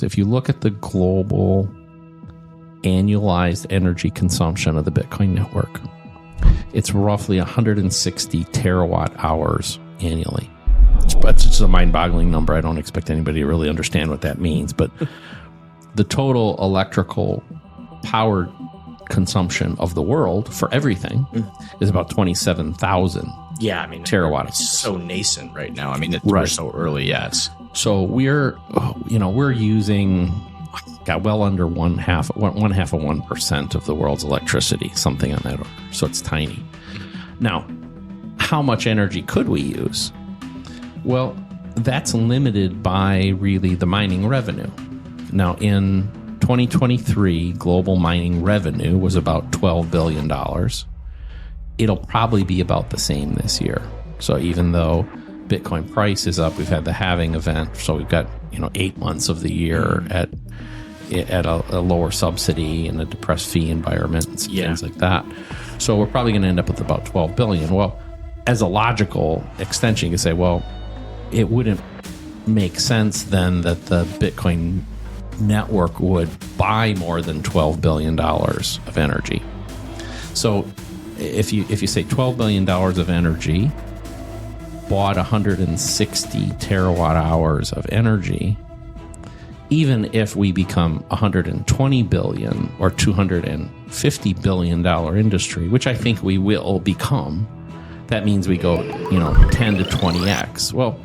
If you look at the global annualized energy consumption of the Bitcoin network, it's roughly 160 terawatt hours annually. It's just a mind-boggling number. I don't expect anybody to really understand what that means. But the total electrical power consumption of the world for everything is about 27,000 terawatt hours. It's so nascent right now. I mean, we're so early, yes. So we're using well under one half of 1% of the world's electricity, something on that order. So it's tiny. Now, how much energy could we use? Well, that's limited by really the mining revenue. Now, in 2023, global mining revenue was about $12 billion. It'll probably be about the same this year. So even though Bitcoin price is up, we've had the halving event, so we've got 8 months of the year at a lower subsidy and a depressed fee environment and things like that. So we're probably going to end up with about 12 billion. Well, as a logical extension, you can say, well, it wouldn't make sense then that the Bitcoin network would buy more than $12 billion of energy. So if you say $12 billion of energy bought 160 terawatt hours of energy, even if we become $120 billion or $250 billion industry, which I think we will become, that means we go 10 to 20x. Well,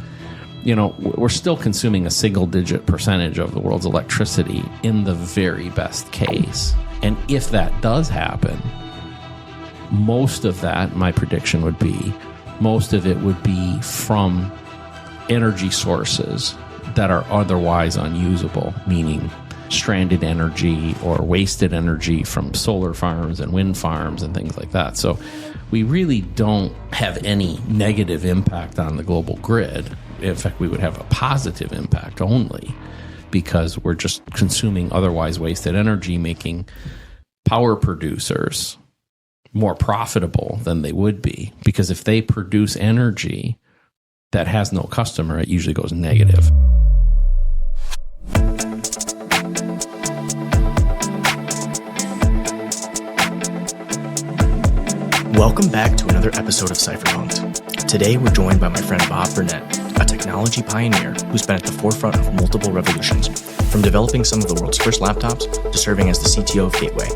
we're still consuming a single-digit percentage of the world's electricity in the very best case. And if that does happen, most of that, my prediction would be, most of it would be from energy sources that are otherwise unusable, meaning stranded energy or wasted energy from solar farms and wind farms and things like that. So we really don't have any negative impact on the global grid. In fact, we would have a positive impact only because we're just consuming otherwise wasted energy, making power producers more profitable than they would be. Because if they produce energy that has no customer, it usually goes negative. Welcome back to another episode of Cypherpunk'd. Today we're joined by my friend Bob Burnett, a technology pioneer who's been at the forefront of multiple revolutions, from developing some of the world's first laptops to serving as the CTO of Gateway.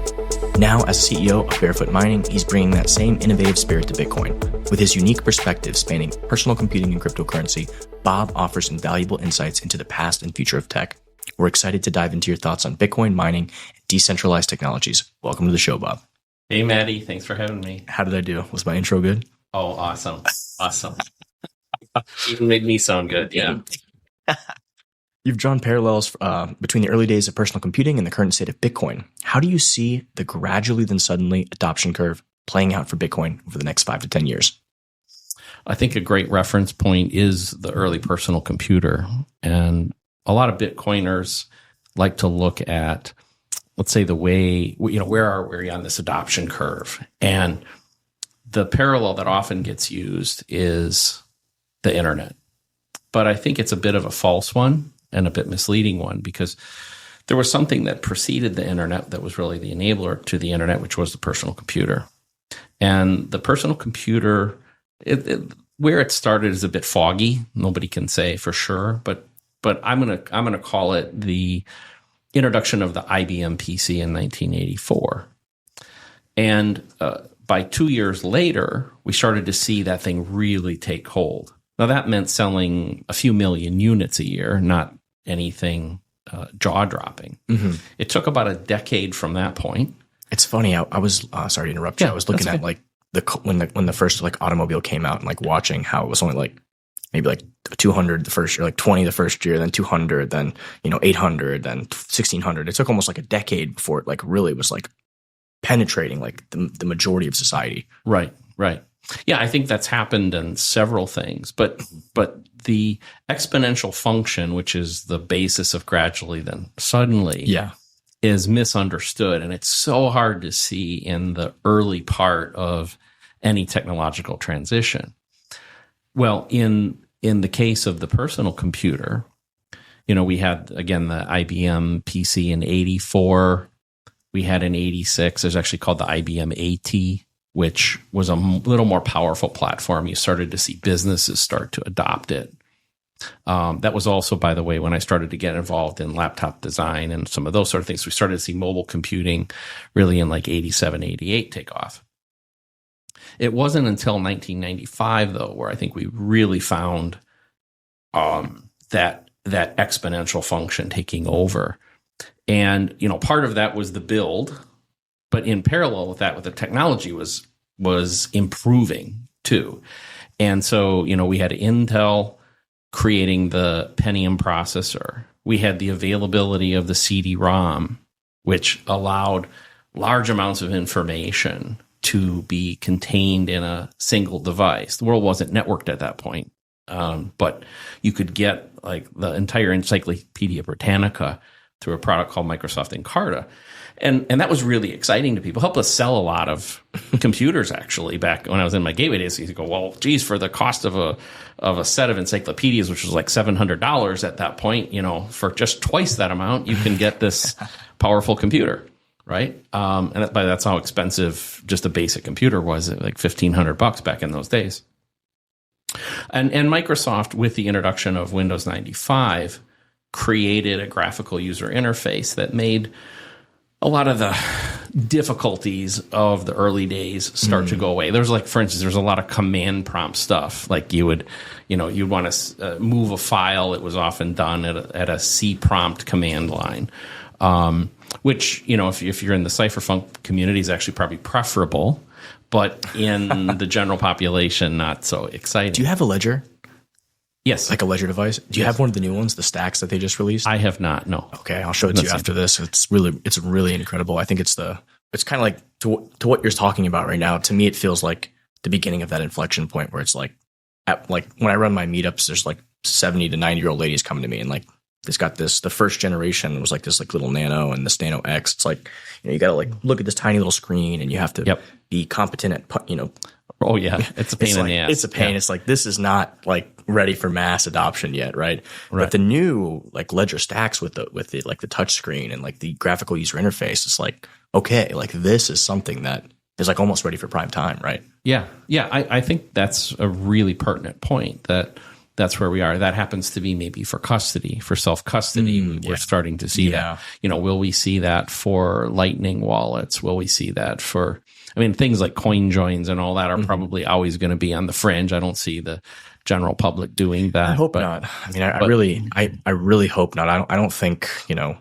Now, as CEO of Barefoot Mining, he's bringing that same innovative spirit to Bitcoin. With his unique perspective spanning personal computing and cryptocurrency, Bob offers some valuable insights into the past and future of tech. We're excited to dive into your thoughts on Bitcoin, mining, and decentralized technologies. Welcome to the show, Bob. Hey, Maddie. Thanks for having me. How did I do? Was my intro good? Oh, awesome. Awesome. Even made me sound good. Yeah. You've drawn parallels between the early days of personal computing and the current state of Bitcoin. How do you see the gradually then suddenly adoption curve playing out for Bitcoin over the next 5 to 10 years? I think a great reference point is the early personal computer. And a lot of Bitcoiners like to look at, let's say, the way, where are we on this adoption curve? And the parallel that often gets used is the internet. But I think it's a bit of a false one and a bit misleading one, because there was something that preceded the internet that was really the enabler to the internet, which was the personal computer. And the personal computer, where it started is a bit foggy. Nobody can say for sure, but I'm gonna call it the introduction of the IBM PC in 1984. And by 2 years later, we started to see that thing really take hold. Now, that meant selling a few million units a year, not anything jaw-dropping. Mm-hmm. It took about a decade from that point. It's funny. I was sorry to interrupt you. I was looking at like when the first like automobile came out and like watching how it was only like maybe like 200 the first year, like 20 the first year, then 200, then 800, then 1600. It took almost like a decade before it like really was like penetrating like the majority of society. Right. Yeah, I think that's happened in several things, but the exponential function, which is the basis of gradually then suddenly, is misunderstood, and it's so hard to see in the early part of any technological transition. Well, in the case of the personal computer, we had, again, the IBM PC in 84. We had an 86. There's actually called the IBM AT, which was a little more powerful platform. You started to see businesses start to adopt it. That was also, by the way, when I started to get involved in laptop design and some of those sort of things. We started to see mobile computing really in like 87, 88 take off. It wasn't until 1995, though, where I think we really found that exponential function taking over. And, part of that was the build, but in parallel with that, with the technology was improving too. And so, we had Intel creating the Pentium processor. We had the availability of the CD-ROM, which allowed large amounts of information to be contained in a single device. The world wasn't networked at that point, but you could get like the entire Encyclopedia Britannica through a product called Microsoft Encarta. And that was really exciting to people. Helped us sell a lot of computers, actually, back when I was in my Gateway days. You go, well, geez, for the cost of a set of encyclopedias, which was like $700 at that point, for just twice that amount, you can get this powerful computer, right? And that's how expensive just a basic computer was, like $1,500 back in those days. And Microsoft, with the introduction of Windows 95, created a graphical user interface that made a lot of the difficulties of the early days start to go away. There's for instance, there's a lot of command prompt stuff. Like you'd want to move a file. It was often done at a C prompt command line, which, if you're in the Cypherpunk'd community, is actually probably preferable, but in the general population, not so exciting. Do you have a ledger? Yes. Like a ledger device? Do you have one of the new ones, the stacks that they just released? I have not, no. Okay, I'll show it to you after this. It's really incredible. I think it's kind of like to what you're talking about right now. To me, it feels like the beginning of that inflection point where it's like when I run my meetups, there's like 70 to 90-year-old ladies coming to me and it's got this, the first generation was like this little Nano and this Nano X. It's like, you got to look at this tiny little screen and you have to be competent at, Oh yeah, it's a pain in the ass. It's a pain. Yeah. It's like, this is not ready for mass adoption yet, right? But the new Ledger stacks with the touch screen and the graphical user interface, it's like, okay, this is something that is almost ready for prime time, right? Yeah. I think that's a really pertinent point. That's where we are. That happens to be maybe for custody, for self-custody. We're starting to see that. Will we see that for Lightning wallets? Will we see that for, things like coin joins and all that are probably always going to be on the fringe. I don't see the general public doing that. I hope not. I really hope not. I don't think, I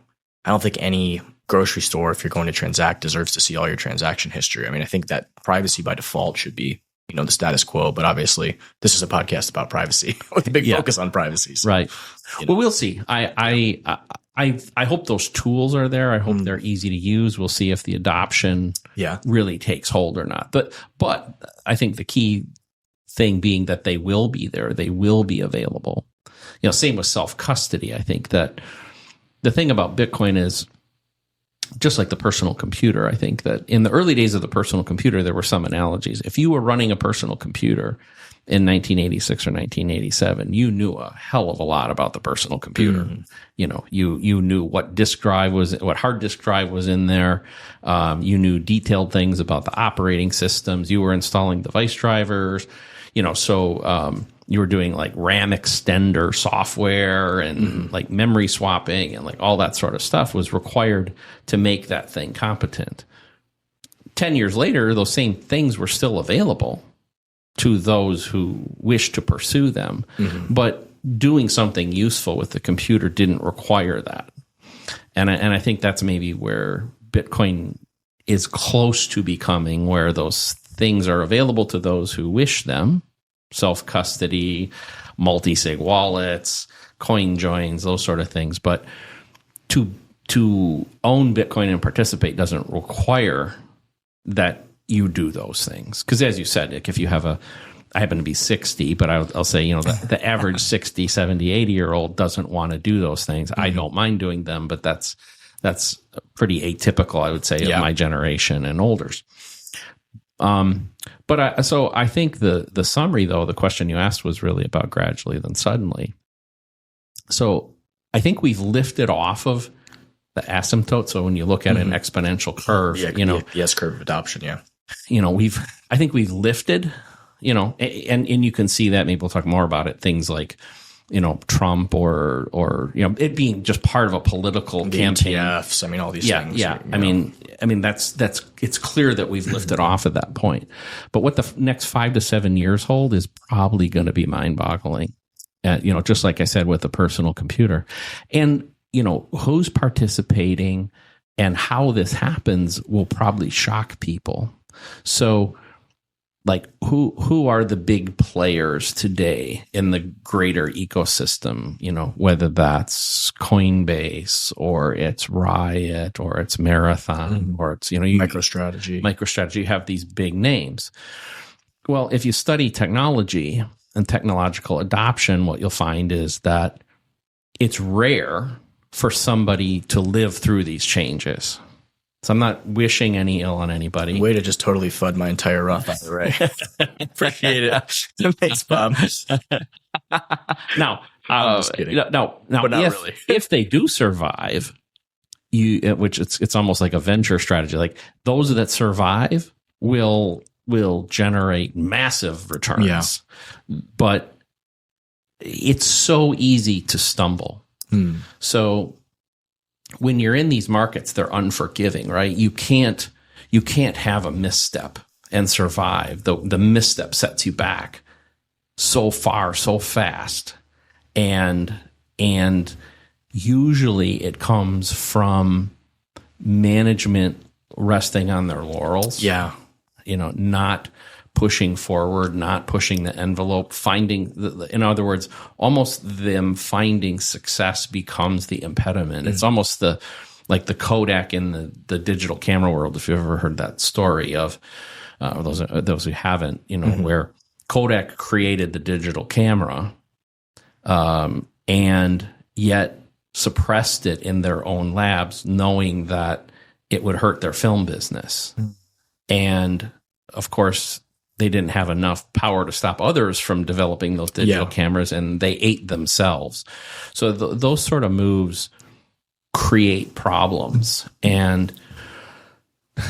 don't think any grocery store, if you're going to transact, deserves to see all your transaction history. I think that privacy by default should be, the status quo, but obviously this is a podcast about privacy with a big focus on privacy. So, right. Well, we'll see. I hope those tools are there. I hope they're easy to use. We'll see if the adoption really takes hold or not. But I think the key thing being that they will be there. They will be available. Same with self-custody. I think that the thing about Bitcoin is, just like the personal computer, I think that in the early days of the personal computer, there were some analogies. If you were running a personal computer in 1986 or 1987, you knew a hell of a lot about the personal computer. You knew what disk drive what hard disk drive was in there. You knew detailed things about the operating systems. You were installing device drivers. So you were doing RAM extender software and memory swapping and all that sort of stuff was required to make that thing competent. 10 years later, those same things were still available to those who wished to pursue them, but doing something useful with the computer didn't require that. And I think that's maybe where Bitcoin is close to becoming, where those things are available to those who wish them. Self-custody, multi-sig wallets, coin joins, those sort of things. But to own Bitcoin and participate doesn't require that you do those things. Because as you said, if you have I happen to be 60, but I'll say, the average 60, 70, 80-year-old doesn't want to do those things. I don't mind doing them, but that's pretty atypical, I would say, of my generation and olders. So I think the summary, though, the question you asked was really about gradually then suddenly. So I think we've lifted off of the asymptote. So when you look at an exponential curve, the S-curve of adoption, I think we've lifted, and you can see that. Maybe we'll talk more about it. Things like, Trump or it being just part of a political campaign. ETFs, all these things. Yeah. I mean, that's it's clear that we've lifted off at that point. But what the next 5 to 7 years hold is probably going to be mind-boggling. Just like I said with the personal computer, and who's participating and how this happens will probably shock people. So, like, who are the big players today in the greater ecosystem? Whether that's Coinbase or it's Riot or it's Marathon or it's MicroStrategy. You have these big names. Well, if you study technology and technological adoption, what you'll find is that it's rare for somebody to live through these changes. So I'm not wishing any ill on anybody. Way to just totally FUD my entire run, by the way. Appreciate it. Thanks, Bob. Now, just kidding. But not really. If they do survive, which it's almost like a venture strategy. Like those that survive will generate massive returns. Yeah. But it's so easy to stumble. So when you're in these markets, they're unforgiving, right? You can't have a misstep and survive. The misstep sets you back so far, so fast. And usually it comes from management resting on their laurels. Yeah. Not pushing forward, not pushing the envelope, in other words, almost them finding success becomes the impediment. It's almost the Kodak in the digital camera world. If you've ever heard that story of those who haven't, where Kodak created the digital camera, and yet suppressed it in their own labs, knowing that it would hurt their film business. And of course, they didn't have enough power to stop others from developing those digital cameras, and they ate themselves. So those sort of moves create problems. And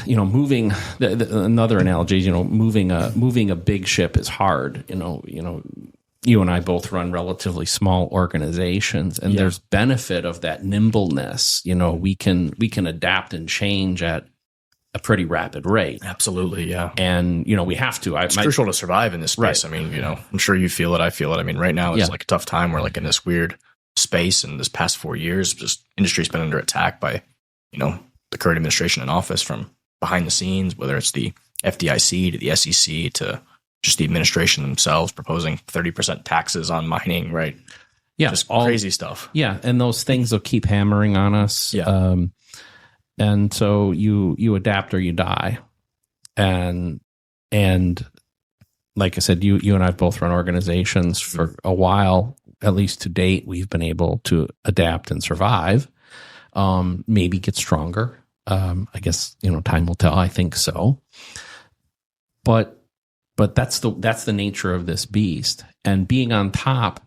moving another analogy, moving a big ship is hard. You and I both run relatively small organizations, and there's benefit of that nimbleness. We can adapt and change at a pretty rapid rate. Absolutely, yeah. And, we have to. It's crucial to survive in this space. Right. I'm sure you feel it. I feel it. Right now it's like a tough time. We're like in this weird space, and this past 4 years, just industry's been under attack by, the current administration in office, from behind the scenes, whether it's the FDIC to the SEC to just the administration themselves proposing 30% taxes on mining, right? Yeah. Just crazy stuff. Yeah. And those things will keep hammering on us. Yeah. And so you adapt or you die. And like I said, you and I both run organizations for a while. At least to date, we've been able to adapt and survive. Maybe get stronger. I guess, time will tell. I think so. But that's the nature of this beast. And being on top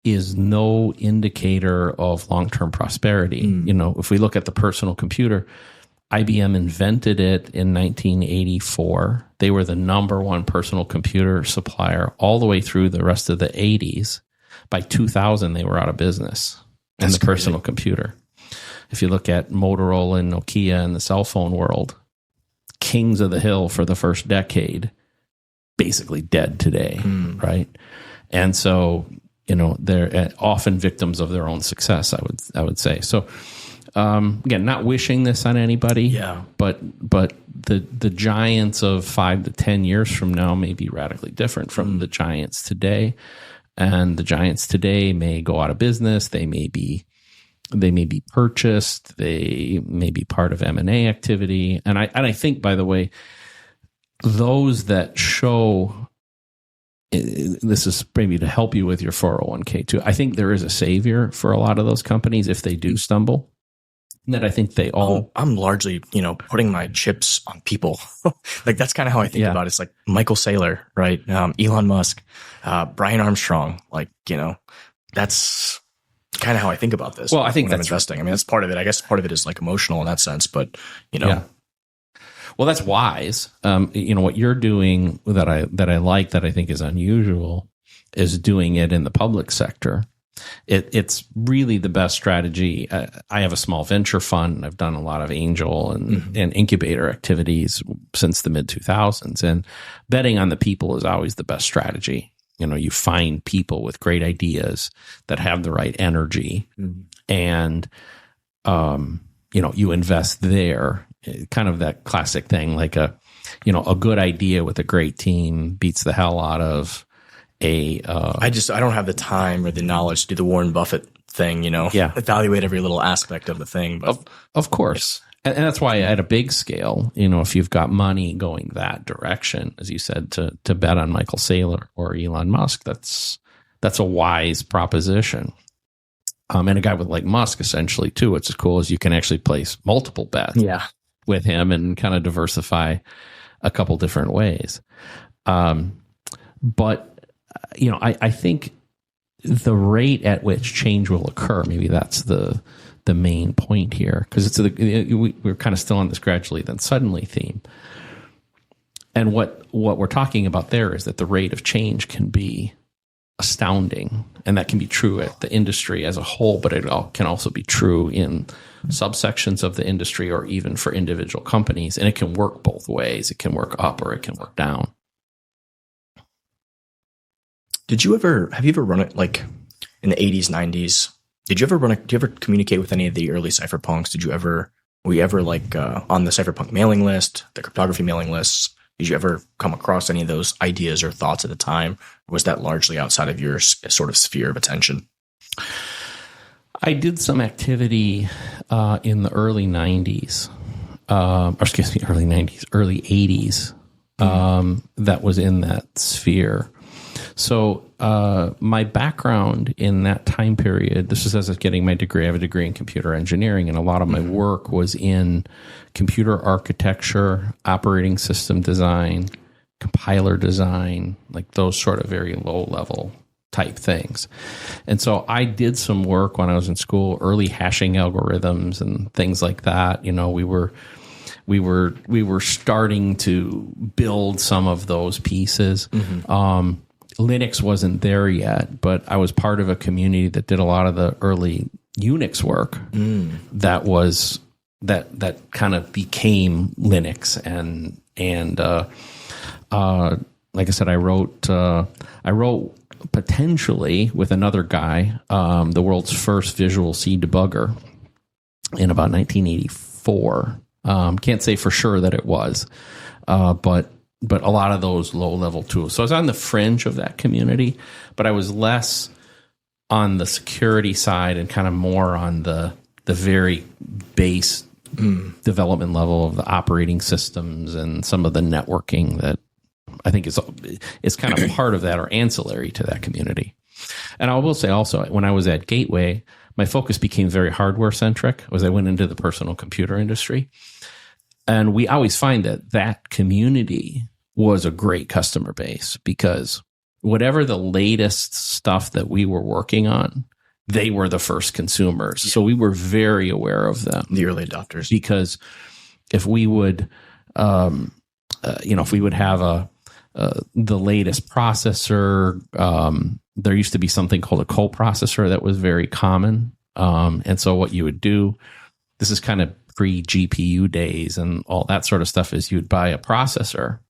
is no indicator of long-term prosperity. If we look at the personal computer, IBM invented it in 1984. They were the number one personal computer supplier all the way through the rest of the 80s. By 2000, they were out of business in the personal computer. If you look at Motorola and Nokia in the cell phone world, kings of the hill for the first decade, basically dead today, right? And so, they're often victims of their own success, I would say. So, again, not wishing this on anybody, but the giants of 5 to 10 years from now may be radically different from the giants today. And the giants today may go out of business. They may be purchased. They may be part of M&A activity. And I think, by the way, those that show, this is maybe to help you with your 401k too. I think there is a savior for a lot of those companies if they do stumble. That I think they all. I'm largely, putting my chips on people. Like that's kind of how I think about it. It's like Michael Saylor, right? Elon Musk, Brian Armstrong. Like, that's kind of how I think about this. Well, I think when that's I'm investing. I mean, that's part of it. I guess part of it is like emotional in that sense, but Yeah. Well, that's wise. What you're doing that I like, that I think is unusual, is doing it in the public sector. It's really the best strategy. I have a small venture fund. I've done a lot of angel and incubator activities since the mid 2000s, and betting on the people is always the best strategy. You find people with great ideas that have the right energy, and you invest there. Kind of that classic thing, like a good idea with a great team beats the hell out of I don't have the time or the knowledge to do the Warren Buffett thing, evaluate every little aspect of the thing. But of course. And that's why at a big scale, if you've got money going that direction, as you said, to bet on Michael Saylor or Elon Musk, that's a wise proposition. And a guy with like Musk, essentially, too, what's cool is you can actually place multiple bets with him and kind of diversify a couple different ways. But I think the rate at which change will occur, maybe that's the main point here, because we're kind of still on this gradually then suddenly theme. And what we're talking about there is that the rate of change can be astounding, and that can be true at the industry as a whole, but it can also be true in subsections of the industry or even for individual companies, and it can work both ways. It can work up or it can work down. have you ever run it like in the 80s, 90s? Do you ever communicate with any of the early cypherpunks? Were you ever like on the Cypherpunk mailing list, the cryptography mailing lists? Did you ever come across any of those ideas or thoughts at the time? Or was that largely outside of your sort of sphere of attention? I did some activity in the early 90s, early 80s, that was in that sphere. So my background in that time period, this is as I was getting my degree. I have a degree in computer engineering, and a lot of my work was in computer architecture, operating system design, compiler design, like those sort of very low-level type things. And so I did some work when I was in school, early hashing algorithms and things like that. We were starting to build some of those pieces. Linux wasn't there yet, but I was part of a community that did a lot of the early Unix work that kind of became Linux. And like I said, I wrote potentially with another guy, the world's first visual C debugger in about 1984. Can't say for sure that it was, but a lot of those low-level tools. So I was on the fringe of that community, but I was less on the security side and kind of more on the very base development level of the operating systems and some of the networking that I think is kind of part of that or ancillary to that community. And I will say also, when I was at Gateway, my focus became very hardware-centric as I went into the personal computer industry. And we always find that community was a great customer base, because whatever the latest stuff that we were working on, they were the first consumers. Yeah. So we were very aware of them. The early adopters. Because if we would, if we would have the latest processor, there used to be something called a coprocessor that was very common. And so what you would do, this is kind of pre-GPU days and all that sort of stuff, is you'd buy a processor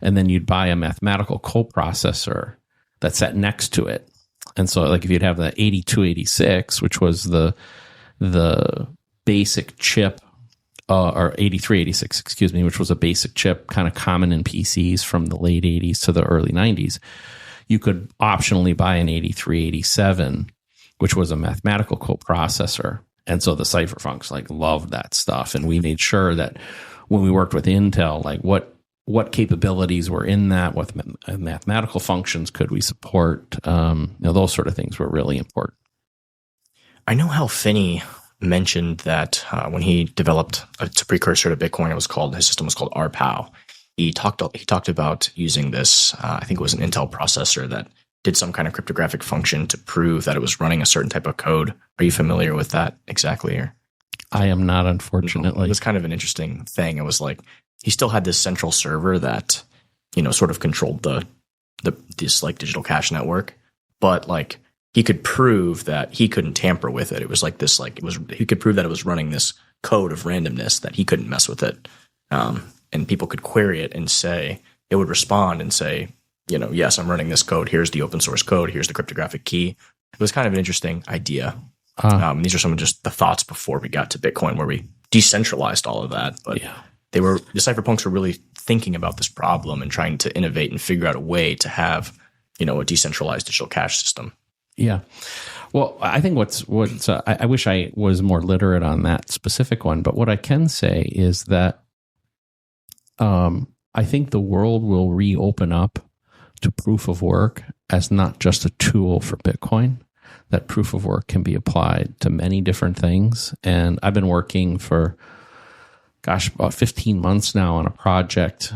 and then you'd buy a mathematical coprocessor that sat next to it. And so like if you'd have the 8286, which was the basic chip, or 8386, excuse me, which was a basic chip kind of common in PCs from the late 80s to the early 90s, you could optionally buy an 8387, which was a mathematical coprocessor. And so the cypherpunks like loved that stuff. And we made sure that when we worked with Intel, like what capabilities were in that, what mathematical functions could we support, those sort of things were really important. I know Hal Finney mentioned that when he developed a precursor to Bitcoin, his system was called RPow. He talked about using this, I think it was an Intel processor that did some kind of cryptographic function to prove that it was running a certain type of code. Are you familiar with that exactly? Or I am not, unfortunately. It was kind of an interesting thing. It was like he still had this central server that, sort of controlled this like digital cash network, but like he could prove that he couldn't tamper with it. It was like this, like he could prove that it was running this code of randomness, that he couldn't mess with it. And people could query it and say, it would respond and say, yes, I'm running this code. Here's the open source code. Here's the cryptographic key. It was kind of an interesting idea. These are some of just the thoughts before we got to Bitcoin, where we decentralized all of that. But the cypherpunks were really thinking about this problem and trying to innovate and figure out a way to have, a decentralized digital cash system. Yeah. Well, I think I wish I was more literate on that specific one, but what I can say is that I think the world will reopen up to proof of work as not just a tool for Bitcoin. That proof of work can be applied to many different things. And I've been working for, about 15 months now on a project,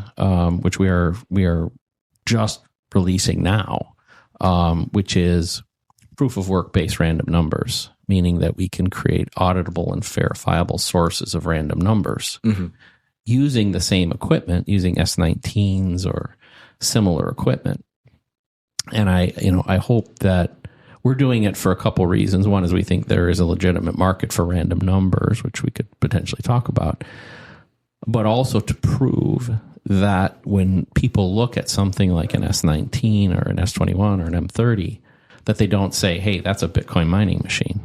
which we are just releasing now, which is proof of work based random numbers, meaning that we can create auditable and verifiable sources of random numbers using the same equipment, using S19s or similar equipment. And I hope that we're doing it for a couple reasons. One is we think there is a legitimate market for random numbers, which we could potentially talk about, but also to prove that when people look at something like an S19 or an S21 or an M30, that they don't say, hey, that's a Bitcoin mining machine.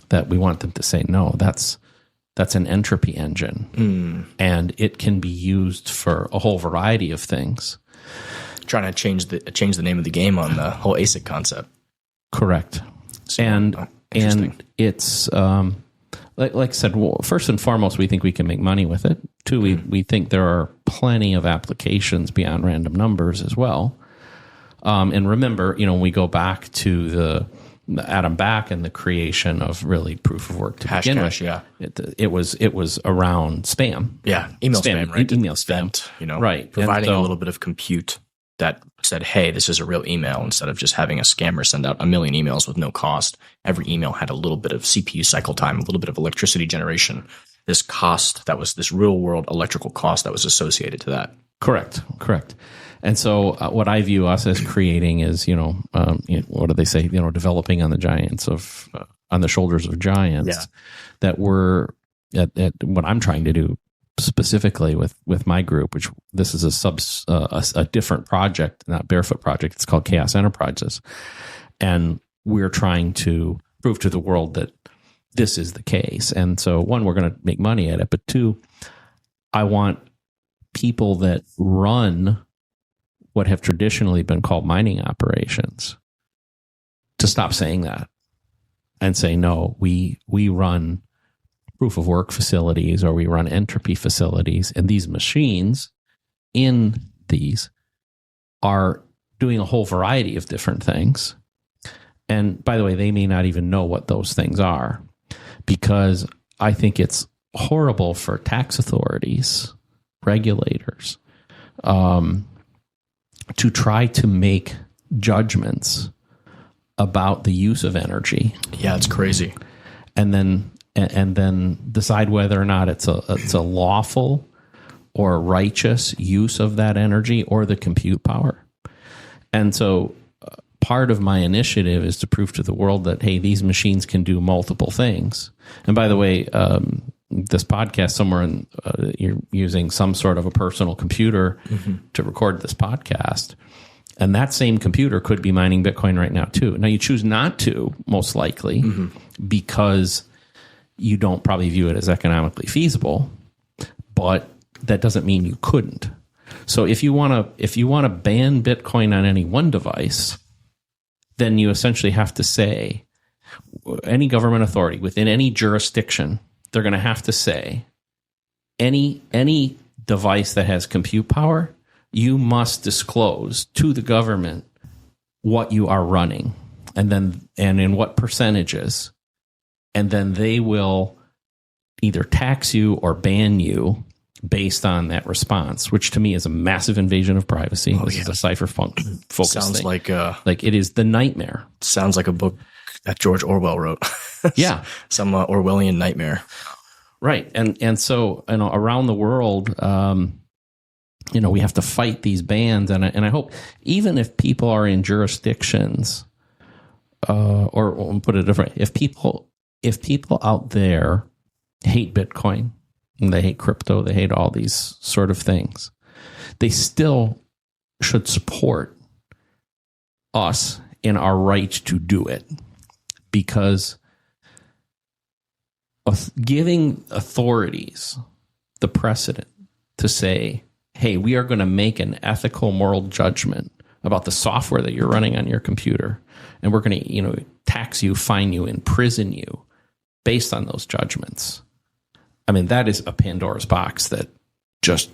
That we want them to say, no, that's an entropy engine. And it can be used for a whole variety of things. Trying to change the name of the game on the whole ASIC concept. Correct. So, and it's like I said, well, first and foremost, we think we can make money with it. Two, we think there are plenty of applications beyond random numbers as well. And remember, when we go back to the Adam Back and the creation of really proof of work to begin with, it was around spam. Yeah, email spam, right? Email spam, right? Providing a little bit of compute that said, hey, this is a real email, instead of just having a scammer send out a million emails with no cost. Every email had a little bit of CPU cycle time, a little bit of electricity generation, this cost that was this real world electrical cost that was associated to that. Correct. And so what I view us as creating is, what do they say? Developing on the shoulders of giants. Yeah. That we're at what I'm trying to do specifically with my group, which this is a different project, not Barefoot project. It's called Chaos Enterprises, and we're trying to prove to the world that this is the case. And so, one, we're going to make money at it, but two, I want people that run what have traditionally been called mining operations to stop saying that and say, no, we run proof of work facilities, or we run entropy facilities, and these machines in these are doing a whole variety of different things. And by the way, they may not even know what those things are, because I think it's horrible for tax authorities, regulators, to try to make judgments about the use of energy. Yeah, it's crazy. And then decide whether or not it's a lawful or righteous use of that energy or the compute power. And so part of my initiative is to prove to the world that, hey, these machines can do multiple things. And by the way, this podcast, somewhere you're using some sort of a personal computer to record this podcast. And that same computer could be mining Bitcoin right now too. Now you choose not to, most likely, because you don't probably view it as economically feasible, but that doesn't mean you couldn't. So if you want to ban Bitcoin on any one device, then you essentially have to say, any government authority within any jurisdiction, they're going to have to say, any device that has compute power, you must disclose to the government what you are running, and in what percentages. And then they will either tax you or ban you based on that response, which to me is a massive invasion of privacy. This is a cypherpunk focus Sounds thing. like It is the nightmare. Sounds like a book that George Orwell wrote. Yeah. Some Orwellian nightmare. Right. And so, around the world, we have to fight these bans. And I hope even if people are in jurisdictions, or put it different, if people out there hate Bitcoin, and they hate crypto, they hate all these sort of things, they still should support us in our right to do it, because giving authorities the precedent to say, hey, we are going to make an ethical, moral judgment about the software that you're running on your computer, and we're going to, tax you, fine you, imprison you based on those judgments. I mean, that is a Pandora's box that just,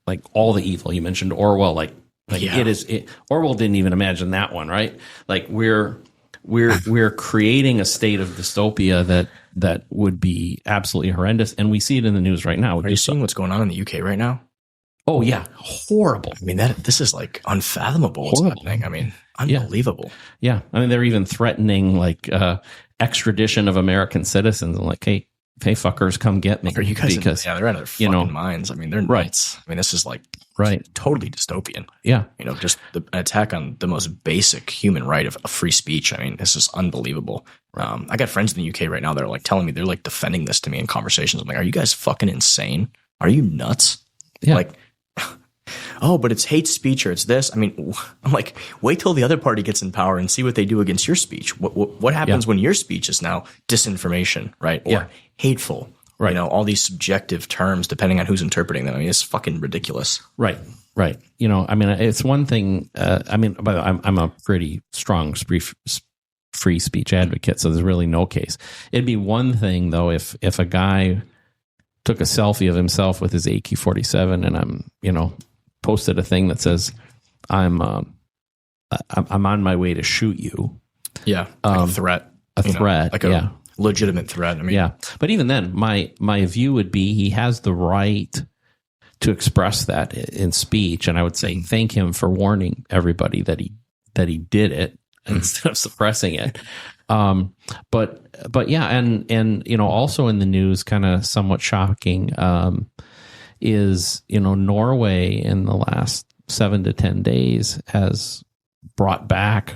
like, all the evil. You mentioned Orwell, Orwell didn't even imagine that one, right? Like, we're creating a state of dystopia that would be absolutely horrendous, and we see it in the news right now. Are you seeing what's going on in the UK right now? Oh yeah, horrible. I mean, this is like unfathomable. What's happening? I mean, unbelievable. Yeah. I mean, they're even threatening extradition of American citizens, and like, hey, fuckers, come get me. Are you guys? They're out of their fucking minds. I mean, they're nuts. I mean, this is like totally dystopian. Yeah. Just an attack on the most basic human right of free speech. I mean, this is unbelievable. I got friends in the UK right now that are like telling me, they're like defending this to me in conversations. I'm like, are you guys fucking insane? Are you nuts? Yeah. Like, oh, but it's hate speech or it's this. I mean, I'm like, wait till the other party gets in power and see what they do against your speech. What happens when your speech is now disinformation, right? Or hateful, right? All these subjective terms depending on who's interpreting them. I mean, it's fucking ridiculous. Right. I mean, it's one thing. But I'm a pretty strong free speech advocate, so there's really no case. It'd be one thing though if a guy took a selfie of himself with his AK-47 and posted a thing that says, I'm on my way to shoot you. Yeah. Like a threat. Like a legitimate threat. I mean, yeah. But even then, my view would be he has the right to express that in speech. And I would say, thank him for warning everybody that he did it instead of suppressing it. But yeah, and also in the news, kind of somewhat shocking, is Norway in the last 7 to 10 days has brought back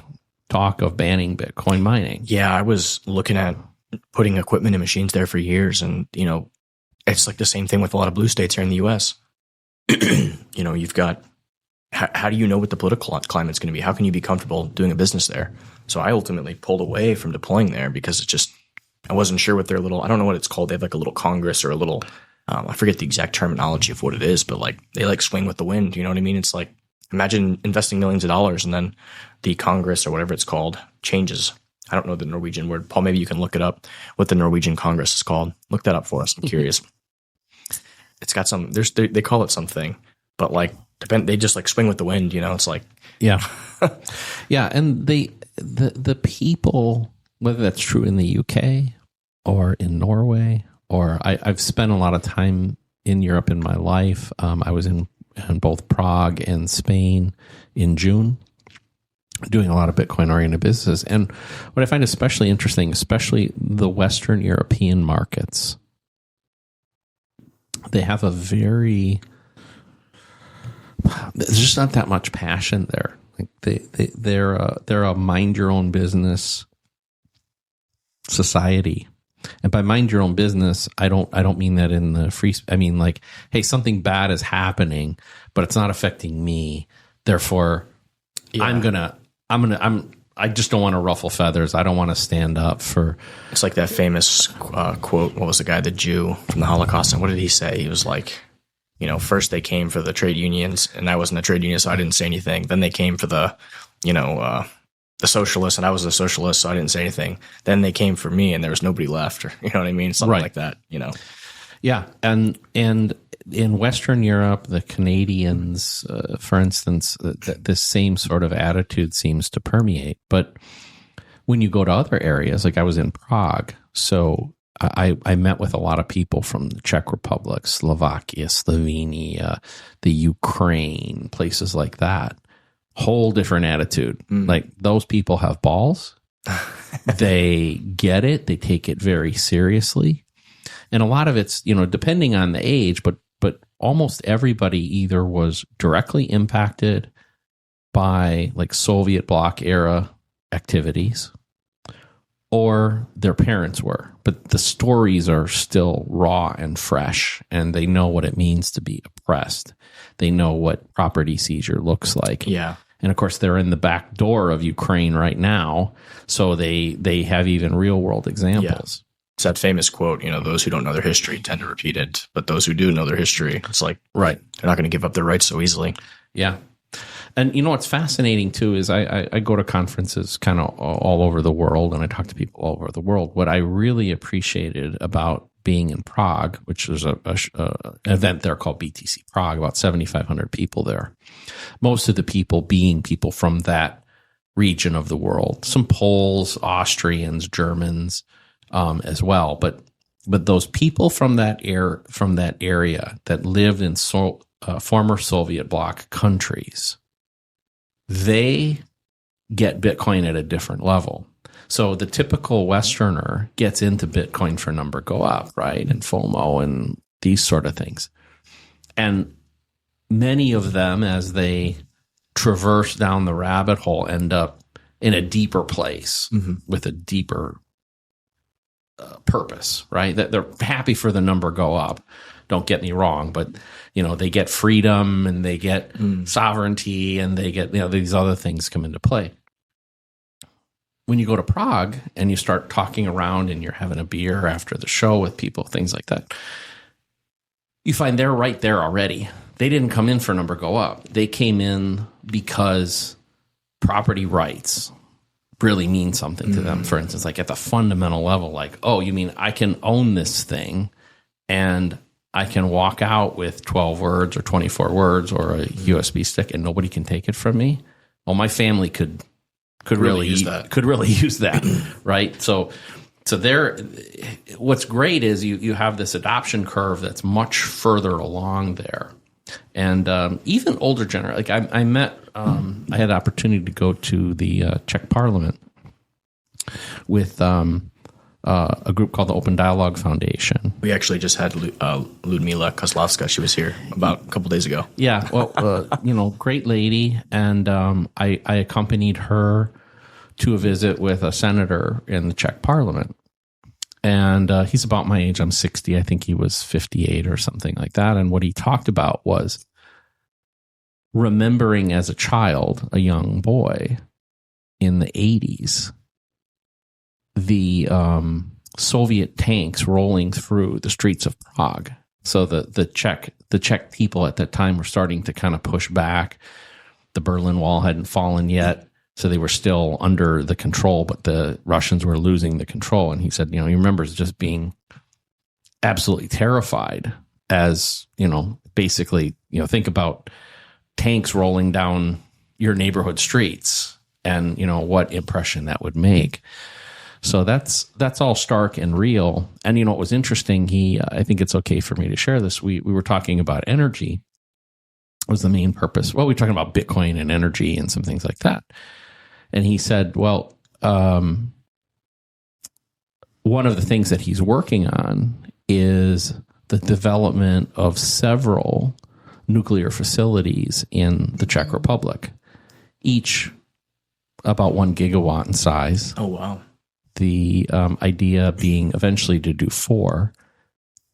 talk of banning Bitcoin mining. Yeah, I was looking at putting equipment and machines there for years, and it's like the same thing with a lot of blue states here in the U.S. You've got, how do you know what the political climate's going to be? How can you be comfortable doing a business there? So I ultimately pulled away from deploying there because I wasn't sure what their I don't know what it's called. They have like a little Congress or a little, I forget the exact terminology of what it is, but like they like swing with the wind. You know what I mean? It's like, imagine investing millions of dollars and then the Congress or whatever it's called changes. I don't know the Norwegian word. Paul, maybe you can look it up, what the Norwegian Congress is called. Look that up for us. I'm curious. It's got they call it something, but like, they just like swing with the wind, it's like, yeah. Yeah. And the people, whether that's true in the UK or in Norway, or I've spent a lot of time in Europe in my life. I was in both Prague and Spain in June, doing a lot of Bitcoin-oriented business. And what I find especially interesting, especially the Western European markets, they have there's just not that much passion there. Like they're a mind your own business society. And by mind your own business, I don't mean that in the free. I mean like, hey, something bad is happening, but it's not affecting me. Therefore, yeah. I just don't want to ruffle feathers. I don't want to stand up for. It's like that famous quote. What was the guy, the Jew from the Holocaust? And what did he say? He was like, first they came for the trade unions, and I wasn't a trade union, so I didn't say anything. Then they came for the socialists, and I was a socialist, so I didn't say anything. Then they came for me, and there was nobody left, or you know what I mean? Something like that, Yeah, and in Western Europe, the Canadians, for instance, this same sort of attitude seems to permeate. But when you go to other areas, like I was in Prague, so I met with a lot of people from the Czech Republic, Slovakia, Slovenia, the Ukraine, places like that. Whole different attitude. Like, those people have balls. They get it. They take it very seriously. And a lot of it's, depending on the age, but almost everybody either was directly impacted by like Soviet bloc era activities, or their parents were. But the stories are still raw and fresh, and they know what it means to be oppressed. They know what property seizure looks like. Yeah. And of course, they're in the back door of Ukraine right now, so they have even real world examples. Yeah. It's that famous quote, those who don't know their history tend to repeat it, but those who do know their history, it's like, right, they're not going to give up their rights so easily. Yeah. And what's fascinating too is I go to conferences kind of all over the world, and I talk to people all over the world. What I really appreciated about being in Prague, which is an event there called BTC Prague, about 7,500 people there. Most of the people being people from that region of the world, some Poles, Austrians, Germans, as well. But those people from that area that lived in former Soviet bloc countries, they get Bitcoin at a different level. So the typical Westerner gets into Bitcoin for number go up, right? And FOMO and these sort of things. And many of them, as they traverse down the rabbit hole, end up in a deeper place with a deeper purpose, right? That they're happy for the number go up. Don't get me wrong, but they get freedom, and they get sovereignty, and they get these other things come into play. When you go to Prague and you start talking around and you're having a beer after the show with people, things like that, you find they're right there already. They didn't come in for number go up. They came in because property rights really mean something to them. For instance, like at the fundamental level, like, oh, you mean I can own this thing and I can walk out with 12 words or 24 words or a USB stick and nobody can take it from me? Well, my family could really use that, right? So there, what's great is you have this adoption curve that's much further along there. And even older generation, like I met, I had the opportunity to go to the Czech Parliament with a group called the Open Dialogue Foundation. We actually just had Ludmila Kozlovska. She was here about a couple days ago. Yeah, well, great lady, and I accompanied her to a visit with a senator in the Czech Parliament. And he's about my age. I'm 60. I think he was 58 or something like that. And what he talked about was remembering as a child, a young boy, in the 80s, the Soviet tanks rolling through the streets of Prague. So the Czech people at that time were starting to kind of push back. The Berlin Wall hadn't fallen yet. So they were still under the control, but the Russians were losing the control. And he said, he remembers just being absolutely terrified as, basically, think about tanks rolling down your neighborhood streets and, what impression that would make. So that's all stark and real. And, what was interesting, I think it's okay for me to share this. We were talking about energy was the main purpose. Well, we were talking about Bitcoin and energy and some things like that. And he said, well, one of the things that he's working on is the development of several nuclear facilities in the Czech Republic, each about 1 gigawatt in size. Oh, wow. The idea being eventually to do 4.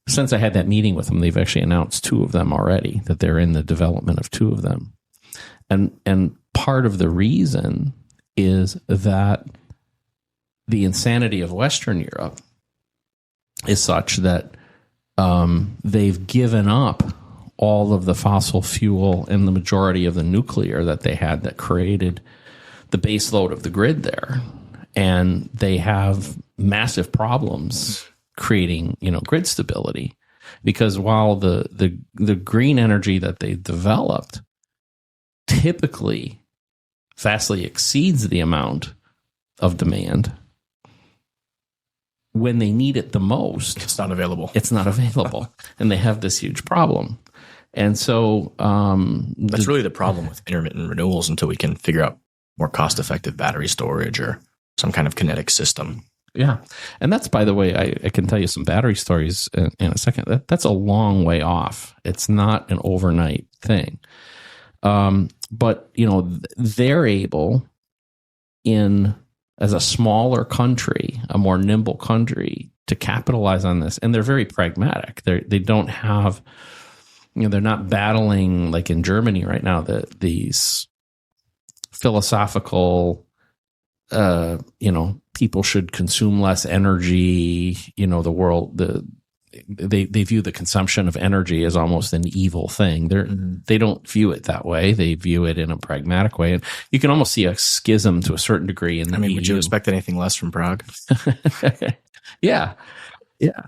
Since I had that meeting with them, they've actually announced 2 of them already, that they're in the development of 2 of them. And part of the reason is that the insanity of Western Europe is such that they've given up all of the fossil fuel and the majority of the nuclear that they had that created the base load of the grid there. And they have massive problems creating, grid stability, because while the green energy that they developed typically vastly exceeds the amount of demand, when they need it the most, It's not available. it's not available. And they have this huge problem. And so That's really the problem with intermittent renewables until we can figure out more cost-effective battery storage or some kind of kinetic system. yeah. And that's, by the way, I can tell you some battery stories in a second. That's a long way off. It's not an overnight thing. But, they're able as a smaller country, a more nimble country, to capitalize on this. And they're very pragmatic. They don't have, they're not battling like in Germany right now, these philosophical, people should consume less energy. The world, they view the consumption of energy as almost an evil thing. They don't view it that way. They view it in a pragmatic way. And you can almost see a schism to a certain degree in the EU. Would you expect anything less from Prague? Yeah. Yeah.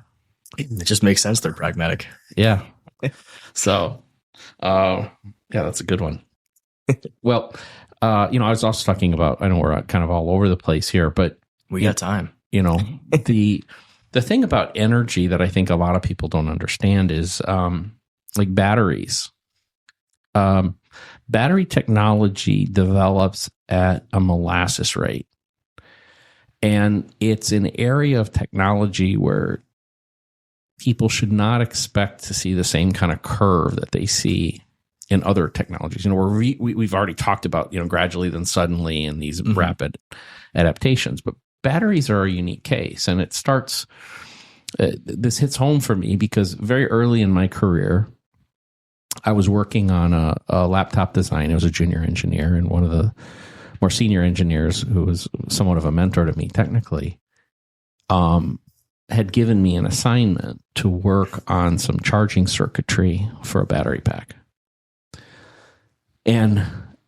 It just makes sense. They're pragmatic. Yeah. So, that's a good one. Well, I was also talking about, I know we're kind of all over the place here, but we got time. The thing about energy that I think a lot of people don't understand is like batteries. Battery technology develops at a molasses rate. And it's an area of technology where people should not expect to see the same kind of curve that they see in other technologies. Where we've already talked about, gradually then suddenly and these rapid adaptations. But batteries are a unique case, and it starts. This hits home for me because very early in my career, I was working on a laptop design. I was a junior engineer, and one of the more senior engineers, who was somewhat of a mentor to me technically, had given me an assignment to work on some charging circuitry for a battery pack. And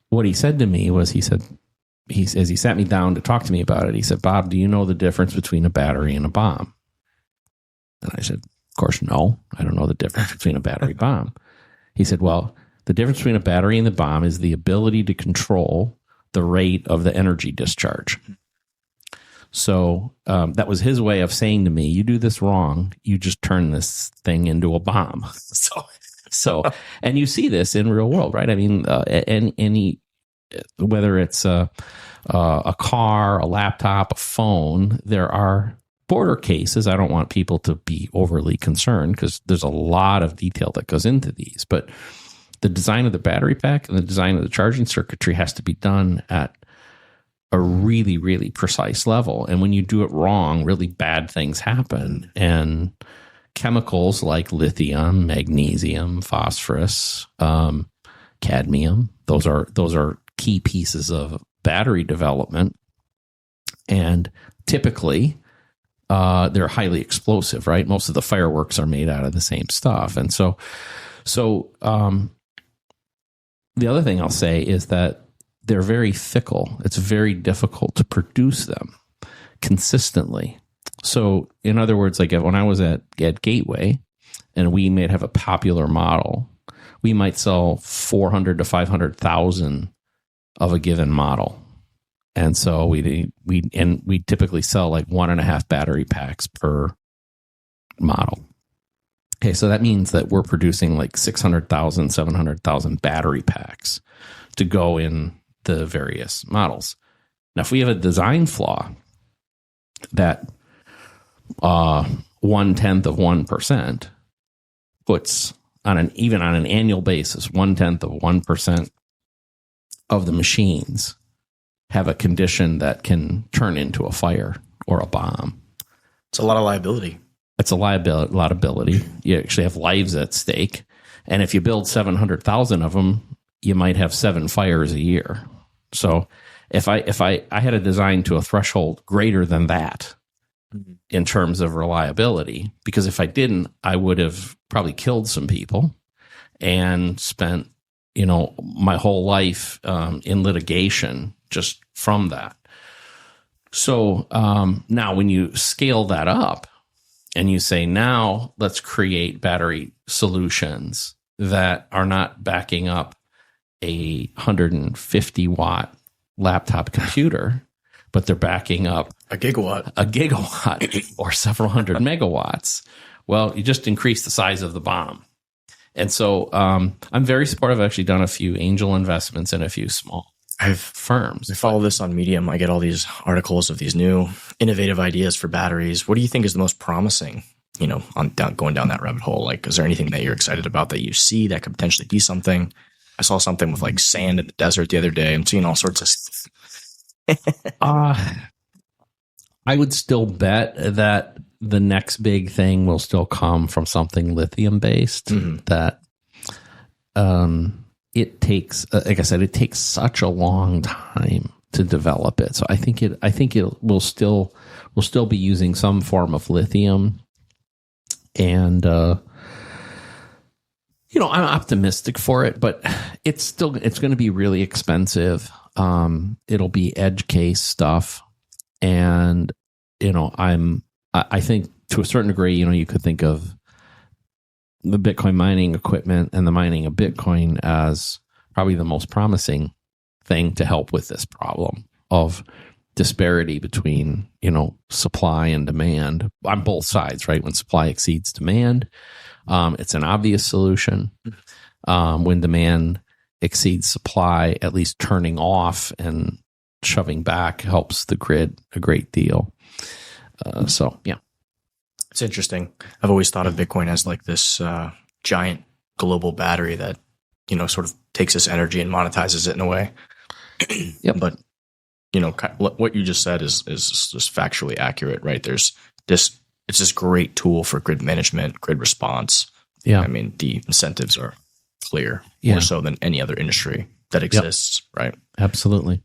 what he said to me was, as he sat me down to talk to me about it, he said, "Bob, do you know the difference between a battery and a bomb?" And I said, "Of course, no. I don't know the difference between a battery bomb." He said, "Well, the difference between a battery and the bomb is the ability to control the rate of the energy discharge." So that was his way of saying to me, "You do this wrong, you just turn this thing into a bomb." So, and you see this in real world, right? I mean, any whether it's a car, a laptop, a phone, there are border cases. I don't want people to be overly concerned because there's a lot of detail that goes into these. But the design of the battery pack and the design of the charging circuitry has to be done at a really, really precise level. And when you do it wrong, really bad things happen. And chemicals like lithium, magnesium, phosphorus, cadmium, those are key pieces of battery development. And typically, they're highly explosive, right? Most of the fireworks are made out of the same stuff. And so the other thing I'll say is that they're very fickle. It's very difficult to produce them consistently. So in other words, like when I was at Gateway and we might have a popular model, we might sell 400 to 500,000 of a given model. And so we typically sell like 1.5 battery packs per model. Okay, so that means that we're producing like 600,000, 700,000 battery packs to go in the various models. Now, if we have a design flaw that 0.1% puts even on an annual basis, 0.1% of the machines have a condition that can turn into a fire or a bomb. It's a lot of liability. It's a liability. You actually have lives at stake. And if you build 700,000 of them, you might have 7 fires a year. So if I had a design to a threshold greater than that in terms of reliability, because if I didn't, I would have probably killed some people and spent, my whole life in litigation just from that. So now when you scale that up and you say, now let's create battery solutions that are not backing up a 150 watt laptop computer, but they're backing up A gigawatt. A gigawatt or several hundred megawatts. Well, you just increase the size of the bomb. And so I'm very supportive. I've actually done a few angel investments in a few small firms. I follow this on Medium. I get all these articles of these new innovative ideas for batteries. What do you think is the most promising, going down that rabbit hole? Like, is there anything that you're excited about that you see that could potentially be something? I saw something with like sand in the desert the other day. I'm seeing all sorts of stuff. I would still bet that the next big thing will still come from something lithium based. That it takes, like I said, it takes such a long time to develop it. So I think it will still be using some form of lithium, and I'm optimistic for it, but it's going to be really expensive. It'll be edge case stuff. And, I think to a certain degree, you could think of the Bitcoin mining equipment and the mining of Bitcoin as probably the most promising thing to help with this problem of disparity between, supply and demand on both sides, right? When supply exceeds demand, it's an obvious solution. When demand exceeds supply, at least turning off and shoving back helps the grid a great deal. So, yeah. It's interesting. I've always thought of Bitcoin as like this giant global battery that, sort of takes this energy and monetizes it in a way. Yep. But, what you just said is just factually accurate, right? It's this great tool for grid management, grid response. Yeah. I mean, the incentives are clear, Yeah. more so than any other industry that exists, right? Absolutely.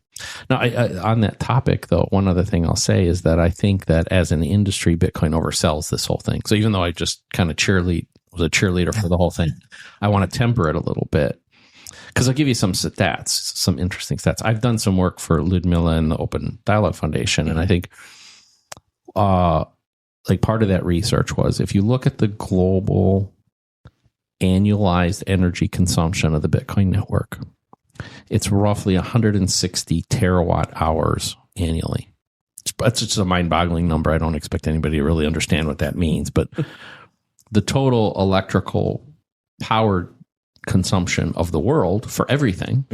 Now, I on that topic, though, one other thing I'll say is that I think that as an industry, Bitcoin oversells this whole thing. So even though I just kind of was a cheerleader for the whole thing, I want to temper it a little bit. Because I'll give you some stats, some interesting stats. I've done some work for Ludmilla and the Open Dialogue Foundation, and I think like part of that research was if you look at the global annualized energy consumption of the Bitcoin network, it's roughly 160 terawatt hours annually. It's just a mind-boggling number. I don't expect anybody to really understand what that means, but the total electrical power consumption of the world for everything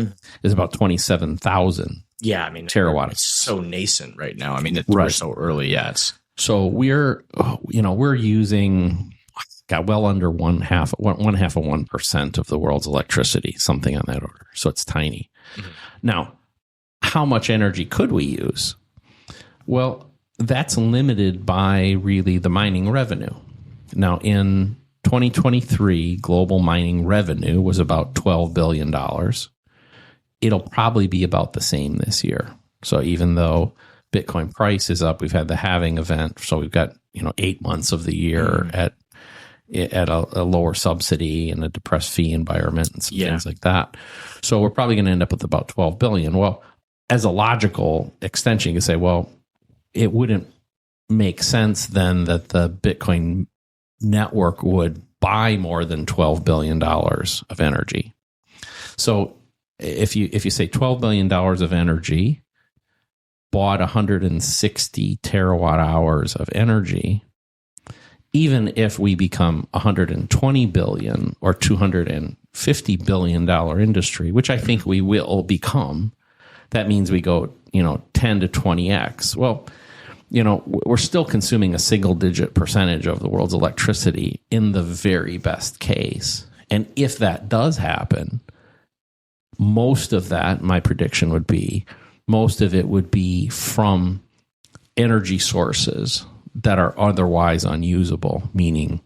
is about 27,000. Yeah, I mean, terawatt. It's so nascent right now. I mean, we're so early. Yeah, so we're using well under one half of 1% of the world's electricity, something on that order. So it's tiny. Now, how much energy could we use? Well, that's limited by really the mining revenue. Now, in 2023, global mining revenue was about $12 billion. It'll probably be about the same this year. So even though Bitcoin price is up, we've had the halving event. So we've got 8 months of the year at a lower subsidy and a depressed fee environment and some things like that. So we're probably going to end up with about 12 billion. Well, as a logical extension, you can say, well, it wouldn't make sense then that the Bitcoin network would buy more than $12 billion of energy. So if you say $12 billion of energy bought 160 terawatt hours of energy, even if we become 120 billion or $250 billion industry, which I think we will become, that means we go, 10 to 20x. Well, we're still consuming a single digit percentage of the world's electricity in the very best case. And if that does happen, most of that, my prediction would be, most of it would be from energy sources that are otherwise unusable, meaning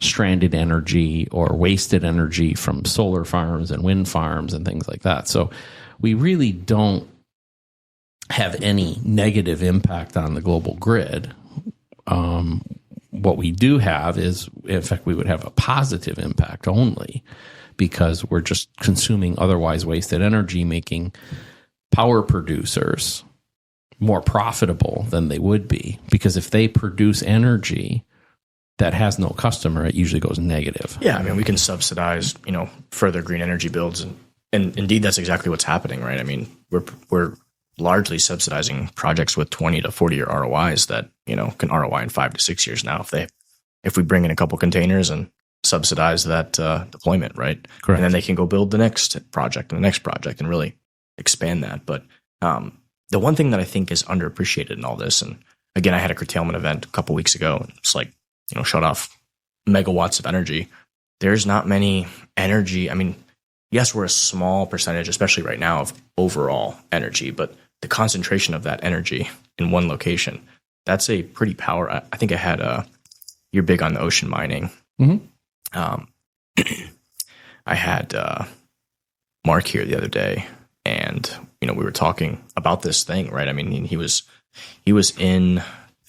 stranded energy or wasted energy from solar farms and wind farms and things like that. So we really don't have any negative impact on the global grid. What we do have is, in fact, we would have a positive impact only because we're just consuming otherwise wasted energy, making power producers more profitable than they would be. Because if they produce energy that has no customer, it usually goes negative. Yeah, I mean, we can subsidize, further green energy builds, and indeed, that's exactly what's happening, right? I mean, we're largely subsidizing projects with 20 to 40 year ROIs that, can ROI in 5 to 6 years now if we bring in a couple containers and subsidize that deployment, right? Correct. And then they can go build the next project and the next project and really expand that. But the one thing that I think is underappreciated in all this, and again, I had a curtailment event a couple weeks ago, and it's like, shut off megawatts of energy. There's not many energy. I mean, yes, we're a small percentage, especially right now, of overall energy, but the concentration of that energy in one location, that's a pretty I think I had you're big on the ocean mining. Mm-hmm. I had Mark here the other day, and we were talking about this thing, right? I mean, he was in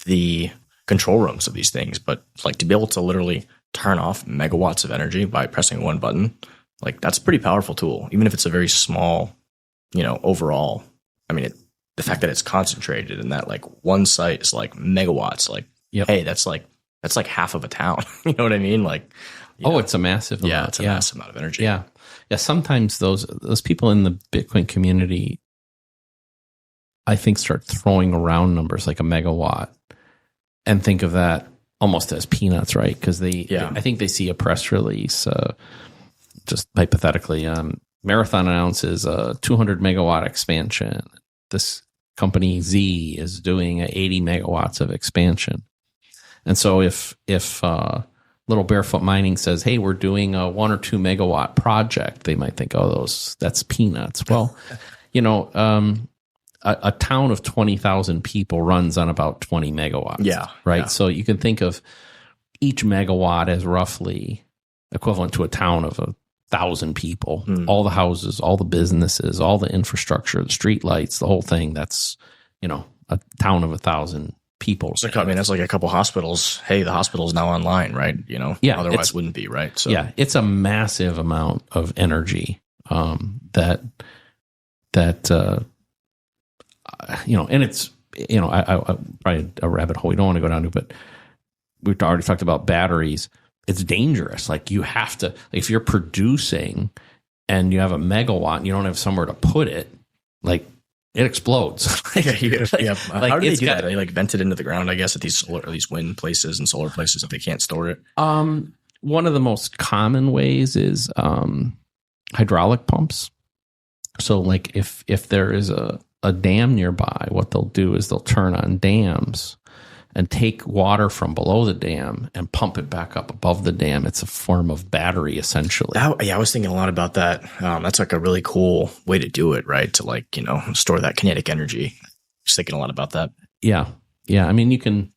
the control rooms of these things, but like to be able to literally turn off megawatts of energy by pressing one button, like that's a pretty powerful tool, even if it's a very small, overall. I mean, the fact that it's concentrated in that like one site is like megawatts, like, yep. Hey, that's like half of a town. You know what I mean? Like, it's a massive amount. Yeah, it's a massive amount of energy. Yeah. Yeah. Sometimes those people in the Bitcoin community, I think, start throwing around numbers like a megawatt and think of that almost as peanuts, right? Because I think they see a press release, just hypothetically, Marathon announces a 200 megawatt expansion. This company Z is doing 80 megawatts of expansion. And so if Little Barefoot Mining says, hey, we're doing a 1 or 2 megawatt project, they might think, that's peanuts. Well, a town of 20,000 people runs on about 20 megawatts. Yeah. Right. Yeah. So you can think of each megawatt as roughly equivalent to a town of 1,000 people, all the houses, all the businesses, all the infrastructure, the street lights, the whole thing. That's, a town of 1,000 people. So, I mean, that's like a couple hospitals. Hey, the hospital's now online, right? Yeah, otherwise wouldn't be, right? So yeah, it's a massive amount of energy that and it's I probably a rabbit hole we don't want to go down to, but we've already talked about batteries. It's dangerous. Like you have to, if you're producing and you have a megawatt and you don't have somewhere to put it, like it explodes. How do they do that? They like vent it into the ground, I guess, at these wind places and solar places if they can't store it. One of the most common ways is hydraulic pumps. So like if there is a dam nearby, what they'll do is they'll turn on dams and take water from below the dam and pump it back up above the dam. It's a form of battery, essentially. I was thinking a lot about that. That's like a really cool way to do it, right? To like, store that kinetic energy. Just thinking a lot about that. Yeah. Yeah. I mean, you can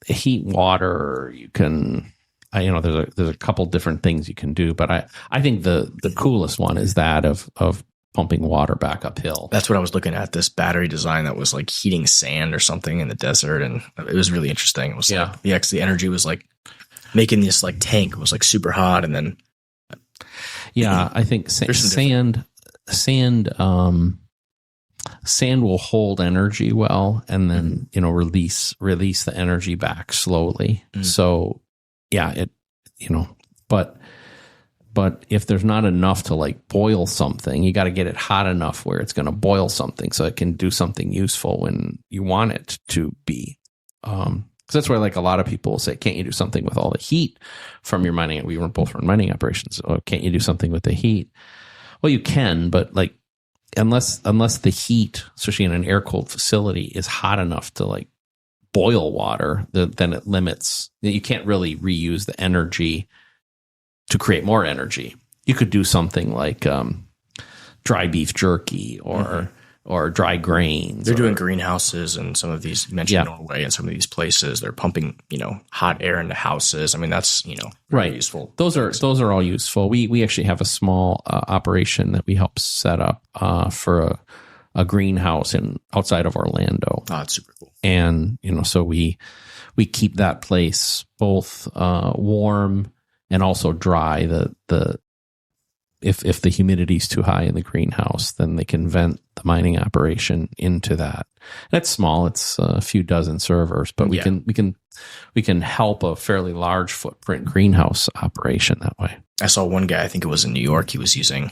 heat water. You can, there's a couple different things you can do, but I think the coolest one is that of pumping water back uphill. That's what I was looking at, this battery design that was like heating sand or something in the desert. And it was really interesting. It was like, the energy was like making this like tank. It was like super hot. And then. Yeah, I think sand will hold energy well and then, release the energy back slowly. So yeah, but if there's not enough to like boil something, you got to get it hot enough where it's going to boil something so it can do something useful when you want it to be. Because that's where like a lot of people will say, can't you do something with all the heat from your mining? We were both from mining operations. Oh, can't you do something with the heat? Well, you can, but like unless the heat, especially in an air cooled facility, is hot enough to like boil water, then it limits. You can't really reuse the energy to create more energy. You could do something like dry beef jerky or dry grains. They're doing greenhouses and some of these, you mentioned Norway and some of these places, they're pumping, hot air into houses. I mean, that's, right. useful. Those are all useful. We actually have a small operation that we help set up for a greenhouse outside of Orlando. Oh, that's super cool. And, so we keep that place both warm and also dry. If the humidity is too high in the greenhouse, then they can vent the mining operation into that. That's small; it's a few dozen servers, but we can help a fairly large footprint greenhouse operation that way. I saw one guy, I think it was in New York, he was using,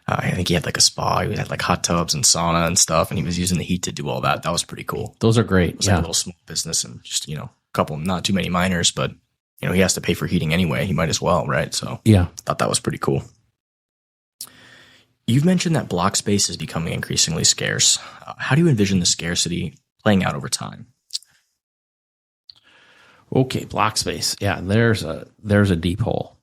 I think he had like a spa, he had like hot tubs and sauna and stuff, and he was using the heat to do all that. That was pretty cool. Those are great. It was like a little small business and just, a couple, not too many miners, but, he has to pay for heating anyway. He might as well, right? So yeah, I thought that was pretty cool. You've mentioned that block space is becoming increasingly scarce. How do you envision the scarcity playing out over time? Okay, block space. Yeah, there's a deep hole.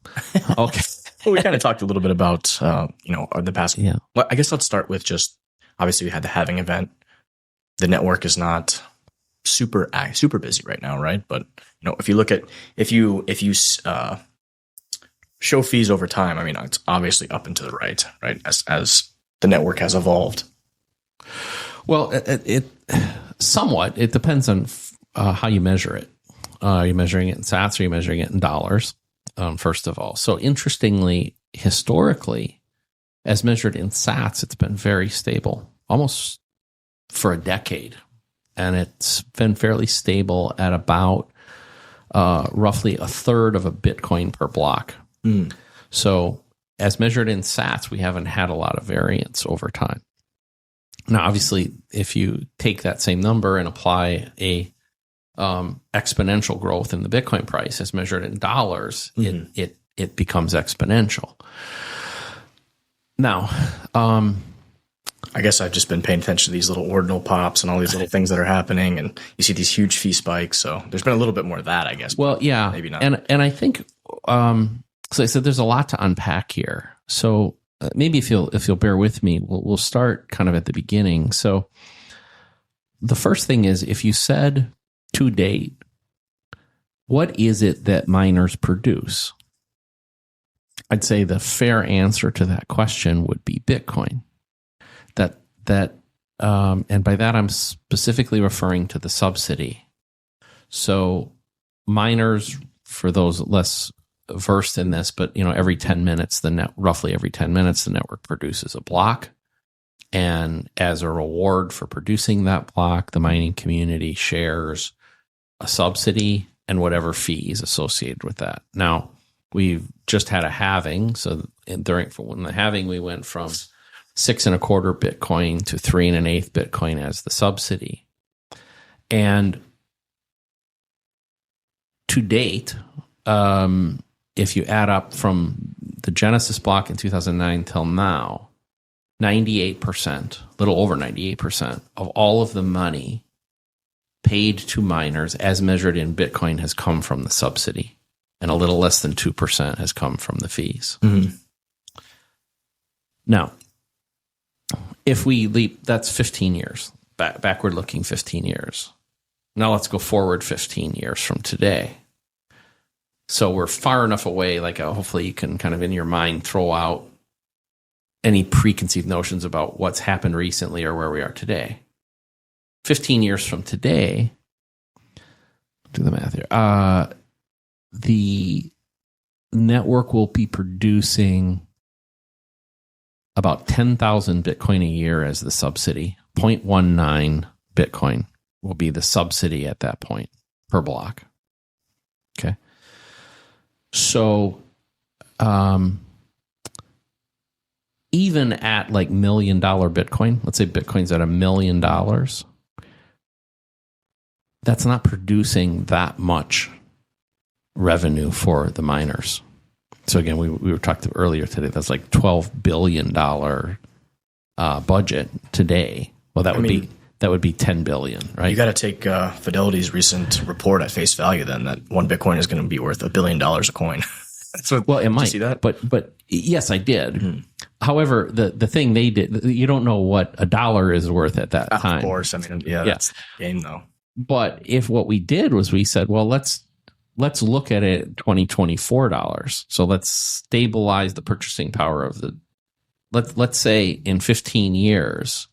Okay. Well, we kind of talked a little bit about, the past. Yeah. Well, I guess let's start with just, obviously we had the halving event. The network is not super busy right now, right? But, if you show fees over time, I mean, it's obviously up and to the right? As the network has evolved. Well, it somewhat, it depends on how you measure it. Are you measuring it in sats or are you measuring it in dollars? First of all. So interestingly, historically, as measured in sats, it's been very stable, almost for a decade. And it's been fairly stable at about roughly a third of a Bitcoin per block. Mm. So as measured in sats, we haven't had a lot of variance over time. Now, obviously, if you take that same number and apply a exponential growth in the Bitcoin price as measured in dollars, it becomes exponential. Now, I guess I've just been paying attention to these little ordinal pops and all these little things that are happening, and you see these huge fee spikes. So there's been a little bit more of that, I guess. Well, yeah, maybe not. And I think, so I said there's a lot to unpack here. So maybe if you'll bear with me, we'll start kind of at the beginning. So the first thing is, if you said to date, what is it that miners produce? I'd say the fair answer to that question would be Bitcoin. And by that I'm specifically referring to the subsidy. So miners, for those less versed in this, but every 10 minutes, roughly every 10 minutes, the network produces a block. And as a reward for producing that block, the mining community shares a subsidy and whatever fees associated with that. Now, we've just had a halving. So when the halving, we went from 6.25 Bitcoin to 3 1/8 Bitcoin as the subsidy. And to date, if you add up from the Genesis block in 2009 till now, 98%, a little over 98% of all of the money paid to miners as measured in Bitcoin has come from the subsidy, and a little less than 2% has come from the fees. Mm-hmm. Now, if we leap, that's 15 years, backward looking 15 years. Now let's go forward 15 years from today. So we're far enough away, hopefully you can kind of in your mind throw out any preconceived notions about what's happened recently or where we are today. 15 years from today, do the math here, the network will be producing about 10,000 Bitcoin a year as the subsidy. 0.19 Bitcoin will be the subsidy at that point per block. Okay. So, even at $1 million Bitcoin, let's say Bitcoin's at $1 million, that's not producing that much revenue for the miners. So again, we were talking earlier today, that's like $12 billion budget today. Well, that would be 10 billion, right? You got to take Fidelity's recent report at face value then, that one Bitcoin is going to be worth $1 billion a coin. Well, it might. Did you see that? But yes, I did. Mm-hmm. However, the thing they did, you don't know what $1 is worth at that time. Of course. I mean, that's the game though. But if what we did was we said, well, let's look at it at $2024. So let's stabilize the purchasing power of the, let's say in 15 years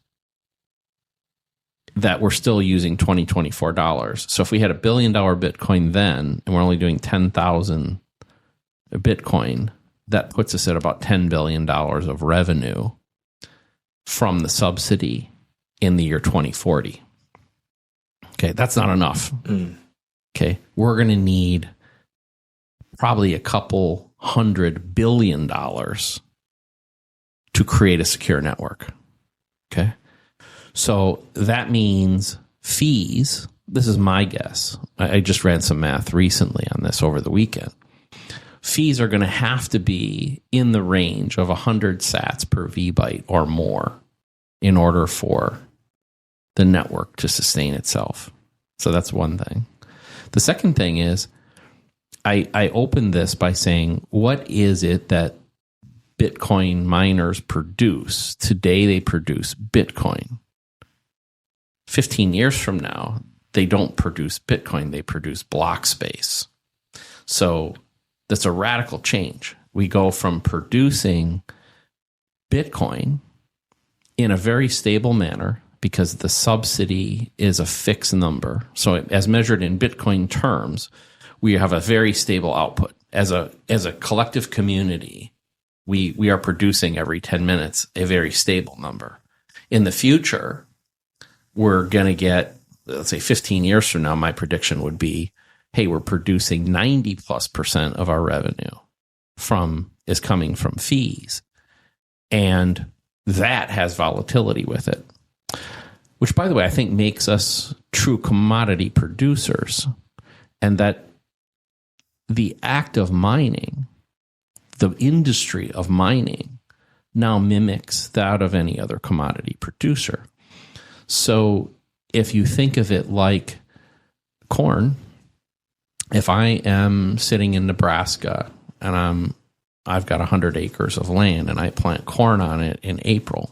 that we're still using $2024. So if we had $1 billion Bitcoin then, and we're only doing 10,000 Bitcoin, that puts us at about $10 billion of revenue from the subsidy in the year 2040. Okay, that's not enough. Mm. Okay, we're going to need probably a couple $100 billion to create a secure network. Okay. So that means fees. This is my guess. I just ran some math recently on this over the weekend. Fees are going to have to be in the range of 100 sats per V-byte or more in order for the network to sustain itself. So that's one thing. The second thing is, I opened this by saying, what is it that Bitcoin miners produce? Today they produce Bitcoin. 15 years from now, they don't produce Bitcoin, they produce block space. So that's a radical change. We go from producing Bitcoin in a very stable manner because the subsidy is a fixed number. So as measured in Bitcoin terms, we have a very stable output. As a collective community, we are producing every 10 minutes a very stable number. In the future, we're going to get, let's say 15 years from now, my prediction would be, hey, we're producing 90+% of our revenue is coming from fees. And that has volatility with it, which, by the way, I think makes us true commodity producers. And that the act of mining, the industry of mining, now mimics that of any other commodity producer. So if you think of it like corn, if I am sitting in Nebraska and I've got 100 acres of land and I plant corn on it in April,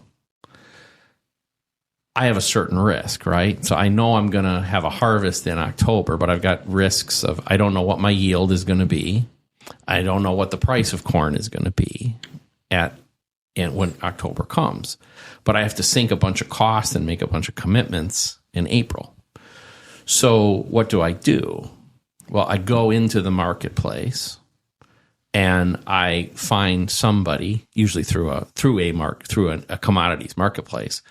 I have a certain risk, right? So I know I'm going to have a harvest in October, but I've got risks of, I don't know what my yield is going to be. I don't know what the price of corn is going to be when October comes. But I have to sink a bunch of costs and make a bunch of commitments in April. So what do? Well, I go into the marketplace and I find somebody, usually through a commodities marketplace,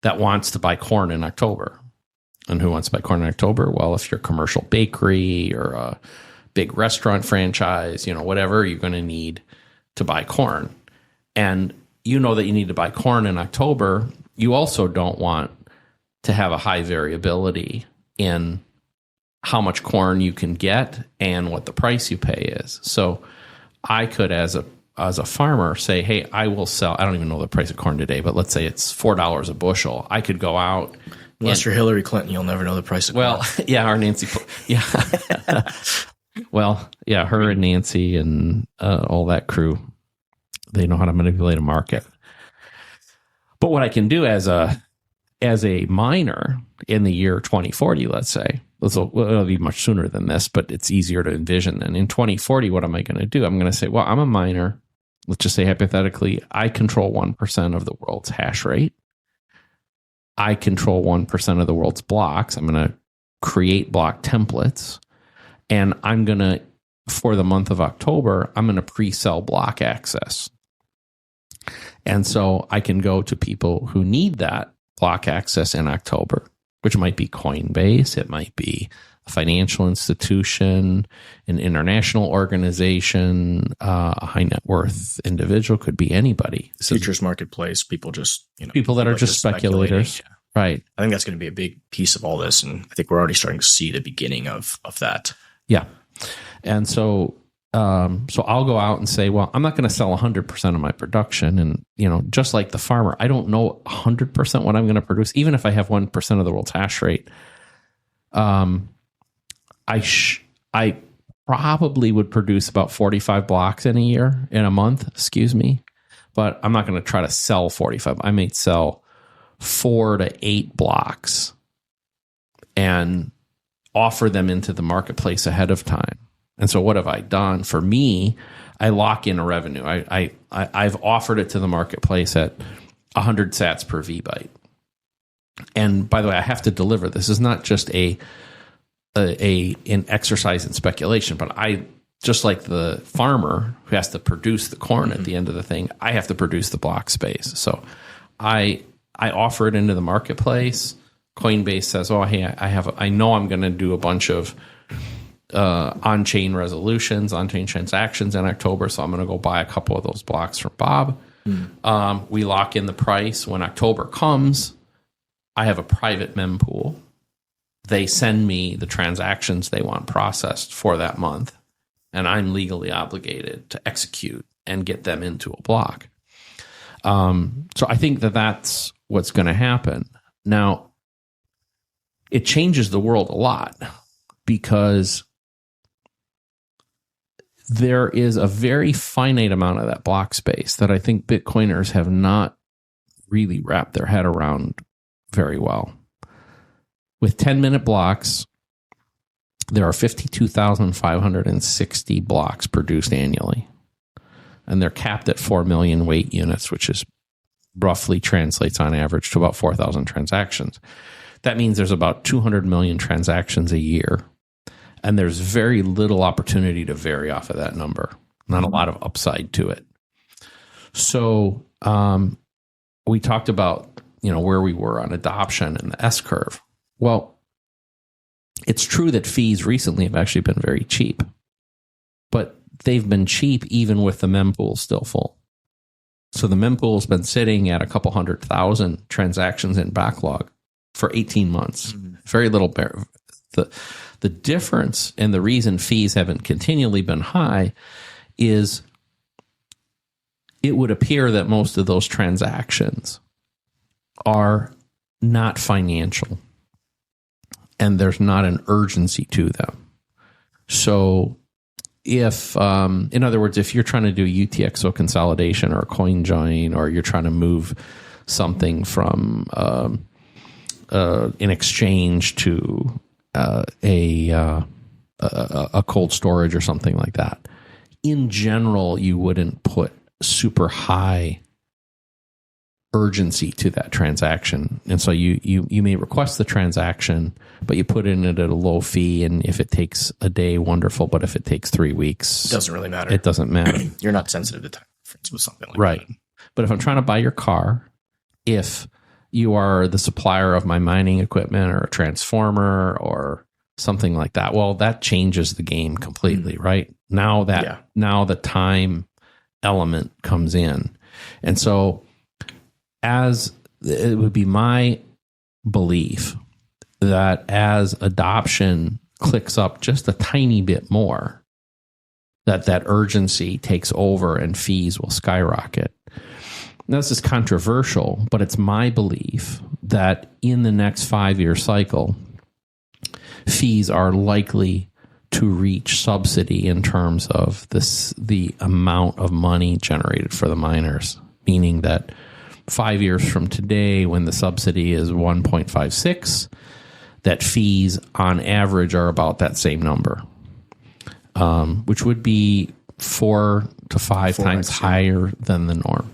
that wants to buy corn in October. And who wants to buy corn in October? Well, if you're a commercial bakery or a big restaurant franchise, whatever, you're going to need to buy corn. And you know that you need to buy corn in October. You also don't want to have a high variability in how much corn you can get and what the price you pay is. So I could, as a farmer, say, hey, I will sell, I don't even know the price of corn today, but let's say it's $4 a bushel. I could go out. Unless you're Hillary Clinton, you'll never know the price of corn. Well, yeah, or Nancy. Yeah. Well, yeah, her and Nancy and all that crew, they know how to manipulate a market. But what I can do as a miner in the year 2040, let's say, it'll be much sooner than this, but it's easier to envision. And in 2040, what am I going to do? I'm going to say, well, I'm a miner. Let's just say hypothetically, I control 1% of the world's hash rate. I control 1% of the world's blocks. I'm going to create block templates. And I'm going to, for the month of October, I'm going to pre-sell block access. And so I can go to people who need that block access in October, which might be Coinbase, it might be a financial institution, an international organization, a high net worth individual, could be anybody. Futures marketplace, people that are just speculators. Yeah. Right. I think that's going to be a big piece of all this. And I think we're already starting to see the beginning of that. Yeah. And so I'll go out and say, well, I'm not going to sell 100% of my production. And, just like the farmer, I don't know 100% what I'm going to produce, even if I have 1% of the world's hash rate. I probably would produce about 45 blocks in a month, but I'm not going to try to sell 45. I may sell 4 to 8 blocks and offer them into the marketplace ahead of time. And so what have I done? For me, I lock in a revenue. I've offered it to the marketplace at 100 sats per V-byte. And by the way, I have to deliver. This is not just an exercise in speculation, but I, just like the farmer who has to produce the corn at the end of the thing, I have to produce the block space. So I offer it into the marketplace. Coinbase says, oh, hey, I know I'm going to do a bunch of on-chain resolutions, on-chain transactions in October. So I'm going to go buy a couple of those blocks from Bob. We lock in the price. When October comes, I have a private mempool. They send me the transactions they want processed for that month, and I'm legally obligated to execute and get them into a block. So I think that that's what's going to happen. Now, it changes the world a lot because there is a very finite amount of that block space that I think Bitcoiners have not really wrapped their head around very well. With 10-minute blocks, there are 52,560 blocks produced annually. And they're capped at 4 million weight units, which is roughly translates on average to about 4,000 transactions. That means there's about 200 million transactions a year. And there's very little opportunity to vary off of that number. Not a lot of upside to it. So we talked about, where we were on adoption and the S-curve. Well, it's true that fees recently have actually been very cheap, but they've been cheap even with the mempool still full. So the mempool's been sitting at a couple 100,000 transactions in backlog for 18 months. Very little. The difference and the reason fees haven't continually been high is it would appear that most of those transactions are not financial. And there's not an urgency to them. So if, in other words, if you're trying to do UTXO consolidation or a coin join, or you're trying to move something from an exchange to a cold storage or something like that, in general, you wouldn't put super high urgency to that transaction. And so you may request the transaction, but you put in it at a low fee. And if it takes a day, wonderful. But if it takes 3 weeks, it doesn't really matter. It doesn't matter. You're not sensitive to time difference with something like right. that. But if I'm trying to buy your car, if you are the supplier of my mining equipment or a transformer or something like that, well, that changes the game completely, right? Now the time element comes in. And so as it would be my belief that as adoption clicks up just a tiny bit more, that urgency takes over and fees will skyrocket. Now, this is controversial, but it's my belief that in the next 5-year cycle, fees are likely to reach subsidy in terms of the amount of money generated for the miners, meaning that 5 years from today, when the subsidy is 1.56, that fees on average are about that same number, which would be 4 to 5 times higher than the norm.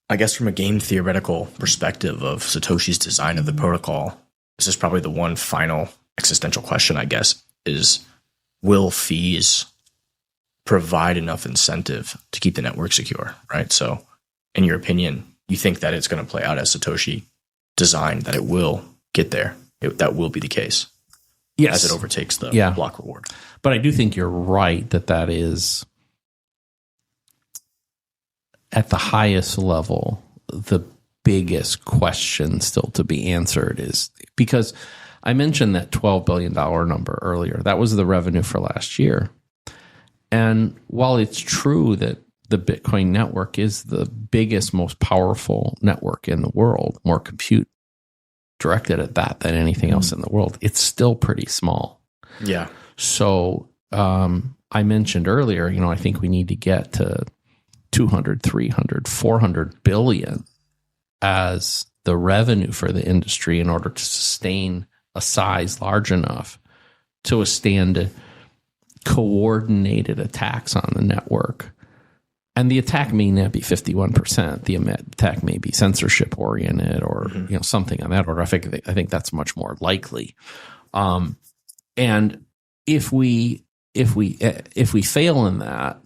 I guess from a game theoretical perspective of Satoshi's design of the protocol, this is probably the one final existential question, I guess, is will fees provide enough incentive to keep the network secure, right? So in your opinion, you think that it's going to play out as Satoshi designed, that it will get there? That will be the case. Yes. As it overtakes the block reward. But I do think you're right that is at the highest level, the biggest question still to be answered is because I mentioned that $12 billion number earlier. That was the revenue for last year. And while it's true that the Bitcoin network is the biggest, most powerful network in the world, more compute directed at that than anything else in the world, it's still pretty small. Yeah. So I mentioned earlier, I think we need to get to 200, 300, 400 billion as the revenue for the industry in order to sustain a size large enough to withstand coordinated attacks on the network. And the attack may not be 51%. The attack may be censorship oriented or something on that order. I think that's much more likely. And if we fail in that,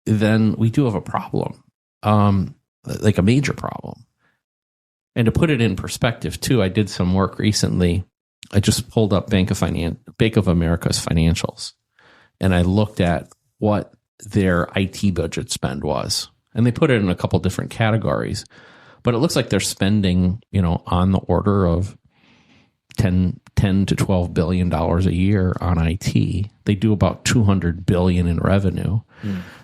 then we do have a problem, like a major problem. And to put it in perspective too, I did some work recently I just pulled up Bank of America's financials, and I looked at what their IT budget spend was, and they put it in a couple different categories, but it looks like they're spending, on the order of 10 to $12 billion a year on IT. They do about 200 billion in revenue.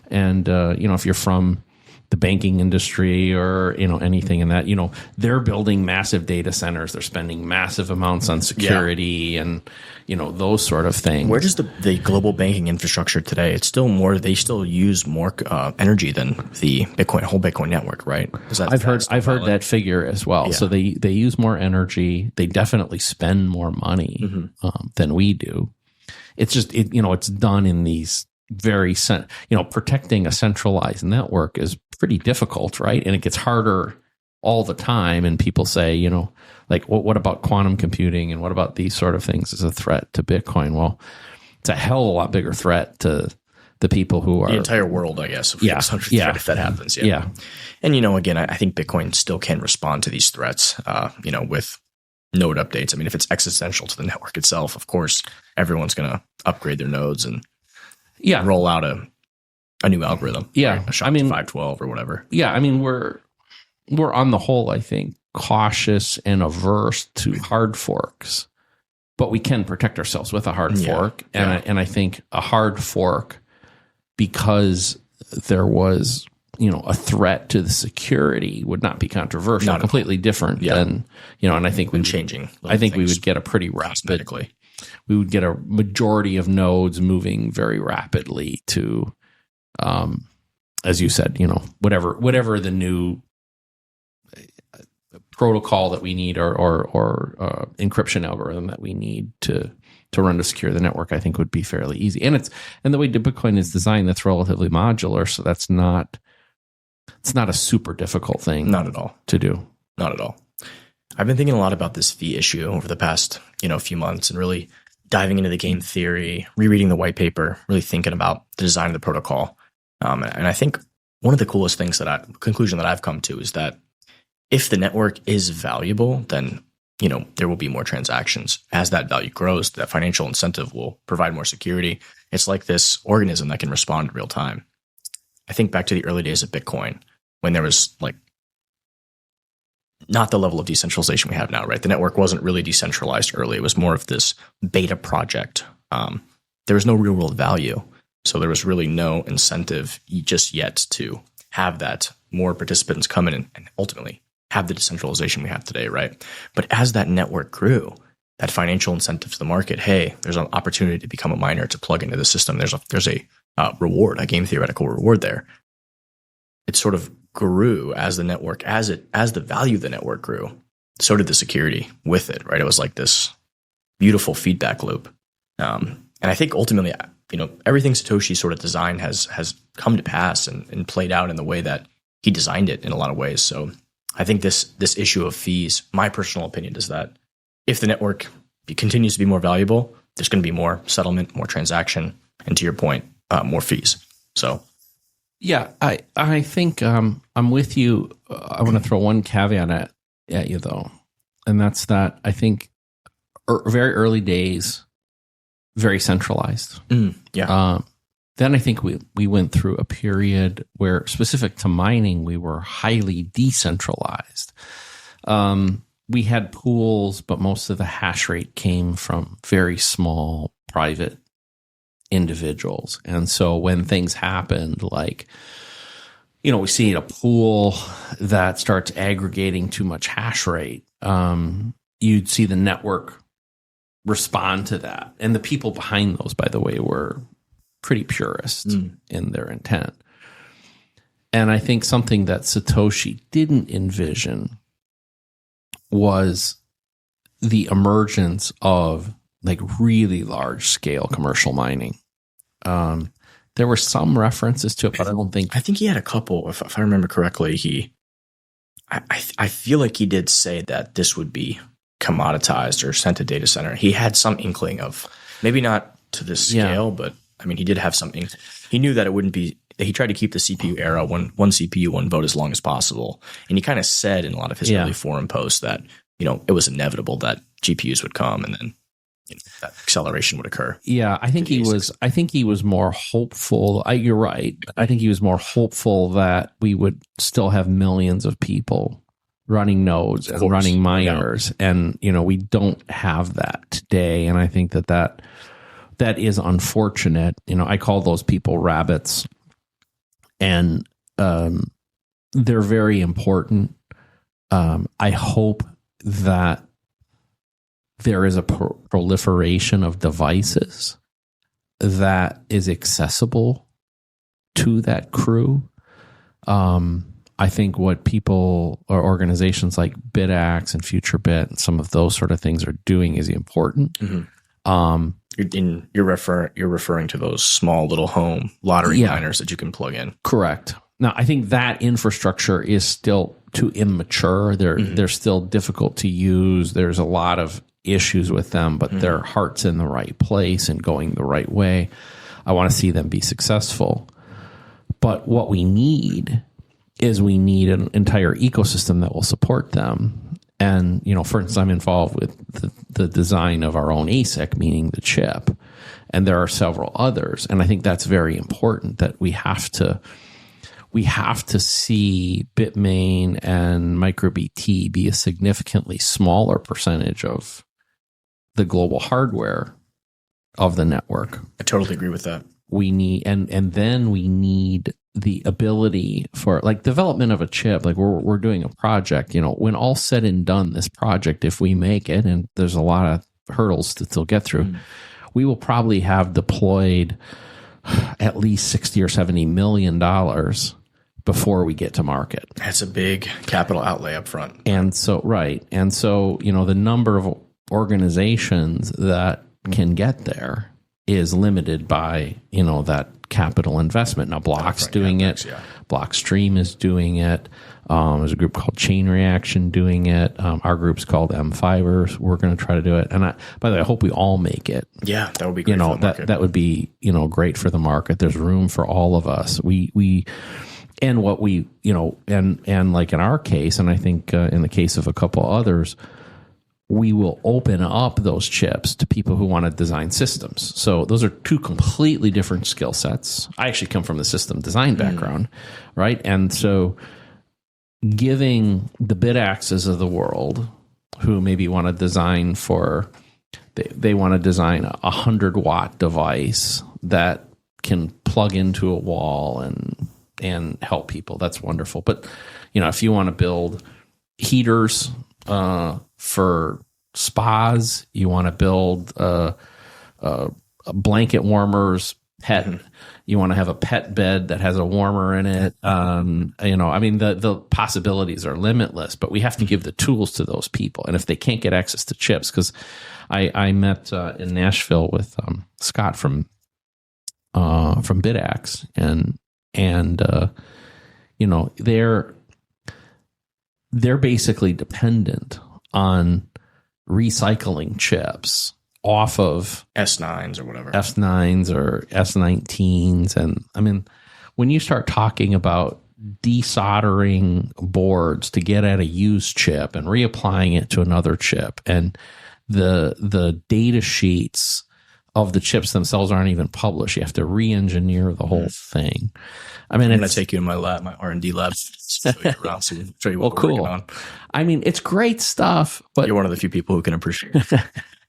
And, if you're from the banking industry or, anything in that, they're building massive data centers. They're spending massive amounts on security and, those sort of things. Where does the global banking infrastructure today? It's still more, they still use more energy than the whole Bitcoin network, right? I've heard that figure as well. Yeah. So they use more energy. They definitely spend more money than we do. It's just, it's done in these very, protecting a centralized network is pretty difficult, right? And it gets harder all the time. And people say, what about quantum computing and what about these sort of things as a threat to Bitcoin? Well, it's a hell of a lot bigger threat to the people who are the entire world, I guess. If that happens. Yeah. And, again, I think Bitcoin still can respond to these threats, with node updates. I mean, if it's existential to the network itself, of course, everyone's going to upgrade their nodes and roll out a new algorithm. Yeah. Right? A SHA 512 or whatever. Yeah. I mean, we're on the whole, I think, cautious and averse to hard forks, but we can protect ourselves with a hard fork. And I think a hard fork, because there was, a threat to the security, would not be controversial. Not completely different than, and I think we would get a pretty rapid, we would get a majority of nodes moving very rapidly to, as you said, whatever the new protocol that we need or encryption algorithm that we need to run to secure the network, I think would be fairly easy. And the way Bitcoin is designed, that's relatively modular, so it's not a super difficult thing. Not at all. To do. Not at all. I've been thinking a lot about this fee issue over the past, few months, and really diving into the game theory, rereading the white paper, really thinking about the design of the protocol. And I think one of the coolest things conclusion that I've come to is that if the network is valuable, then, there will be more transactions. As that value grows, that financial incentive will provide more security. It's like this organism that can respond in real time. I think back to the early days of Bitcoin, when there was not the level of decentralization we have now, right? The network wasn't really decentralized early. It was more of this beta project. There was no real world value. So there was really no incentive just yet to have that more participants come in and ultimately have the decentralization we have today, right? But as that network grew, that financial incentive to the market, hey, there's an opportunity to become a miner, to plug into the system. There's a reward, a game theoretical reward there. It sort of grew as the network, as the value of the network grew, so did the security with it, right? It was like this beautiful feedback loop. And I think ultimately, everything Satoshi sort of designed has come to pass and played out in the way that he designed it in a lot of ways. So I think this issue of fees, my personal opinion is that if the network continues to be more valuable, there's going to be more settlement, more transaction, and to your point, more fees. So, yeah, I think I'm with you. I want to throw one caveat at you though, and that's that I think very early days, very centralized. Then I think we went through a period where, specific to mining, we were highly decentralized. We had pools, but most of the hash rate came from very small private individuals. And so when things happened, we see a pool that starts aggregating too much hash rate, you'd see the network respond to that. And the people behind those, by the way, were pretty purist in their intent. And I think something that Satoshi didn't envision was the emergence of really large scale commercial mining. There were some references to it, but I think he had a couple. If I remember correctly, I feel like he did say that this would be commoditized or sent to data center. He had some inkling of, maybe not to this scale, but I mean, he did have something. He knew that it wouldn't be. He tried to keep the CPU era one CPU, one vote as long as possible. And he kind of said in a lot of his early forum posts that, it was inevitable that GPUs would come, and then that acceleration would occur. Yeah, I think he was more hopeful. You're right. I think he was more hopeful that we would still have millions of people running nodes and running miners, and we don't have that today. And I think that is unfortunate. I call those people rabbits, and they're very important. I hope that there is a proliferation of devices that is accessible to that crew. I think what people or organizations like BitAxe and FutureBit and some of those sort of things are doing is important. You're referring to those small little home lottery miners that you can plug in. Correct. Now, I think that infrastructure is still too immature. They're still difficult to use. There's a lot of issues with them, but their heart's in the right place and going the right way. I want to see them be successful. But what we need is an entire ecosystem that will support them. And, for instance, I'm involved with the design of our own ASIC, meaning the chip. And there are several others. And I think that's very important, that we have to see Bitmain and MicroBT be a significantly smaller percentage of the global hardware of the network. I totally agree with that. We need, and then we need the ability for development of a chip. We're doing a project, when all said and done, this project, if we make it, and there's a lot of hurdles to still get through, we will probably have deployed at least $60 or $70 million before we get to market. That's a big capital outlay up front. And so, the number of organizations that can get there is limited by, that capital investment. Now, Block's doing it. Yeah. Blockstream is doing it. There's a group called Chain Reaction doing it. Our group's called M5ers. We're going to try to do it. And by the way, I hope we all make it. Yeah, that would be great for the market. That would be, great for the market. There's room for all of us. And what we, and like in our case, and I think in the case of a couple others, we will open up those chips to people who want to design systems. So those are two completely different skill sets. I actually come from the system design background, right? And so giving the BitAxes of the world who maybe want to design they want to design a 100-watt device that can plug into a wall and help people. That's wonderful. But, if you want to build heaters for spas, you want to build blanket warmers, pet. You want to have a pet bed that has a warmer in it. The possibilities are limitless, but we have to give the tools to those people. And if they can't get access to chips, because I met in Nashville with Scott from BitAxe, and they're basically dependent on recycling chips off of S9s or whatever. S9s or S19s. And when you start talking about desoldering boards to get at a used chip and reapplying it to another chip, and the data sheets of the chips themselves aren't even published. You have to re-engineer the whole thing. I'm going to take you in my lab, my R&D lab, show you what we're working on. It's great stuff, but you're one of the few people who can appreciate it.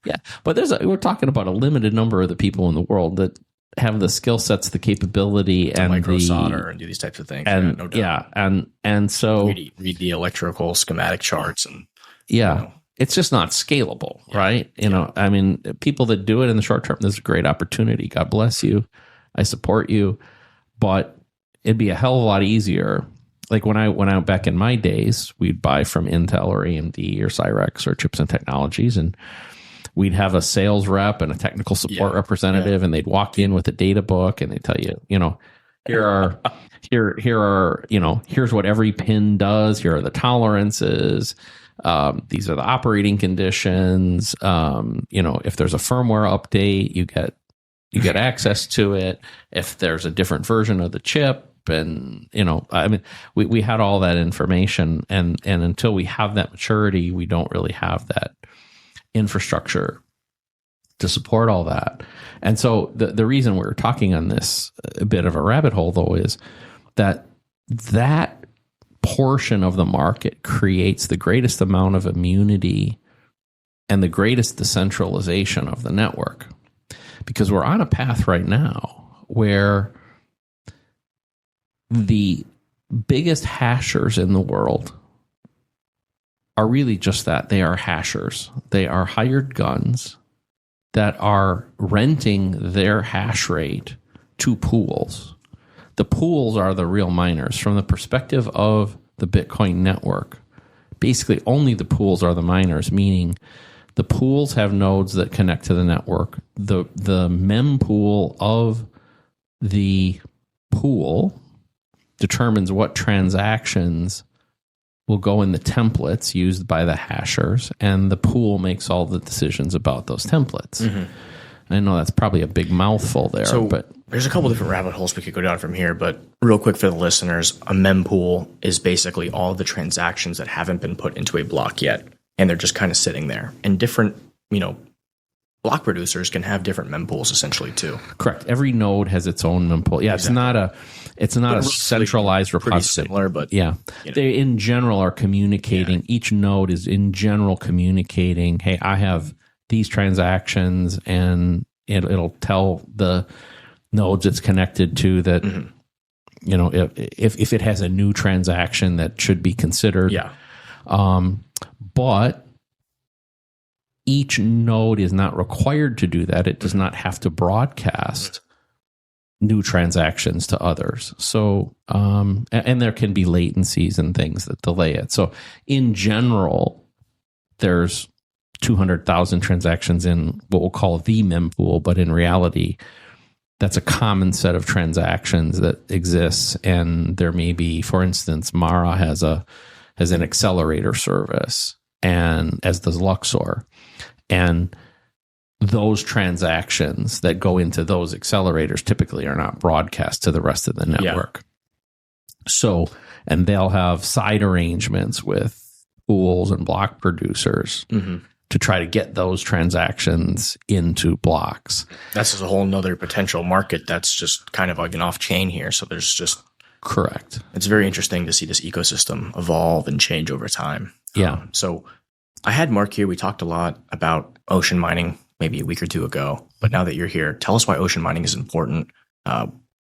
Yeah, but we're talking about a limited number of the people in the world that have the skill sets, the capability, and micro solder and do these types of things. And no doubt. And so read the electrical schematic charts and it's just not scalable, right? People that do it in the short term, there's a great opportunity. God bless you. I support you. But it'd be a hell of a lot easier. Like when I went out back in my days, we'd buy from Intel or AMD or Cyrex or Chips and Technologies, and we'd have a sales rep and a technical support representative, and they'd walk in with a data book and they tell you, here's what every pin does. Here are the tolerances. These are the operating conditions. If there's a firmware update, you get access to it. If there's a different version of the chip, and we had all that information, and until we have that maturity, we don't really have that infrastructure to support all that. And so the reason we're talking on this a bit of a rabbit hole, though, is that portion of the market creates the greatest amount of immunity and the greatest decentralization of the network. Because we're on a path right now where the biggest hashers in the world are really just that. They are hashers. They are hired guns that are renting their hash rate to pools. The pools are the real miners. From the perspective of the Bitcoin network, basically only the pools are the miners, meaning the pools have nodes that connect to the network. The mempool of the pool determines what transactions will go in the templates used by the hashers, and the pool makes all the decisions about those templates. Mm-hmm. I know that's probably a big mouthful there, but there's a couple different rabbit holes we could go down from here, but real quick for the listeners, a mempool is basically all the transactions that haven't been put into a block yet, and they're just kind of sitting there. And different, block producers can have different mempools essentially too. Correct. Every node has its own mempool. Yeah, exactly. It's not a centralized repository. Similar, but they in general are communicating. Yeah. Each node is in general communicating, hey, I have these transactions, and it'll tell the nodes it's connected to that, if it has a new transaction that should be considered. Yeah. But each node is not required to do that. It does not have to broadcast new transactions to others. So, and there can be latencies and things that delay it. So in general, there's 200,000 transactions in what we'll call the mempool, but in reality, that's a common set of transactions that exists. And there may be, for instance, Mara has an accelerator service, and as does Luxor. And those transactions that go into those accelerators typically are not broadcast to the rest of the network. Yeah. So, and they'll have side arrangements with pools and block producers to try to get those transactions into blocks. That's just a whole nother potential market that's just kind of like an off chain here. So there's just... Correct. It's very interesting to see this ecosystem evolve and change over time. Yeah. So I had Mark here. We talked a lot about ocean mining maybe a week or two ago, but now that you're here, tell us why ocean mining is important.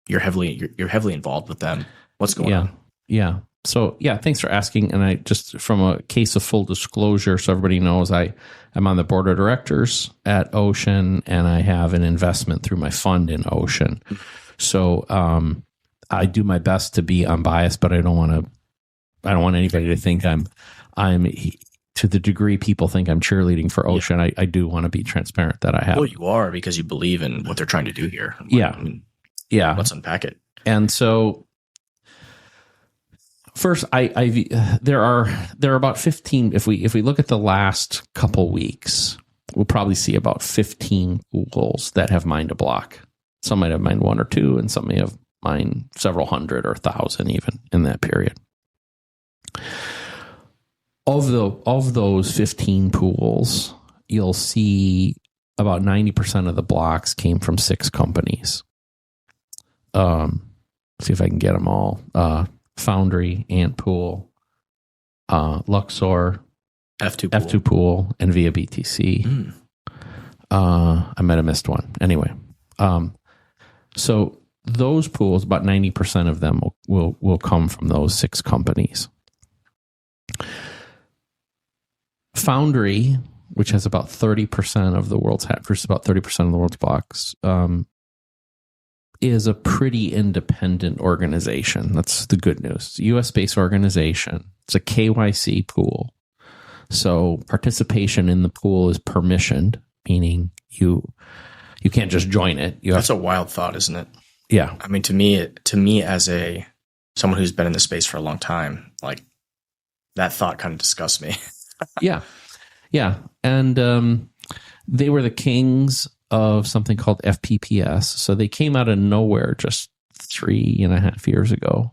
You're heavily involved with them. What's going on? Yeah. So thanks for asking. And I just, from a case of full disclosure, so everybody knows, I'm on the board of directors at Ocean, and I have an investment through my fund in Ocean. So I do my best to be unbiased, but I don't want anybody to think I'm to the degree people think I'm cheerleading for Ocean. Yeah. I do want to be transparent that I have. Well, you are, because you believe in what they're trying to do here. Yeah. Let's unpack it. And so first, there are about 15. If we look at the last couple weeks, we'll probably see about 15 pools that have mined a block. Some might have mined one or two, and some may have mined several hundred or 1,000 even in that period. Of those 15 pools, you'll see about 90% of the blocks came from 6 companies. See if I can get them all. Foundry, Antpool, Luxor, F2 Pool, and Via BTC. I might have missed one. Anyway, so those pools, about 90% of them will come from those 6 companies. Foundry, which has about 30% of the world's about 30% of the world's blocks, is a pretty independent organization. That's the good news. It's a US-based organization. It's a KYC pool. So participation in the pool is permissioned, meaning you can't just join it. That's a wild thought, isn't it? Yeah. I mean, to me as someone who's been in this space for a long time, like, that thought kind of disgusts me. Yeah. And they were the kings of something called FPPS. So they came out of nowhere just 3.5 years ago,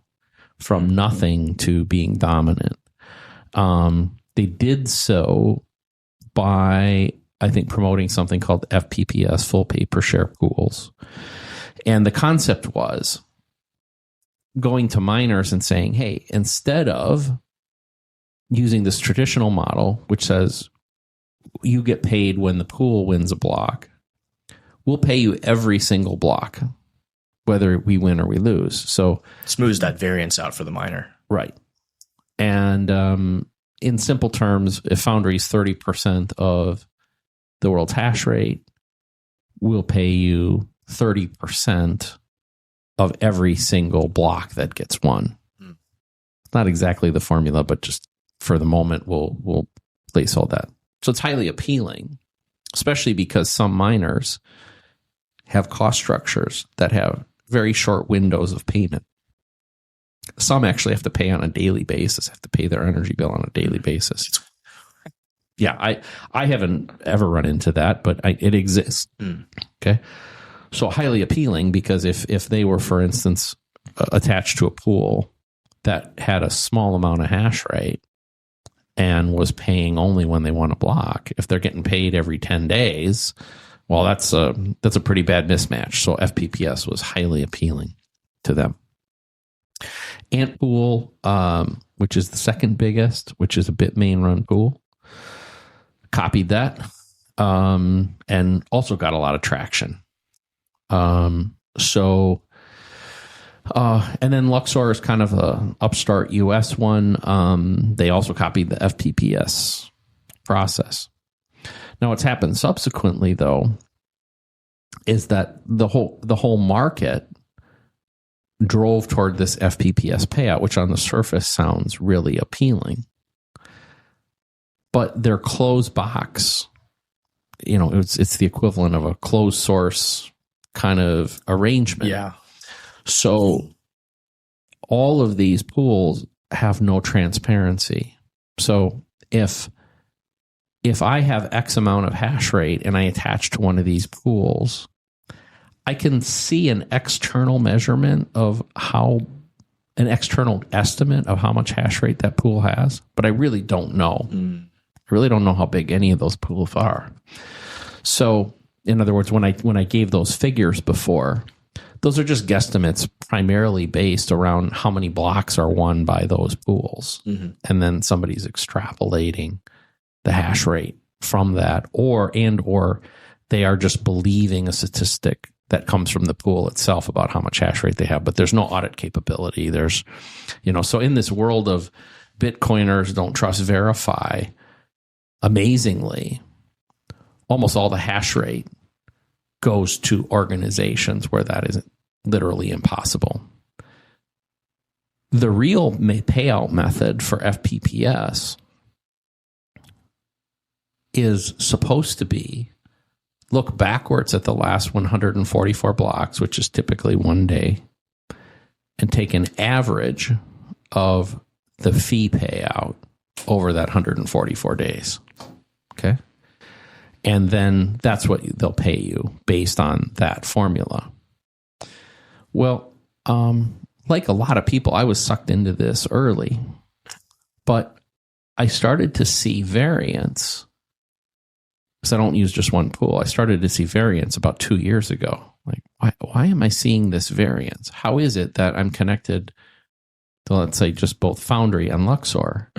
from nothing to being dominant. They did so by I think, promoting something called FPPS, full pay per share pools. And the concept was going to miners and saying, hey, instead of using this traditional model, which says you get paid when the pool wins a block, we'll pay you every single block, whether we win or we lose. So smooths that variance out for the miner. Right. And in simple terms, if Foundry is 30% of the world's hash rate, we'll pay you 30% of every single block that gets won. Not exactly the formula, but just for the moment, we'll place all that. So it's highly appealing, especially because some miners have cost structures that have very short windows of payment. Some actually have to pay on a daily basis, have to pay their energy bill on a daily basis. Yeah, I haven't ever run into that, but it exists. Okay. So highly appealing because if they were, for instance, attached to a pool that had a small amount of hash rate and was paying only when they won a block, if they're getting paid every 10 days, well, that's a pretty bad mismatch. So FPPS was highly appealing to them. Ant Pool, which is the second biggest, which is a Bitmain run pool, copied that and also got a lot of traction. And then Luxor is kind of a upstart US one. They also copied the FPPS process. Now, what's happened subsequently, though, is that the whole market drove toward this FPPS payout, which on the surface sounds really appealing. But their closed box, it's the equivalent of a closed source kind of arrangement. Yeah. So all of these pools have no transparency. So if I have X amount of hash rate and I attach to one of these pools, I can see an external measurement of an external estimate of how much hash rate that pool has, but I really don't know. I really don't know how big any of those pools are. So, in other words, when I gave those figures before, those are just guesstimates primarily based around how many blocks are won by those pools. And then somebody's extrapolating the hash rate from that, or they are just believing a statistic that comes from the pool itself about how much hash rate they have, but there's no audit capability. There's, so in this world of Bitcoiners don't trust verify, amazingly, almost all the hash rate goes to organizations where that is literally impossible. The real payout method for FPPS is supposed to be look backwards at the last 144 blocks, which is typically 1 day, and take an average of the fee payout over that 144 days. Okay? And then that's what they'll pay you based on that formula. Well, like a lot of people, I was sucked into this early, but I started to see variance. Because I don't use just one pool. I started to see variance about 2 years ago. Like, why am I seeing this variance? How is it that I'm connected to, let's say, just both Foundry and Luxor,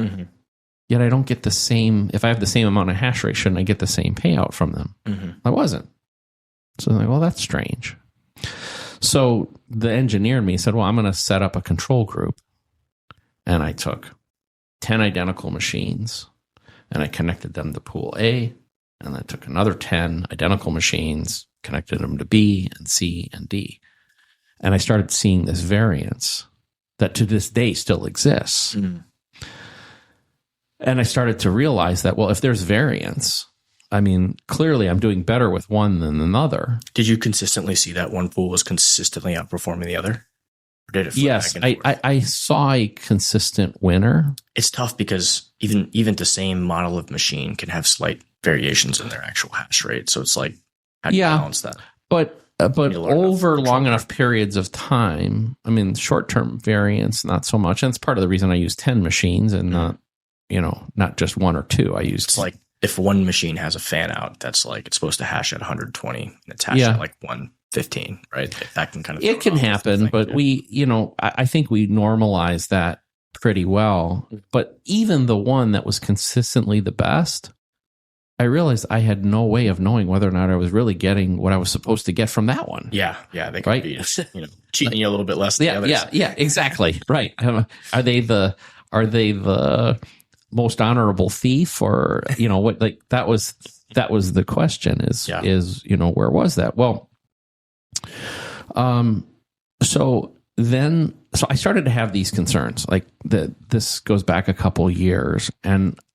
yet I don't get the same, if I have the same amount of hash rate, shouldn't I get the same payout from them? I wasn't. So I'm like, well, that's strange. So the engineer in me said, well, I'm going to set up a control group. And I took 10 identical machines and I connected them to pool A. And I took another 10 identical machines, connected them to B and C and D. And I started seeing this variance that to this day still exists. And I started to realize that, well, if there's variance, I mean, clearly I'm doing better with one than another. Did you consistently see that one pool was consistently outperforming the other? Or did it flip yes, back and forth? I saw a consistent winner. It's tough because even the same model of machine can have slight variations in their actual hash rate. So it's like, how do you balance that? But over long enough periods of time, I mean, short-term variance, not so much. And it's part of the reason I use 10 machines and not just one or two. I used it's like if one machine has a fan out that's like it's supposed to hash at 120 and it's hashed at like 115, right? If that can kind of it can happen, but I think we normalize that pretty well. But even the one that was consistently the best, I realized I had no way of knowing whether or not I was really getting what I was supposed to get from that one. Yeah, they could be cheating you a little bit less than the others. Yeah, exactly. Right. Are they the most honorable thief, or what? Like that was the question. Is where was that? Well, so I started to have these concerns. Like this goes back a couple years,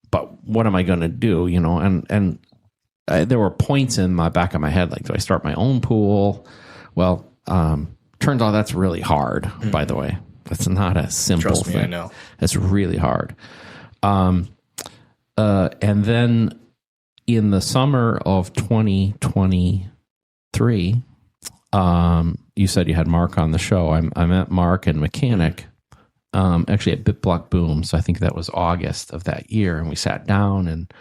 but what am I going to do? There were points in my back of my head, like, do I start my own pool? Well, turns out that's really hard. By the way, that's not a simple Trust me, thing. I know. It's really hard. And then in the summer of 2023, you said you had Mark on the show. I met Mark and Mechanic, actually at BitBlock Boom. So I think that was August of that year. And we sat down, and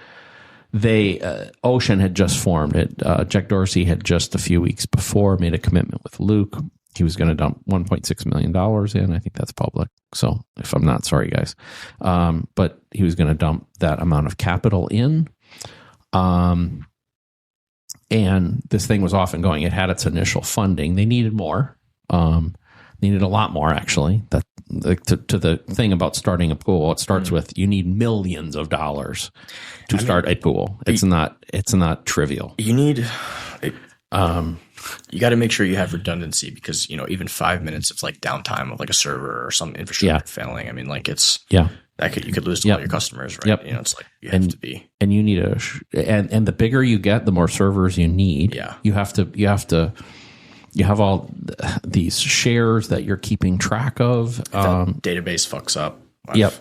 Ocean had just formed it. Jack Dorsey had just a few weeks before made a commitment with Luke. He was going to dump $1.6 million in. I think that's public. So if I'm not, sorry, guys. But he was going to dump that amount of capital in. And this thing was off and going. It had its initial funding. They needed more. Needed a lot more, actually. To the thing about starting a pool, it starts with you need millions of dollars to start a pool. It's not trivial. You need, you got to make sure you have redundancy, because even 5 minutes of like downtime of like a server or some infrastructure failing. I mean, like you could lose all your customers, right? Yep. It's like you have to be, and you need and the bigger you get, the more servers you need. Yeah, you have all these shares that you're keeping track of. If that database fucks up. Yep.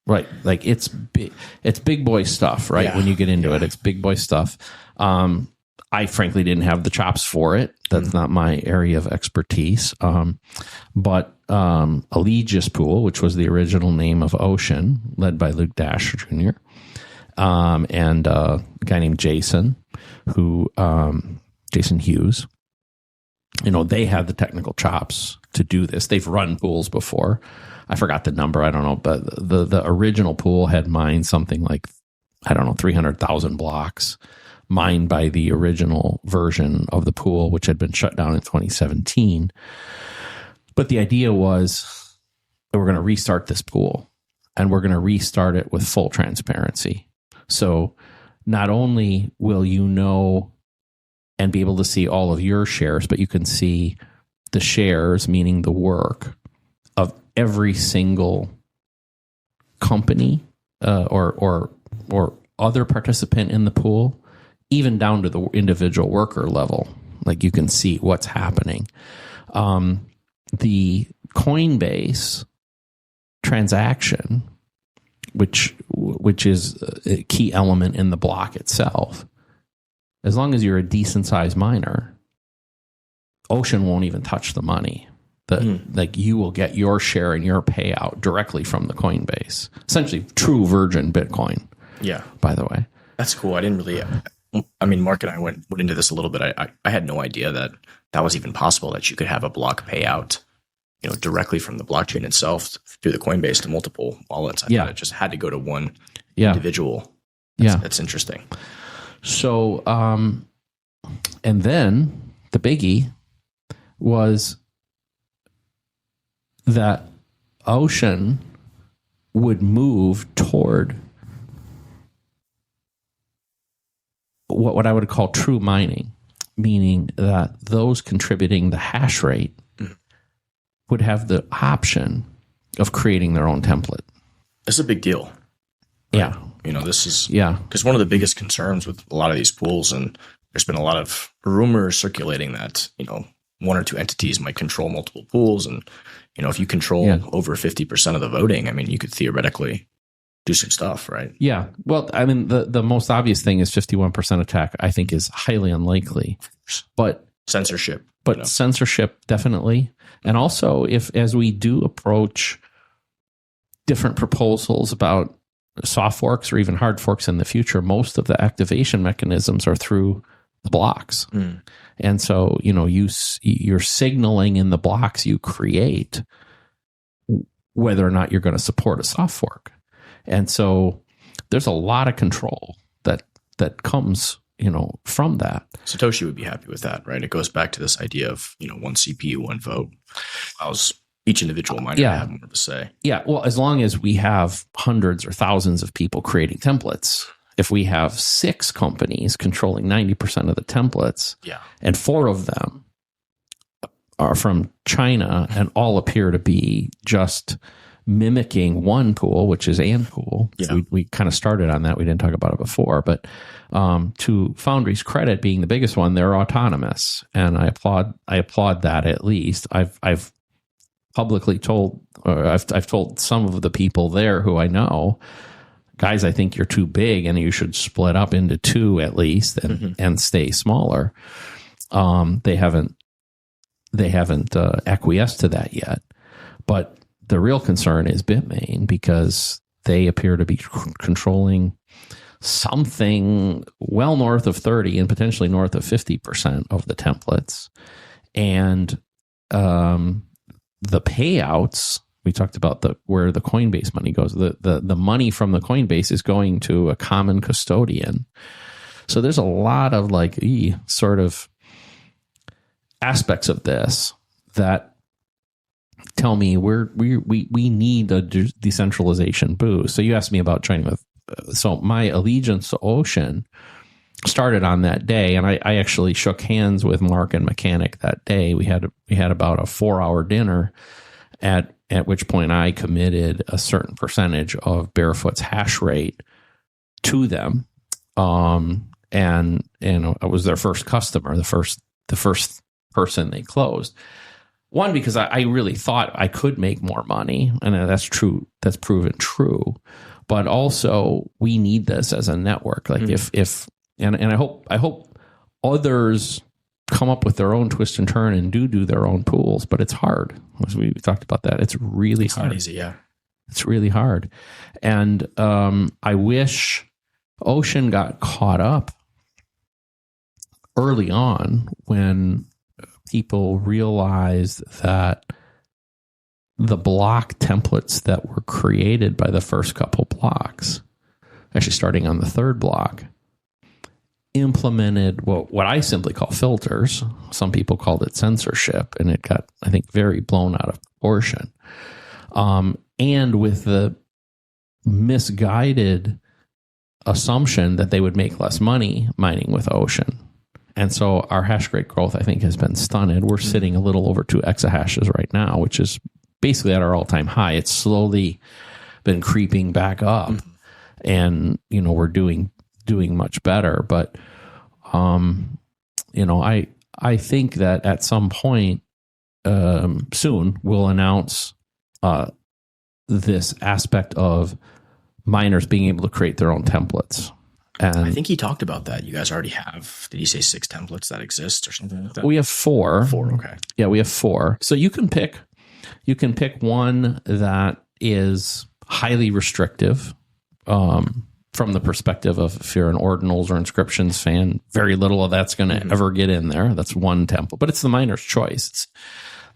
Right. Like it's big boy stuff, right? Yeah. When you get into it, it's big boy stuff. I frankly didn't have the chops for it. That's not my area of expertise. But Allegis Pool, which was the original name of Ocean, led by Luke Dash Jr., and a guy named Jason Hughes. They had the technical chops to do this. They've run pools before. I forgot the number. I don't know. But the original pool had mined something like, 300,000 blocks mined by the original version of the pool, which had been shut down in 2017. But the idea was that we're going to restart this pool, and we're going to restart it with full transparency. So not only will you know and be able to see all of your shares, but you can see the shares, meaning the work of every single company or other participant in the pool, even down to the individual worker level. Like you can see what's happening. The Coinbase transaction, which is a key element in the block itself, as long as you're a decent sized miner, Ocean won't even touch the money. Like you will get your share and your payout directly from the Coinbase. Essentially, true virgin Bitcoin. Yeah. By the way, that's cool. I didn't really. I mean, Mark and I went into this a little bit. I had no idea that was even possible, that you could have a block payout, directly from the blockchain itself through the Coinbase to multiple wallets. I thought it just had to go to one individual. That's interesting. So, and then the biggie was that Ocean would move toward what I would call true mining, meaning that those contributing the hash rate would have the option of creating their own template. That's a big deal. Right? Yeah. This is because one of the biggest concerns with a lot of these pools, and there's been a lot of rumors circulating that, one or two entities might control multiple pools. And, if you control over 50% of the voting, I mean, you could theoretically do some stuff, right? Yeah. Well, I mean, the most obvious thing is 51% attack, I think, is highly unlikely. But censorship. But censorship, definitely. And also, as we do approach different proposals about soft forks or even hard forks in the future, most of the activation mechanisms are through the blocks. And so, you're signaling in the blocks you create whether or not you're going to support a soft fork. And so there's a lot of control that comes, from that. Satoshi would be happy with that, right? It goes back to this idea of, one CPU, one vote. Allows each individual miner to have more of a say. Yeah. Well, as long as we have hundreds or thousands of people creating templates, if we have 6 companies controlling 90% of the templates, and 4 of them are from China and all appear to be just mimicking one pool, which is Anpool. We kind of started on that. We didn't talk about it before, but to Foundry's credit, being the biggest one, they're autonomous, and I applaud that. At least I've publicly told, or I've told some of the people there who I know, guys, I think you're too big, and you should split up into 2 at least, and stay smaller. They haven't acquiesced to that yet, but the real concern is Bitmain, because they appear to be controlling something well north of 30 and potentially north of 50% of the templates. And the payouts, we talked about where the Coinbase money goes. The money from the Coinbase is going to a common custodian. So there's a lot of sort of aspects of this that tell me we need a decentralization boost. So you asked me about China. So my allegiance to Ocean started on that day, and I actually shook hands with Mark and Mechanic that day. We had about a 4-hour dinner, at which point I committed a certain percentage of Barefoot's hash rate to them, and I was their first customer, the first person they closed. One, because I really thought I could make more money, and that's true. That's proven true. But also, we need this as a network. And I hope others come up with their own twist and turn and do their own pools. But it's hard. As we talked about that, it's really hard. Not easy, yeah. It's really hard, and I wish Ocean got caught up early on when people realized that the block templates that were created by the first couple blocks, actually starting on the 3rd block, implemented what I simply call filters. Some people called it censorship, and it got, I think, very blown out of proportion. And with the misguided assumption that they would make less money mining with Ocean. And so our hash rate growth, I think, has been stunted. We're sitting a little over 2 exahashes right now, which is basically at our all-time high. It's slowly been creeping back up, and we're doing much better. But I think that at some point soon we'll announce this aspect of miners being able to create their own templates. And I think he talked about that. You guys already have, did he say 6 templates that exist or something like that? We have 4. 4, okay. Yeah, we have 4. So you can pick one that is highly restrictive from the perspective of if you're an ordinals or inscriptions fan, very little of that's going to ever get in there. That's one template, but it's the miner's choice. It's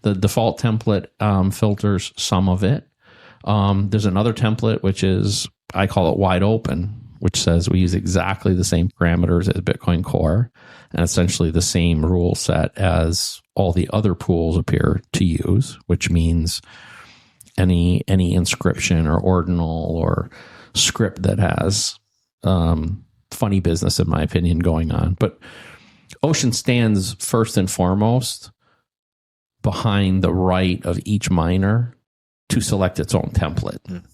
the default template filters some of it. There's another template, which is, I call it wide open, which says we use exactly the same parameters as Bitcoin Core and essentially the same rule set as all the other pools appear to use, which means any inscription or ordinal or script that has funny business, in my opinion, going on. But Ocean stands first and foremost behind the right of each miner to select its own template.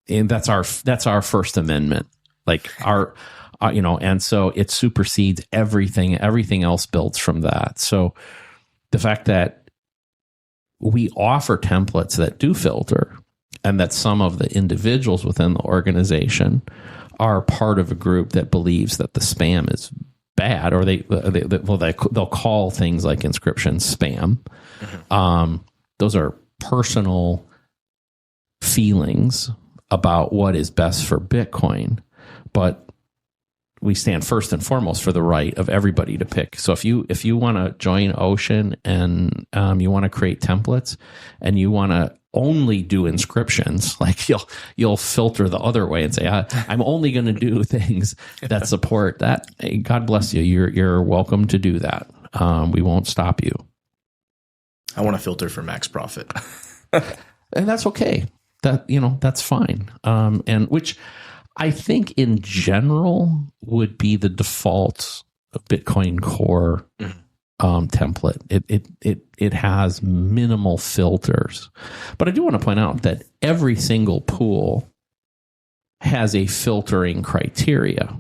And that's our First Amendment. And so it supersedes everything else built from that. So the fact that we offer templates that do filter, and that some of the individuals within the organization are part of a group that believes that the spam is bad, or they'll call things like inscriptions spam. Those are personal feelings about what is best for Bitcoin, but we stand first and foremost for the right of everybody to pick. So if you want to join Ocean and you want to create templates and you want to only do inscriptions, like you'll filter the other way and say, I'm only going to do things that support that. Hey, God bless you. You're welcome to do that. We won't stop you. I want to filter for max profit. And that's okay. That's fine. And which I think in general would be the default Bitcoin Core template. It has minimal filters. But I do want to point out that every single pool has a filtering criteria.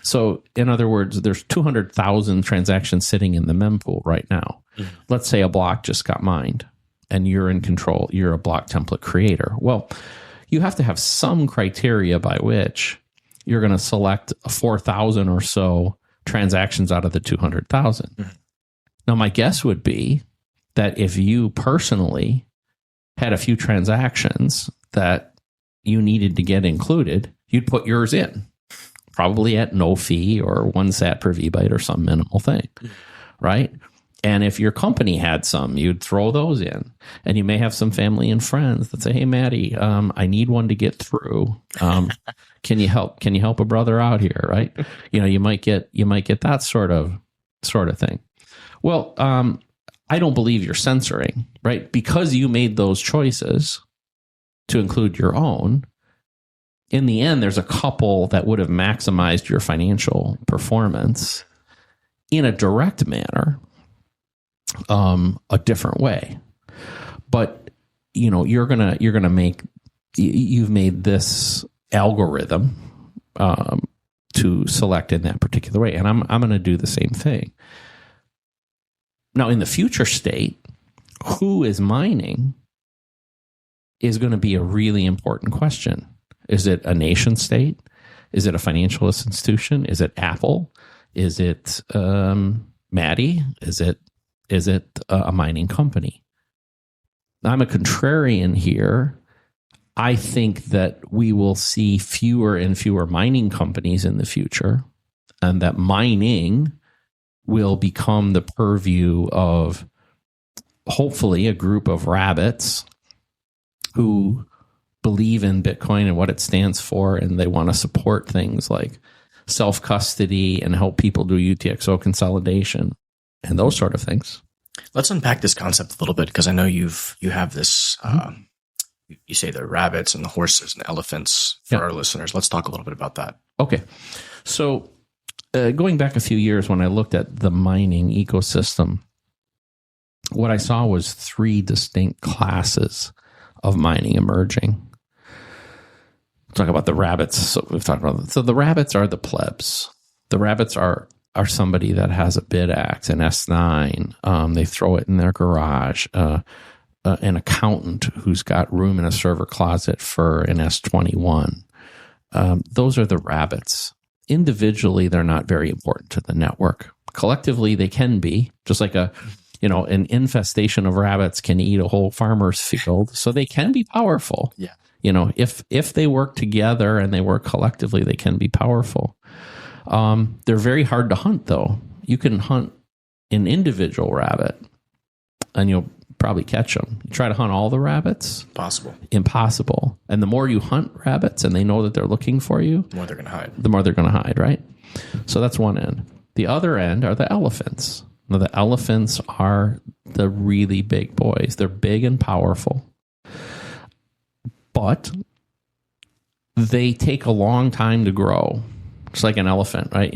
So in other words, there's 200,000 transactions sitting in the mempool right now. Let's say a block just got mined and you're in control. You're a block template creator. Well, you have to have some criteria by which you're going to select 4,000 or so transactions out of the 200,000. Now, my guess would be that if you personally had a few transactions that you needed to get included, you'd put yours in, probably at no fee or 1 sat per VByte or some minimal thing, right? And if your company had some, you'd throw those in. And you may have some family and friends that say, hey, Maddie, I need one to get through. Can you help? Can you help a brother out here, right? You might get that sort of thing. Well, I don't believe you're censoring, right? Because you made those choices to include your own. In the end, there's a couple that would have maximized your financial performance in a direct manner. A different way, but you've made this algorithm to select in that particular way, and I'm going to do the same thing. Now, in the future state, who is mining is going to be a really important question. Is it a nation state? Is it a financial institution? Is it Apple? Is it Maddie? Is it a mining company? I'm a contrarian here. I think that we will see fewer and fewer mining companies in the future, and that mining will become the purview of hopefully a group of rabbits who believe in Bitcoin and what it stands for, and they want to support things like self-custody and help people do UTXO consolidation and those sort of things. Let's unpack this concept a little bit, because I know you have this, you say the rabbits and the horses and the elephants for our listeners. Let's talk a little bit about that. Okay. So going back a few years when I looked at the mining ecosystem, what I saw was 3 distinct classes of mining emerging. Talk about the rabbits. So we've talked about them. So the rabbits are the plebs. The rabbits are somebody that has a bid axe, an S9. They throw it in their garage. An accountant who's got room in a server closet for an S21. Those are the rabbits. Individually, they're not very important to the network. Collectively, they can be, just like an infestation of rabbits can eat a whole farmer's field. So they can be powerful. Yeah. If they work together and they work collectively, they can be powerful. They're very hard to hunt, though. You can hunt an individual rabbit and you'll probably catch them. You try to hunt all the rabbits. Impossible. And the more you hunt rabbits and they know that they're looking for you, the more they're going to hide. The more they're going to hide, right? So that's one end. The other end are the elephants. Now, the elephants are the really big boys. They're big and powerful. But they take a long time to grow. It's like an elephant, right?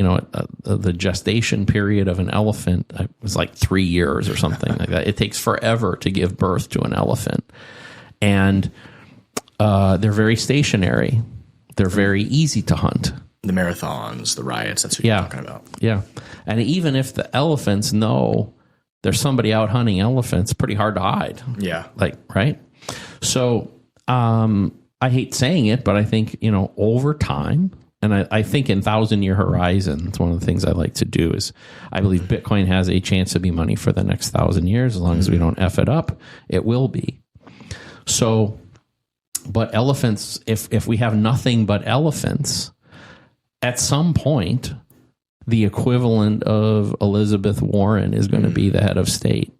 The gestation period of an elephant was like 3 years or something like that. It takes forever to give birth to an elephant. And they're very stationary. They're very easy to hunt. The marathons, the riots, that's what you're talking about. Yeah. And even if the elephants know there's somebody out hunting elephants, pretty hard to hide. Yeah. Right? So I hate saying it, but I think, over time, and I think in 1,000-year horizons, one of the things I like to do is I believe Bitcoin has a chance to be money for the next 1,000 years. As long as we don't F it up, it will be. So But elephants, if we have nothing but elephants, at some point, the equivalent of Elizabeth Warren is going to be the head of state.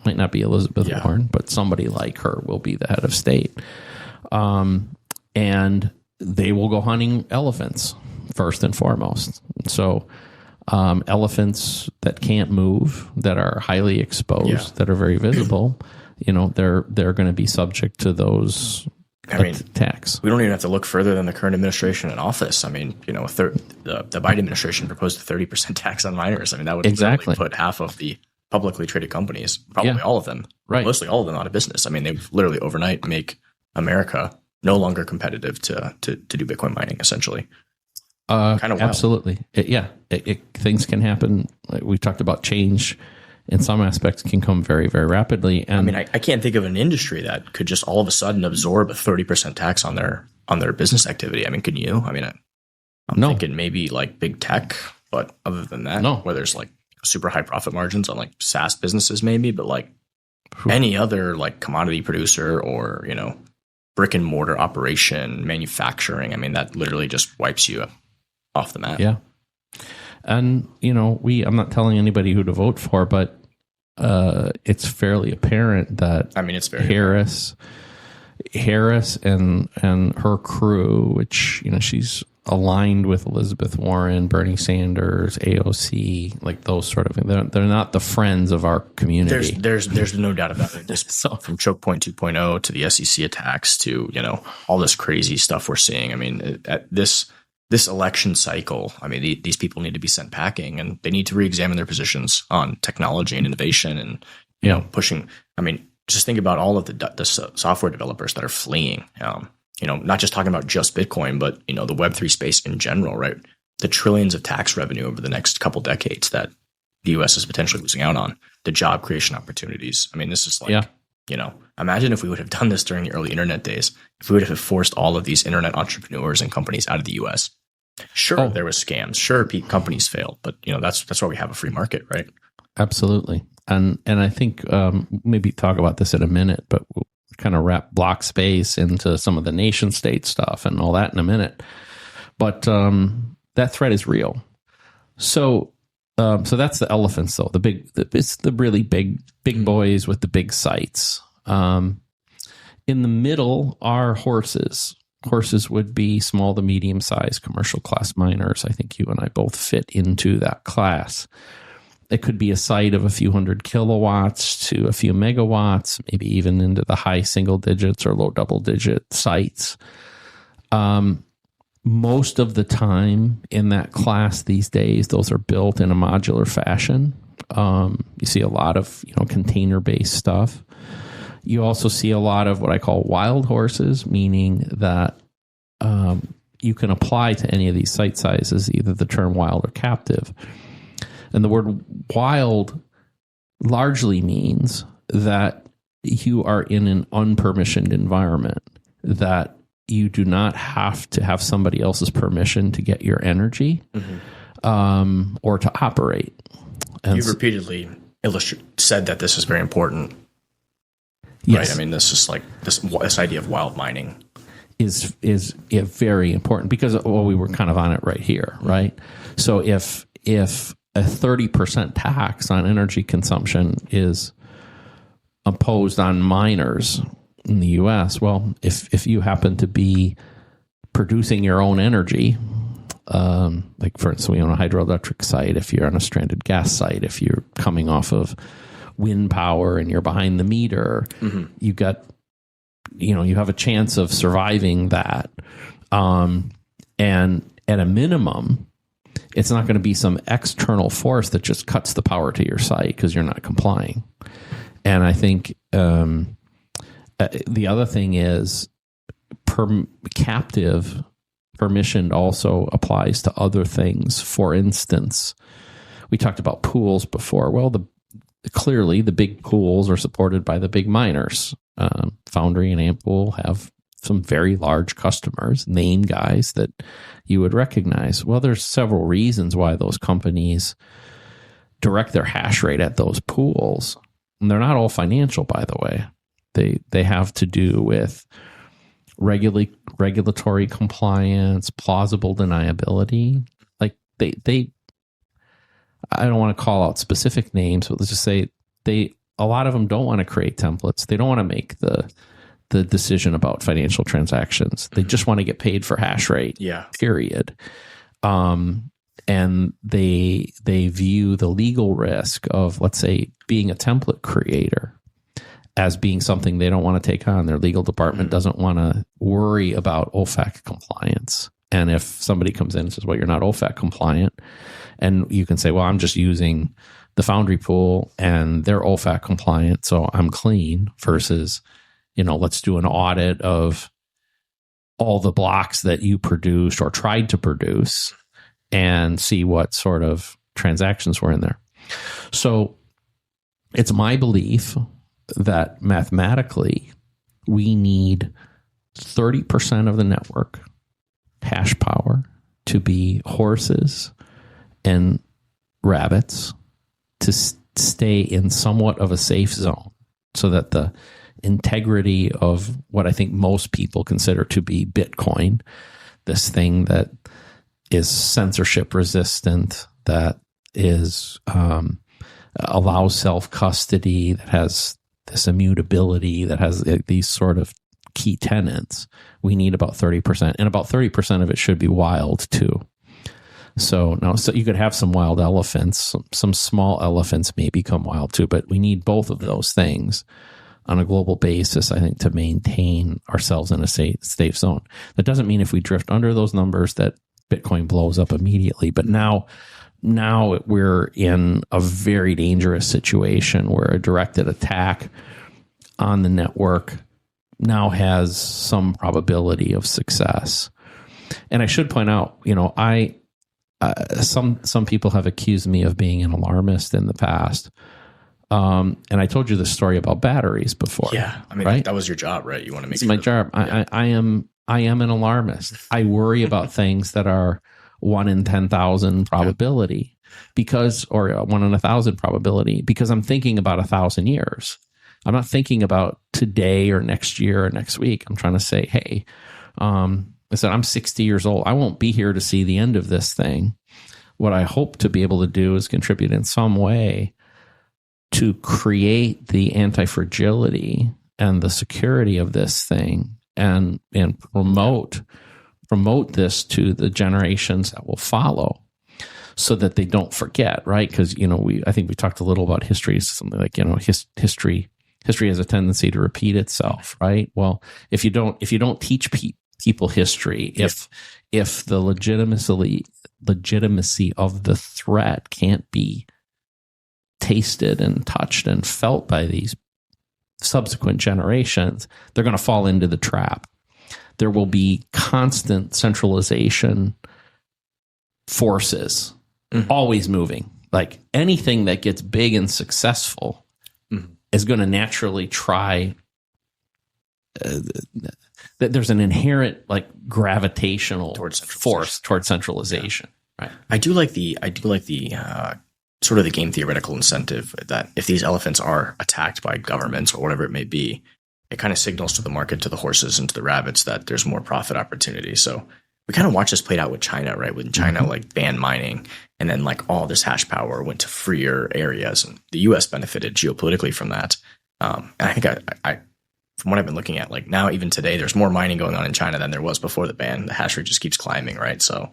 Might not be Elizabeth Warren, but somebody like her will be the head of state. And they will go hunting elephants first and foremost. So elephants that can't move, that are highly exposed, that are very visible, they're going to be subject to those attacks. We don't even have to look further than the current administration in office. I mean, the Biden administration proposed a 30% tax on miners. I mean, that would literally put half of the publicly traded companies, probably all of them, mostly all of them, out of business. I mean, they would literally overnight make America no longer competitive to do Bitcoin mining, essentially. Kind of wild. Absolutely. Things can happen. Like we talked about, change in some aspects can come very, very rapidly. And I mean, I can't think of an industry that could just all of a sudden absorb a 30% tax on their business activity. I mean, can you? I mean, I'm thinking maybe like big tech, but other than that, where there's like super high profit margins on like SaaS businesses maybe, but like any other like commodity producer or, brick and mortar operation, manufacturing, I mean, that literally just wipes you off the map. Yeah. And, I'm not telling anybody who to vote for, but it's fairly apparent that it's very Harris and her crew, which, she's aligned with Elizabeth Warren, Bernie Sanders, AOC, like those sort of things. They're not the friends of our community. There's no doubt about it. So from Choke Point 2.0 to the SEC attacks to, all this crazy stuff we're seeing. I mean, at this election cycle, I mean, these people need to be sent packing, and they need to re-examine their positions on technology and innovation and, pushing. I mean, just think about all of the software developers that are fleeing. Not just talking about just Bitcoin, but, the Web3 space in general, right? The trillions of tax revenue over the next couple decades that the U.S. is potentially losing out on, the job creation opportunities. I mean, this is like, imagine if we would have done this during the early internet days, if we would have forced all of these internet entrepreneurs and companies out of the U.S. Sure, there was scams. Sure, companies failed, but, that's why we have a free market, right? Absolutely. And I think maybe talk about this in a minute, but we'll kind of wrap block space into some of the nation state stuff and all that in a minute. But that threat is real. So that's the elephants, though. It's the really big boys with the big sites. In the middle are horses. Horses would be small to medium sized commercial class miners. I think you and I both fit into that class. It could be a site of a few hundred kilowatts to a few megawatts, maybe even into the high single digits or low double digit sites. Most of the time in that class these days, those are built in a modular fashion. You see a lot of container-based stuff. You also see a lot of what I call wild horses, meaning that you can apply to any of these site sizes, either the term wild or captive. And the word wild largely means that you are in an unpermissioned environment, that you do not have to have somebody else's permission to get your energy or to operate. And you've repeatedly said that this is very important. Yes. Right? I mean, this is like this idea of wild mining is very important because we were kind of on it right here, right? So if a 30% tax on energy consumption is imposed on miners in the U.S., well, if you happen to be producing your own energy, like for instance, we own a hydroelectric site, if you're on a stranded gas site, if you're coming off of wind power and you're behind the meter, you have a chance of surviving that. And at a minimum, it's not going to be some external force that just cuts the power to your site because you're not complying. And I think the other thing is captive permission also applies to other things. For instance, we talked about pools before. Well, clearly the big pools are supported by the big miners. Foundry and Ampool have some very large customers, name guys that you would recognize. Well, there's several reasons why those companies direct their hash rate at those pools. And they're not all financial, by the way. They have to do with regulatory compliance, plausible deniability. Like they I don't want to call out specific names, but let's just say a lot of them don't want to create templates. They don't want to make the decision about financial transactions. They just want to get paid for hash rate. Yeah. Period. And they view the legal risk of, let's say, being a template creator as being something they don't want to take on. Their legal department doesn't want to worry about OFAC compliance. And if somebody comes in and says, well, you're not OFAC compliant, and you can say, well, I'm just using the Foundry pool and they're OFAC compliant, so I'm clean, versus, let's do an audit of all the blocks that you produced or tried to produce and see what sort of transactions were in there. So it's my belief that mathematically we need 30% of the network hash power to be horses and rabbits to stay in somewhat of a safe zone, so that the integrity of what I think most people consider to be Bitcoin, this thing that is censorship resistant, that is allows self-custody, that has this immutability, that has these sort of key tenets, we need about 30%. And about 30% of it should be wild too. So you could have some wild elephants, some small elephants may become wild too, but we need both of those things on a global basis, I think, to maintain ourselves in a safe zone. That doesn't mean if we drift under those numbers that Bitcoin blows up immediately. But now we're in a very dangerous situation where a directed attack on the network now has some probability of success. And I should point out, some people have accused me of being an alarmist in the past. And I told you the story about batteries before. Yeah. I mean, right? That was your job, right? You want to make it's my job. Yeah. I am an alarmist. I worry about things that are 1 in 10,000 probability or 1 in 1,000 probability, because I'm thinking about 1,000 years. I'm not thinking about today or next year or next week. I'm trying to say, hey, I said, I'm 60 years old. I won't be here to see the end of this thing. What I hope to be able to do is contribute in some way to create the anti-fragility and the security of this thing, and promote this to the generations that will follow, so that they don't forget, right? Because I think we talked a little about history, something like history has a tendency to repeat itself, right? Well, if you don't teach people history, if the legitimacy of the threat can't be tasted and touched and felt by these subsequent generations, they're going to fall into the trap. There will be constant centralization forces, always moving. Like anything that gets big and successful is going to naturally try. There's an inherent gravitational force towards centralization. Yeah. Right. I do like the sort of the game theoretical incentive that if these elephants are attacked by governments or whatever it may be, it kind of signals to the market, to the horses and to the rabbits, that there's more profit opportunity. So we kind of watch this played out with China, right? When China banned mining, and then all this hash power went to freer areas, and the U.S. benefited geopolitically from that. And I think I from what I've been looking at, now even today, there's more mining going on in China than there was before the ban. The hash rate just keeps climbing, right? So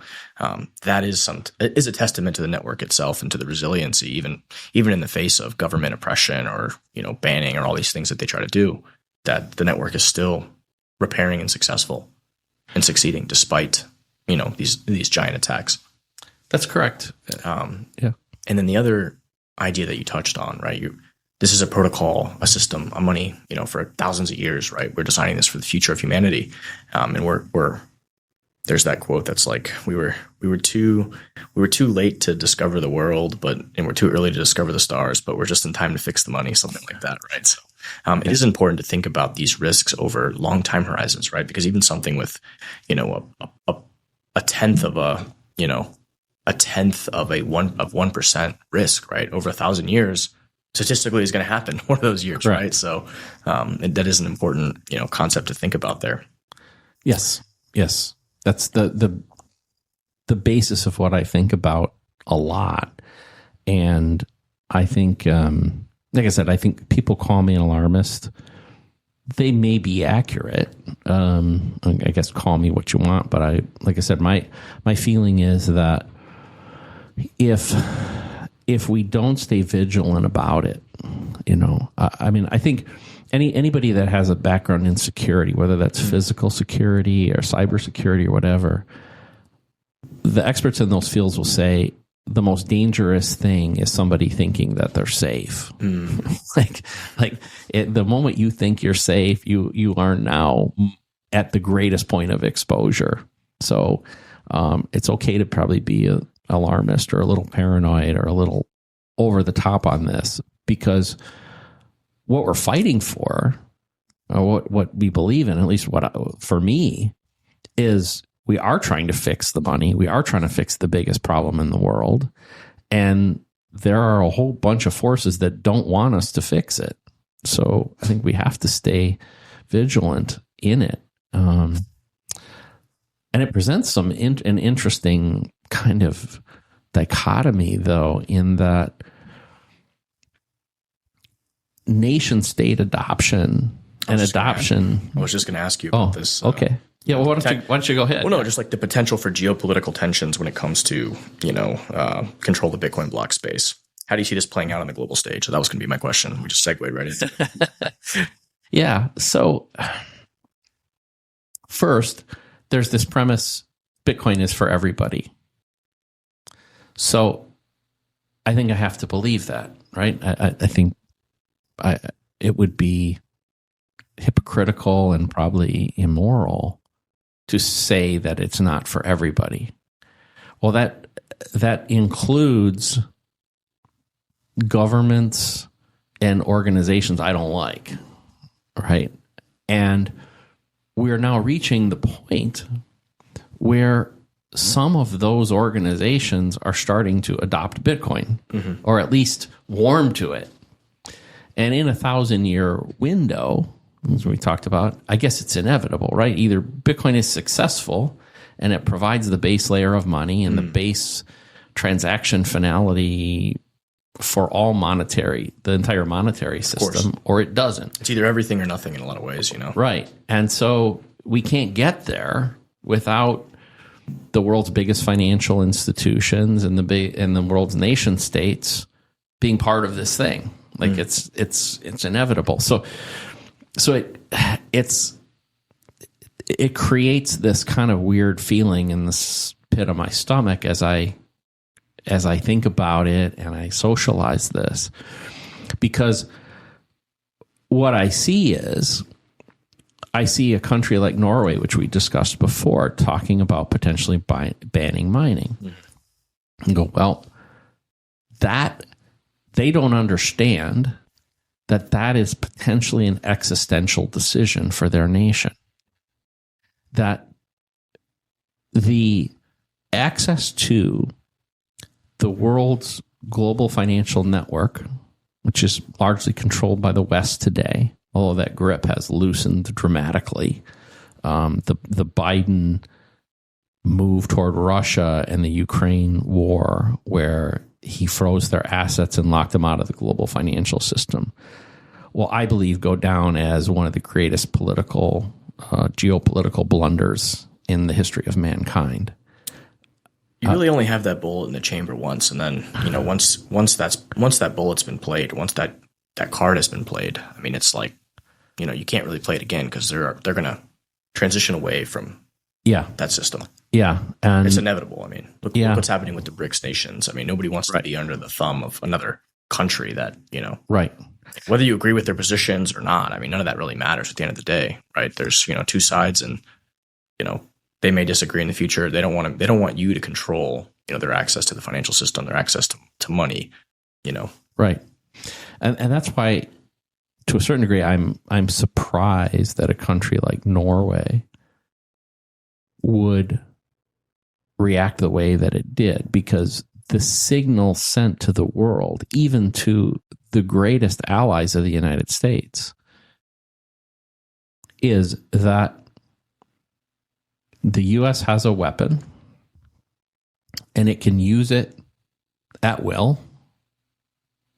that is a testament to the network itself and to the resiliency, even in the face of government oppression or banning or all these things that they try to do, that the network is still repairing and successful and succeeding despite these giant attacks. That's correct. Yeah. And then the other idea that you touched on, right? This is a protocol, a system, a money, for thousands of years, right? We're designing this for the future of humanity. And we're there's that quote that's like, we were too late to discover the world, and we're too early to discover the stars, but we're just in time to fix the money, something like that, right? So it is important to think about these risks over long time horizons, right? Because even something with, a tenth of 1% risk, right, over 1,000 years, statistically is going to happen one of those years, right? So that is an important, concept to think about there. Yes. That's the basis of what I think about a lot. And I think, like I said, I think people call me an alarmist. They may be accurate. I guess call me what you want, but like I said, my feeling is that if we don't stay vigilant about it, I think anybody that has a background in security, whether that's physical security or cybersecurity or whatever, the experts in those fields will say the most dangerous thing is somebody thinking that they're safe. The moment you think you're safe, you are now at the greatest point of exposure. So it's okay to probably be an alarmist or a little paranoid or a little over the top on this, because what we're fighting for, or what we believe in, at least for me, is we are trying to fix the money. We are trying to fix the biggest problem in the world. And there are a whole bunch of forces that don't want us to fix it. So I think we have to stay vigilant in it. And it presents an interesting kind of dichotomy, though, in that nation state adoption and adoption. I was just going to ask you about this. Okay. Yeah, well, why don't you go ahead? Well, no, just like the potential for geopolitical tensions when it comes to, control the Bitcoin block space. How do you see this playing out on the global stage? So that was going to be my question. We just segued right into it. Yeah. So first, there's this premise: Bitcoin is for everybody. So I think I have to believe that, right? I think it would be hypocritical and probably immoral to say that it's not for everybody. Well, that includes governments and organizations I don't like, right? And we're now reaching the point where some of those organizations are starting to adopt Bitcoin, or at least warm to it. And in a 1,000-year window, as we talked about, I guess it's inevitable, right? Either Bitcoin is successful and it provides the base layer of money and the base transaction finality for all the entire monetary system, or it doesn't. It's either everything or nothing in a lot of ways, Right. And so we can't get there without the world's biggest financial institutions and the world's nation states being part of this thing. Like it's inevitable. So it creates this kind of weird feeling in this pit of my stomach as I think about it and I socialize this, because what I see is a country like Norway, which we discussed before, talking about potentially banning mining. And go, well, that they don't understand that is potentially an existential decision for their nation. That the access to the world's global financial network, which is largely controlled by the West today, although that grip has loosened dramatically. The Biden move toward Russia and the Ukraine war, where he froze their assets and locked them out of the global financial system, will, I believe, go down as one of the greatest geopolitical blunders in the history of mankind. You really only have that bullet in the chamber once, and then once that bullet's been played, once that card has been played, I mean, it's like you can't really play it again, because they're going to transition away from that system. Yeah, and it's inevitable. I mean, look what's happening with the BRICS nations. I mean, nobody wants to be under the thumb of another country that right. Whether you agree with their positions or not, I mean, none of that really matters at the end of the day, right? There's two sides, and they may disagree in the future. They don't want you to control their access to the financial system, their access to money, Right, and that's why, to a certain degree, I'm surprised that a country like Norway would react the way that it did, because the signal sent to the world, even to the greatest allies of the United States, is that the U.S. has a weapon, and it can use it at will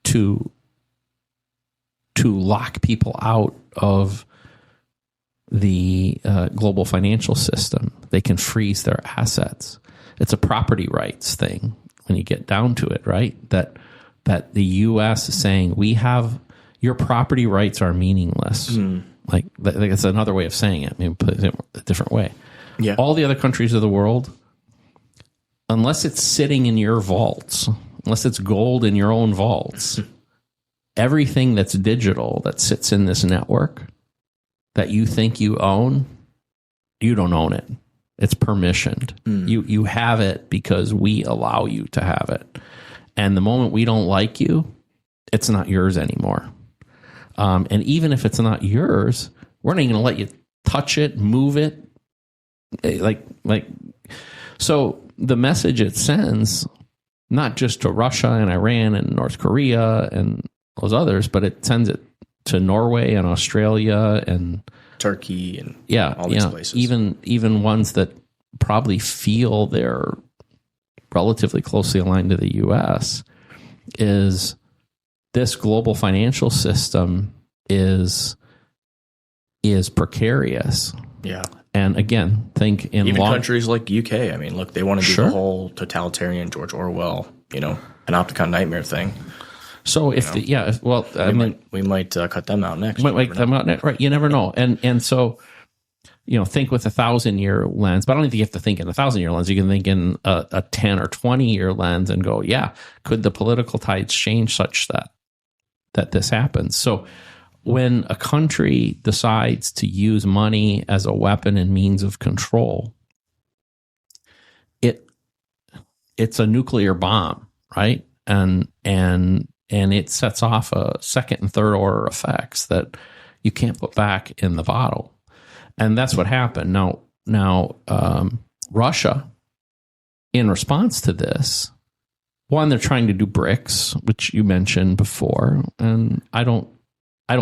to lock people out of the global financial system. They can freeze their assets. It's a property rights thing when you get down to it, right? That the U.S. is saying, we have your property rights are meaningless. Like it's another way of saying it. Maybe put it a different way. Yeah. All the other countries of the world, unless it's sitting in your vaults, unless it's gold in your own vaults, everything that's digital that sits in this network that you think you own, you don't own it. It's permissioned. You have it because we allow you to have it. And the moment we don't like you, it's not yours anymore. And even if it's not yours, we're not even going to let you touch it, move it. So the message it sends, not just to Russia and Iran and North Korea and those others, but it sends it to Norway and Australia and Turkey and all these places. Even ones that probably feel they're relatively closely aligned to the U.S. is this global financial system is precarious. Yeah. And again, think in even countries like UK. I mean, look, they want to do Sure. the whole totalitarian George Orwell, panopticon nightmare thing. So if We might cut them out next. Right? You never know. And so, think with 1,000-year lens, but I don't think you have to think in a 1,000-year lens. You can think in a 10 or 20-year lens and go, yeah, could the political tides change such that this happens? So when a country decides to use money as a weapon and means of control, it's a nuclear bomb, right? And it sets off a second and third order effects that you can't put back in the bottle. And that's what happened. Now, Russia, in response to this, one, they're trying to do BRICS, which you mentioned before, and I don't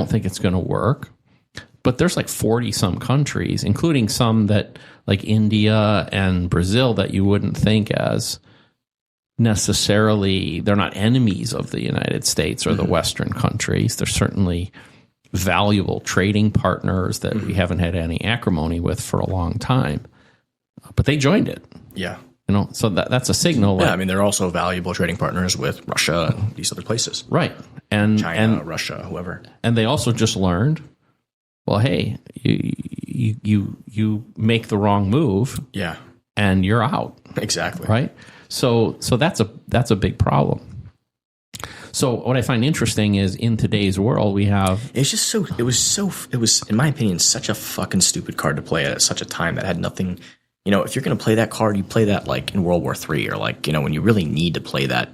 think it's going to work. But there's like 40 some countries, including some that like India and Brazil that you wouldn't think as necessarily, they're not enemies of the United States or the Western countries. They're certainly valuable trading partners that we haven't had any acrimony with for a long time. But they joined it. Yeah. So that's a signal. Yeah, I mean, they're also valuable trading partners with Russia and these other places. Right. And China, Russia, whoever. And they also just learned, well, hey, you make the wrong move. Yeah. And you're out. Exactly. Right? So that's a big problem. So what I find interesting is in today's world we have it was in my opinion such a fucking stupid card to play at such a time that had nothing. If you're going to play that card, you play that like in World War III or like when you really need to play that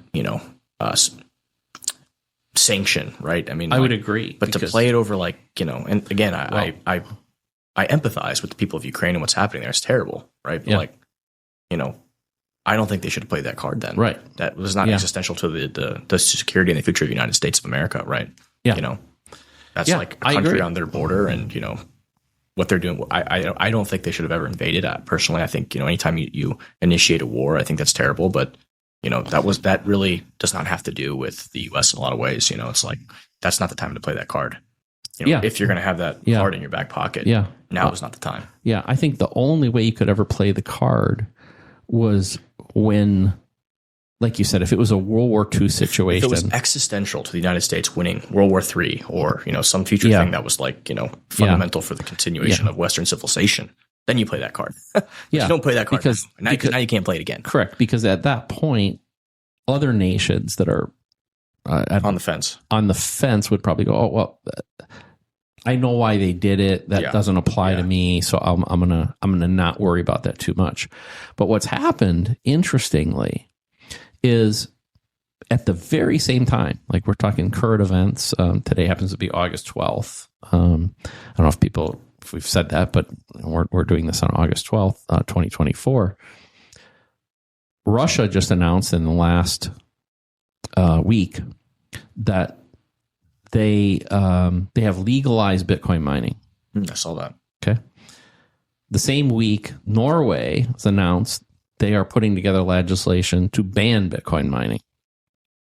sanction, right? I mean, I would agree, but to play it over like and again, I empathize with the people of Ukraine and what's happening there. It's terrible, right? But I don't think they should have played that card then. Right. That was not existential to the security and the future of the United States of America, right? Yeah. That's like a country on their border and, what they're doing. I don't think they should have ever invaded. Personally, I think, anytime you initiate a war, I think that's terrible. But, that really does not have to do with the U.S. in a lot of ways. It's like, that's not the time to play that card. If you're going to have that card in your back pocket, now is not the time. Yeah. I think the only way you could ever play the card was when, like you said, if it was a World War II situation. If it was existential to the United States winning World War III or, some future thing that was like, fundamental for the continuation of Western civilization, then you play that card. You don't play that card because now you can't play it again. Correct. Because at that point, other nations that are on the fence would probably go, oh, well, I know why they did it. That doesn't apply to me, so I'm gonna not worry about that too much. But what's happened, interestingly, is at the very same time, like we're talking current events. Today happens to be August 12th. I don't know if we've said that, but we're doing this on August 12th, 2024. Russia just announced in the last week that they have legalized Bitcoin mining. I saw that. Okay. The same week, Norway has announced they are putting together legislation to ban Bitcoin mining.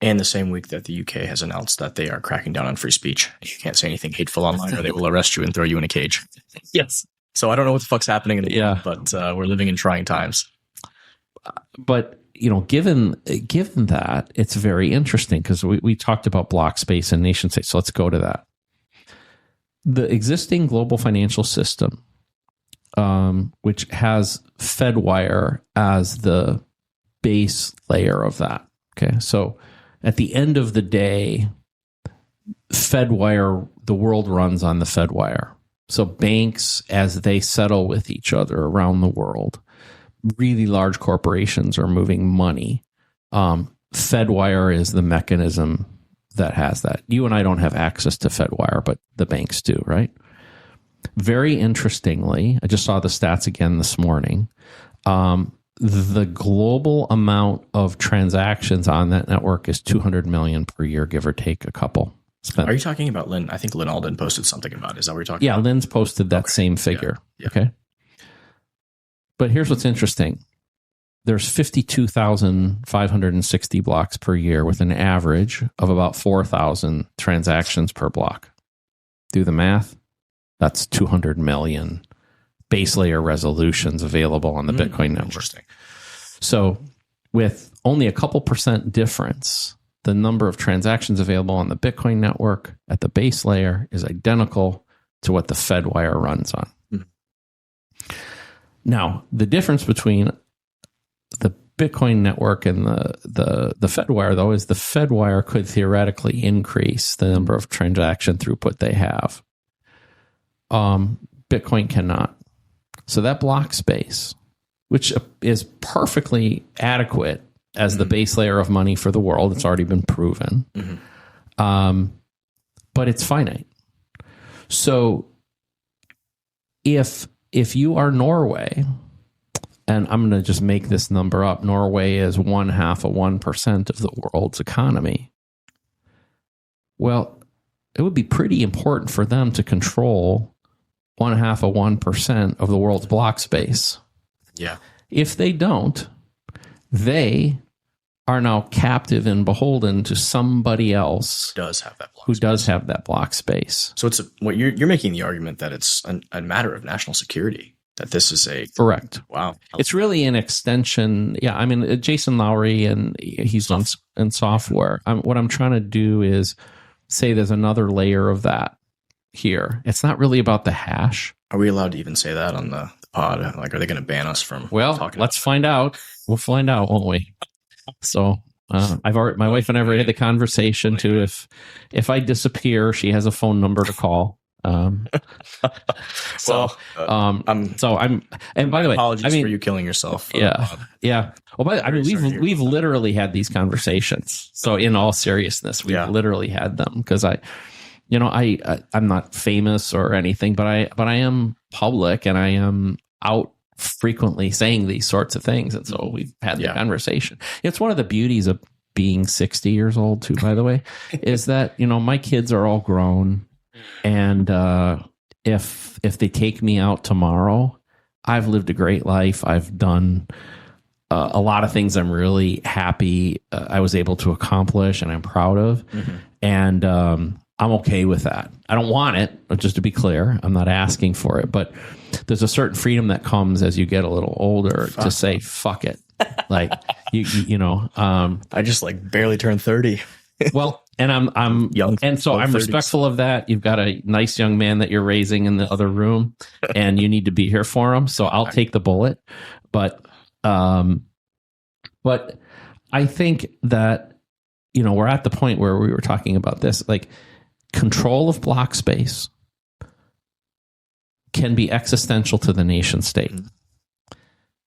And the same week that the UK has announced that they are cracking down on free speech. You can't say anything hateful online or they will arrest you and throw you in a cage. Yes. So I don't know what the fuck's happening in the world, but we're living in trying times. But, given that, it's very interesting because we talked about block space and nation state. So let's go to that. The existing global financial system, which has Fedwire as the base layer of that. Okay, so at the end of the day, Fedwire, the world runs on the Fedwire. So banks, as they settle with each other around the world, really large corporations are moving money. Fedwire is the mechanism that has that. You and I don't have access to Fedwire, but the banks do, right? Very interestingly, I just saw the stats again this morning. The global amount of transactions on that network is 200 million per year, give or take a couple. Spent. Are you talking about Lynn? I think Lynn Alden posted something about it. Is that what you're talking about? Yeah, Lynn's posted that same figure. Yeah. Okay. But here's what's interesting. There's 52,560 blocks per year with an average of about 4,000 transactions per block. Do the math. That's 200 million base layer resolutions available on the Bitcoin network. Interesting. So with only a couple percent difference, the number of transactions available on the Bitcoin network at the base layer is identical to what the Fedwire runs on. Mm-hmm. Now, the difference between the Bitcoin network and the Fedwire, though, is the Fedwire could theoretically increase the number of transaction throughput they have. Bitcoin cannot. So that block space, which is perfectly adequate as the base layer of money for the world, it's already been proven, but it's finite. So if you are Norway, and I'm going to just make this number up, Norway is 0.5% of the world's economy. Well, it would be pretty important for them to control 0.5% of the world's block space. Yeah. If they don't, they are now captive and beholden to somebody else who does have that block space. So it's what you're making the argument that it's a matter of national security, that this is a correct. Wow. It's really an extension. Yeah. I mean, Jason Lowry, and he's on software. What I'm trying to do is say there's another layer of that here. It's not really about the hash. Are we allowed to even say that on the pod? Like, are they going to ban us from talking? Let's find out. We'll find out, won't we? So my wife and I have had the conversation too. If I disappear, she has a phone number to call. And by the way, apologies for you killing yourself. Yeah. Well, we've literally had these conversations. So in all seriousness, we've literally had them because I'm not famous or anything, but I am public and I am out frequently saying these sorts of things. And so we've had the conversation. It's one of the beauties of being 60 years old too, by the way, is that, my kids are all grown. And if they take me out tomorrow, I've lived a great life. I've done a lot of things I'm really happy I was able to accomplish and I'm proud of. Mm-hmm. And I'm okay with that. I don't want it, just to be clear. I'm not asking for it. But there's a certain freedom that comes as you get a little older to say, fuck it. Like, I just barely turned 30. Well, and I'm young, and so I'm 30s. Respectful of that. You've got a nice young man that you're raising in the other room, and you need to be here for him. So I'll take the bullet, but I think that we're at the point where we were talking about this, like control of block space can be existential to the nation state.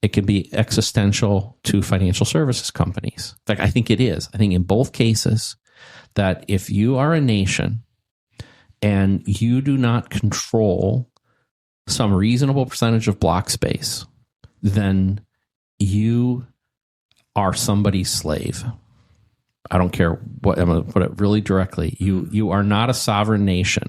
It can be existential to financial services companies. In fact, I think it is. I think in both cases, that if you are a nation and you do not control some reasonable percentage of block space, then you are somebody's slave. I don't care what, I'm going to put it really directly. You are not a sovereign nation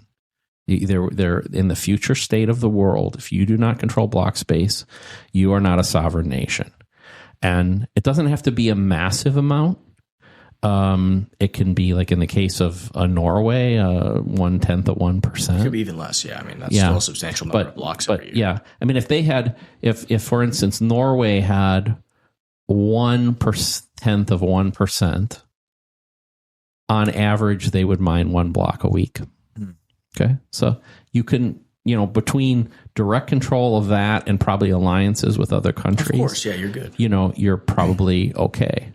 They're in the future state of the world. If you do not control block space, you are not a sovereign nation. And it doesn't have to be a massive amount. It can be like in the case of Norway, 1/10 of 1%. It could be even less. Yeah. I mean, that's still a substantial number of blocks every year. Yeah. I mean, if they had, if for instance, Norway had 1/10 of 1%, on average, they would mine 1 block a week. Okay. So you can, between direct control of that and probably alliances with other countries. Of course. Yeah, you're good. You're probably okay.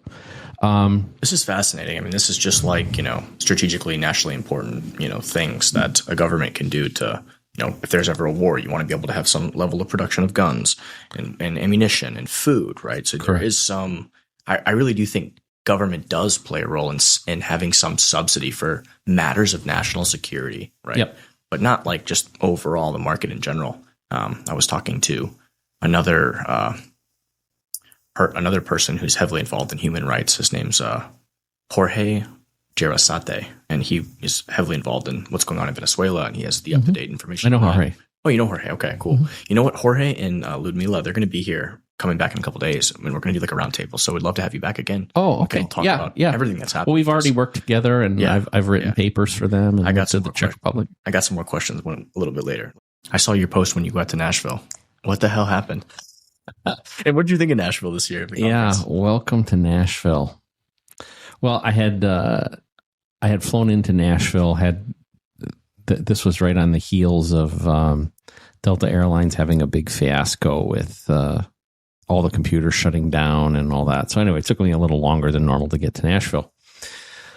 This is fascinating. I mean, this is just like, strategically, nationally important, things that a government can do to, if there's ever a war, you want to be able to have some level of production of guns and ammunition and food, right? So Correct. There is some, I really do think government does play a role in having some subsidy for matters of national security, right? Yep. But not like just overall the market in general. I was talking to another person who's heavily involved in human rights. His name's Jorge Gerasate, and he is heavily involved in what's going on in Venezuela, and he has the up-to-date information. I know Jorge. Oh, you know Jorge. Okay, cool. Mm-hmm. You know what? Jorge and Ludmila, they're going to be here coming back in a couple of days. I mean, we're going to do like a roundtable, so we'd love to have you back again. Oh, okay. Talk about everything that's happening. Well, we've already worked together, and I've written papers for them. And I got some the Czech Republic. I got some more questions a little bit later. I saw your post when you got to Nashville. What the hell happened? And what did you think of Nashville this year? Yeah, welcome to Nashville. Well, I had flown into Nashville. This was right on the heels of Delta Airlines having a big fiasco with all the computers shutting down and all that. So anyway, it took me a little longer than normal to get to Nashville.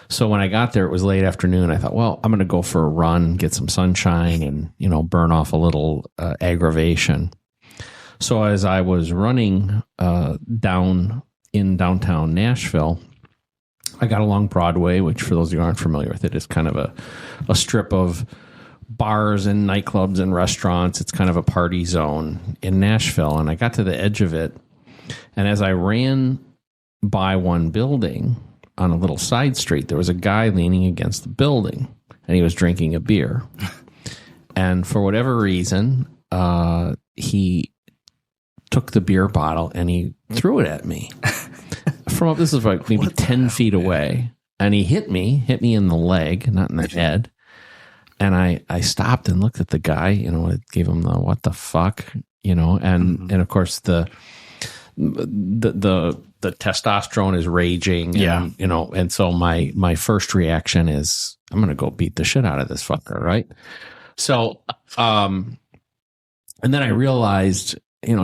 So when I got there, it was late afternoon. I thought, well, I'm going to go for a run, get some sunshine, and burn off a little aggravation. So as I was running down in downtown Nashville, I got along Broadway, which for those of you who aren't familiar with it, is kind of a strip of bars and nightclubs and restaurants. It's kind of a party zone in Nashville. And I got to the edge of it. And as I ran by one building on a little side street, there was a guy leaning against the building, and he was drinking a beer. And for whatever reason, he took the beer bottle and he threw it at me. This is like maybe 10 feet away. And he hit me in the leg, not in the head. And I stopped and looked at the guy, it gave him the what the fuck, and of course the testosterone is raging. And, and so my first reaction is I'm going to go beat the shit out of this fucker. Right. So, and then I realized,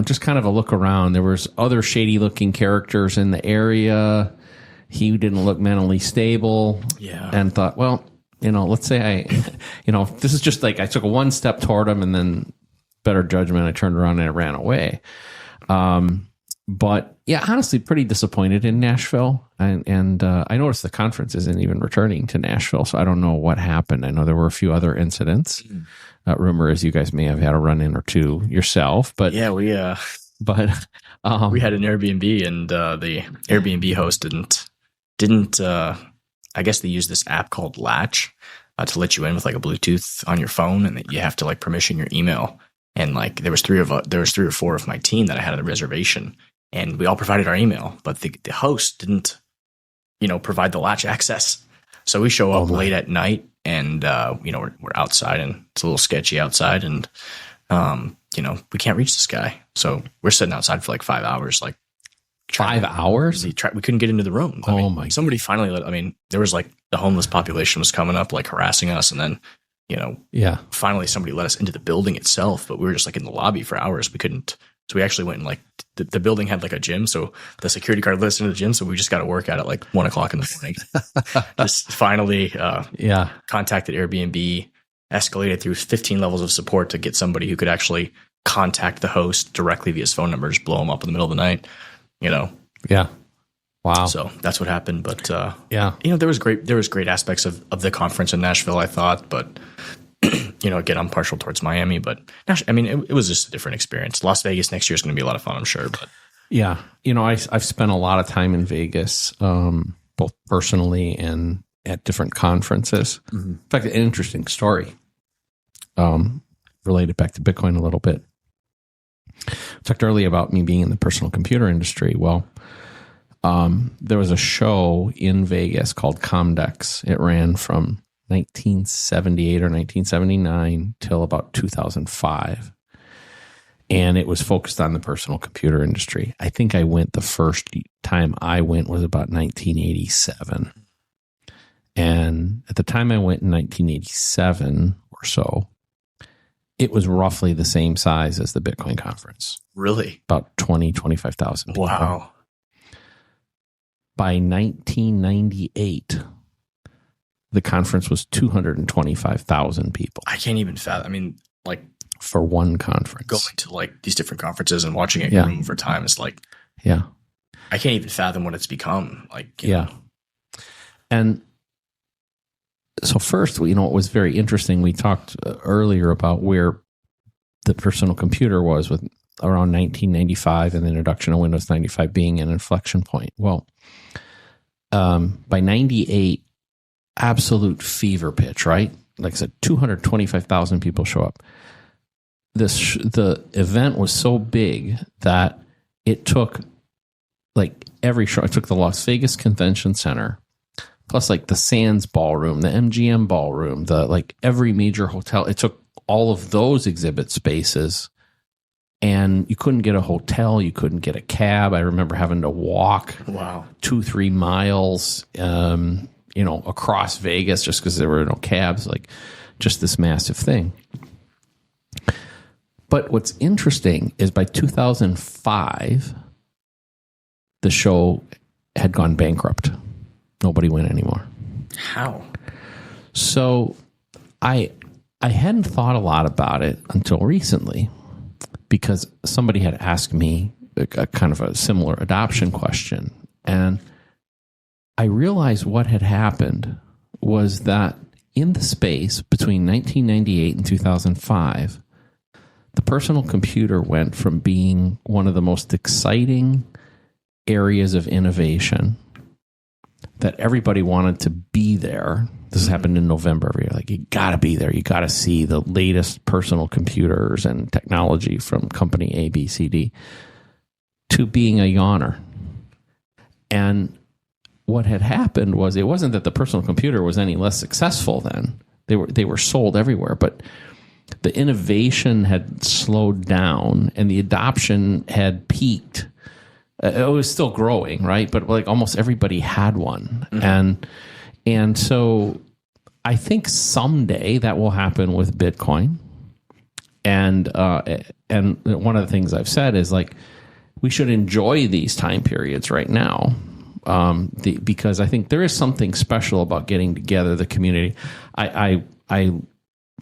just kind of a look around, there was other shady looking characters in the area. He didn't look mentally stable. Yeah. And thought, well, let's say this is just like I took one step toward him and then better judgment, I turned around and I ran away. But yeah, honestly, pretty disappointed in Nashville. And I noticed the conference isn't even returning to Nashville, so I don't know what happened. I know there were a few other incidents. Rumor is you guys may have had a run-in or two yourself, but yeah, we had an Airbnb, and the Airbnb host didn't. I guess they use this app called Latch to let you in with like a Bluetooth on your phone, and that you have to like permission your email. And like there was 3 or 4 of my team that I had at a reservation, and we all provided our email, but the host didn't, provide the Latch access. So we show up late at night, and we're outside, and it's a little sketchy outside, and we can't reach this guy. So we're sitting outside for like 5 hours, like 5 hours. We couldn't get into the room. Somebody finally there was like the homeless population was coming up, like harassing us, and then finally somebody let us into the building itself, but we were just like in the lobby for hours. We couldn't. So we actually went and like the building had like a gym, so the security guard let us into the gym. So we just got to work out at like 1:00 in the morning. Just finally, contacted Airbnb, escalated through 15 levels of support to get somebody who could actually contact the host directly via his phone number, just blow him up in the middle of the night. Yeah. Wow. So that's what happened. But there was great aspects of the conference in Nashville, I thought, but again, I'm partial towards Miami, but it was just a different experience. Las Vegas next year is going to be a lot of fun, I'm sure. But yeah, I've spent a lot of time in Vegas, both personally and at different conferences. Mm-hmm. In fact, an interesting story. relate it back to Bitcoin a little bit. I talked earlier about me being in the personal computer industry. Well, there was a show in Vegas called Comdex. It ran from 1978 or 1979 till about 2005. And it was focused on the personal computer industry. I think I went, the first time I went was about 1987. And at the time I went in 1987 or so, it was roughly the same size as the Bitcoin conference. Really? About 20, 25,000 people. Wow. By 1998, the conference was 225,000 people. I can't even fathom. I mean, like, for one conference. Going to like these different conferences and watching it grow over time is like, yeah, I can't even fathom what it's become. Like, you know. And so first, it was very interesting. We talked earlier about where the personal computer was with around 1995 and the introduction of Windows 95 being an inflection point. Well, by 98, absolute fever pitch, right? Like I said, 225,000 people show up. The event was so big that it took like every show. It took the Las Vegas Convention Center, plus like the Sands Ballroom, the MGM Ballroom, the like every major hotel. It took all of those exhibit spaces, and you couldn't get a hotel, you couldn't get a cab. I remember having to walk 2-3 miles, across Vegas just because there were no cabs. Like just this massive thing. But what's interesting is by 2005, the show had gone bankrupt. Nobody went anymore. How? So I hadn't thought a lot about it until recently, because somebody had asked me a kind of a similar adoption question. And I realized what had happened was that in the space between 1998 and 2005, the personal computer went from being one of the most exciting areas of innovation that everybody wanted to be there. This happened in November every year. Like, you got to be there. You got to see the latest personal computers and technology from company A, B, C, D, to being a yawner. And what had happened was, it wasn't that the personal computer was any less successful then. They were sold everywhere, but the innovation had slowed down and the adoption had peaked. It was still growing, right? But like almost everybody had one. Mm-hmm. And so I think someday that will happen with Bitcoin. And one of the things I've said is like, we should enjoy these time periods right now. Because I think there is something special about getting together, the community. I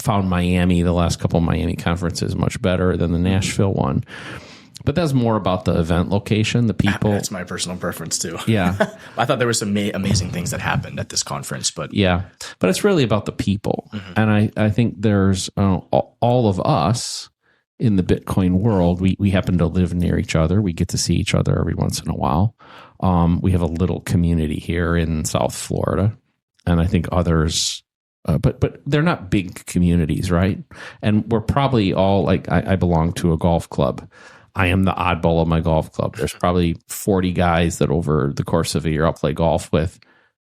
found Miami, the last couple of Miami conferences, much better than the Nashville one. But that's more about the event location, the people. That's my personal preference too. Yeah. I thought there were some amazing things that happened at this conference, but yeah, but it's really about the people. Mm-hmm. And I think there's all of us in the Bitcoin world, we happen to live near each other. We get to see each other every once in a while. We have a little community here in South Florida, and I think others, but they're not big communities, right? And we're probably all like, I belong to a golf club. I am the oddball of my golf club. There's probably 40 guys that over the course of a year I'll play golf with.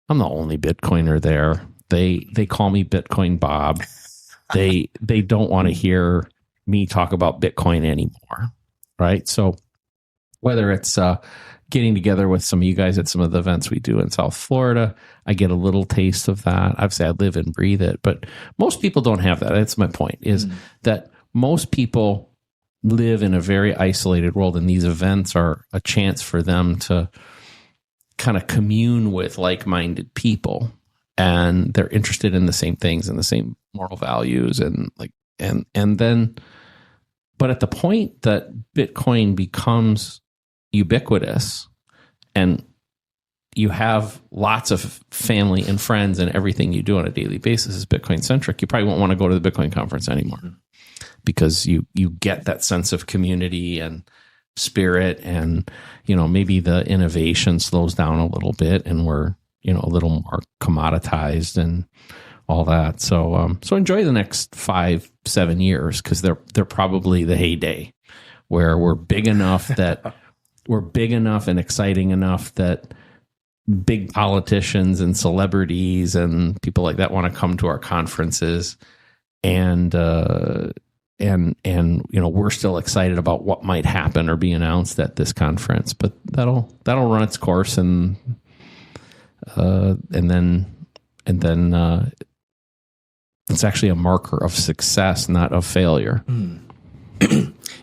I'm the only Bitcoiner there. They call me Bitcoin Bob. They don't want to hear me talk about Bitcoin anymore, right? So whether it's getting together with some of you guys at some of the events we do in South Florida, I get a little taste of that. Obviously, I live and breathe it, but most people don't have that. That's my point, is that most people live in a very isolated world, and these events are a chance for them to kind of commune with like-minded people, and they're interested in the same things and the same moral values, and then, but at the point that Bitcoin becomes ubiquitous and you have lots of family and friends and everything you do on a daily basis is Bitcoin centric, you probably won't want to go to the Bitcoin conference anymore, because you get that sense of community and spirit, and maybe the innovation slows down a little bit and we're a little more commoditized and all that. So enjoy the next 5-7 years, because they're probably the heyday where we're big enough and exciting enough that big politicians and celebrities and people like that want to come to our conferences, and we're still excited about what might happen or be announced at this conference. But that'll run its course, and then it's actually a marker of success, not of failure.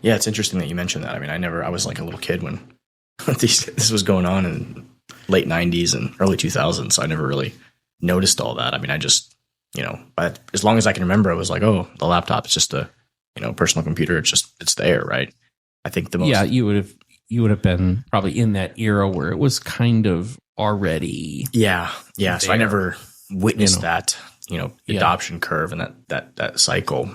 Yeah, it's interesting that you mentioned that. I mean, I was like a little kid when this was going on in late 90s and early 2000s. So I never really noticed all that. I mean, I just, but as long as I can remember, I was like, oh, the laptop is just a, personal computer. It's there, right? I think the most. Yeah, you would have been probably in that era where it was kind of already. Yeah. There. So I never witnessed that, adoption curve and that cycle,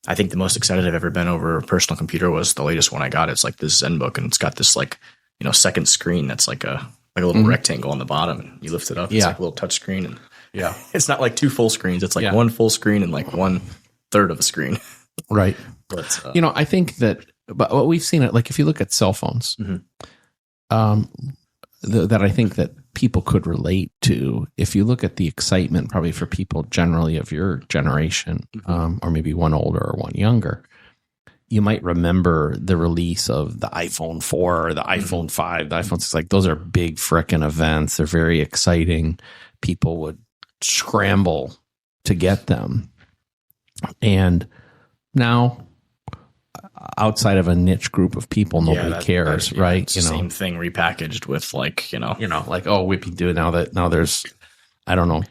I think the most excited I've ever been over a personal computer was the latest one I got. It's like this ZenBook, and it's got this like, second screen that's like a little rectangle on the bottom, and you lift it up. It's like a little touch screen, and it's not like two full screens. It's like one full screen and like 1/3 of a screen. Right. But I think that, but what we've seen it, like if you look at cell phones, that I think that people could relate to. If you look at the excitement, probably for people generally of your generation, or maybe one older or one younger, you might remember the release of the iPhone 4 or the iPhone 5, the iPhone 6. Like, those are big frickin' events. They're very exciting. People would scramble to get them. And now, outside of a niche group of people, nobody cares, right? It's the same thing repackaged with like, like, oh, we do now there's, I don't know.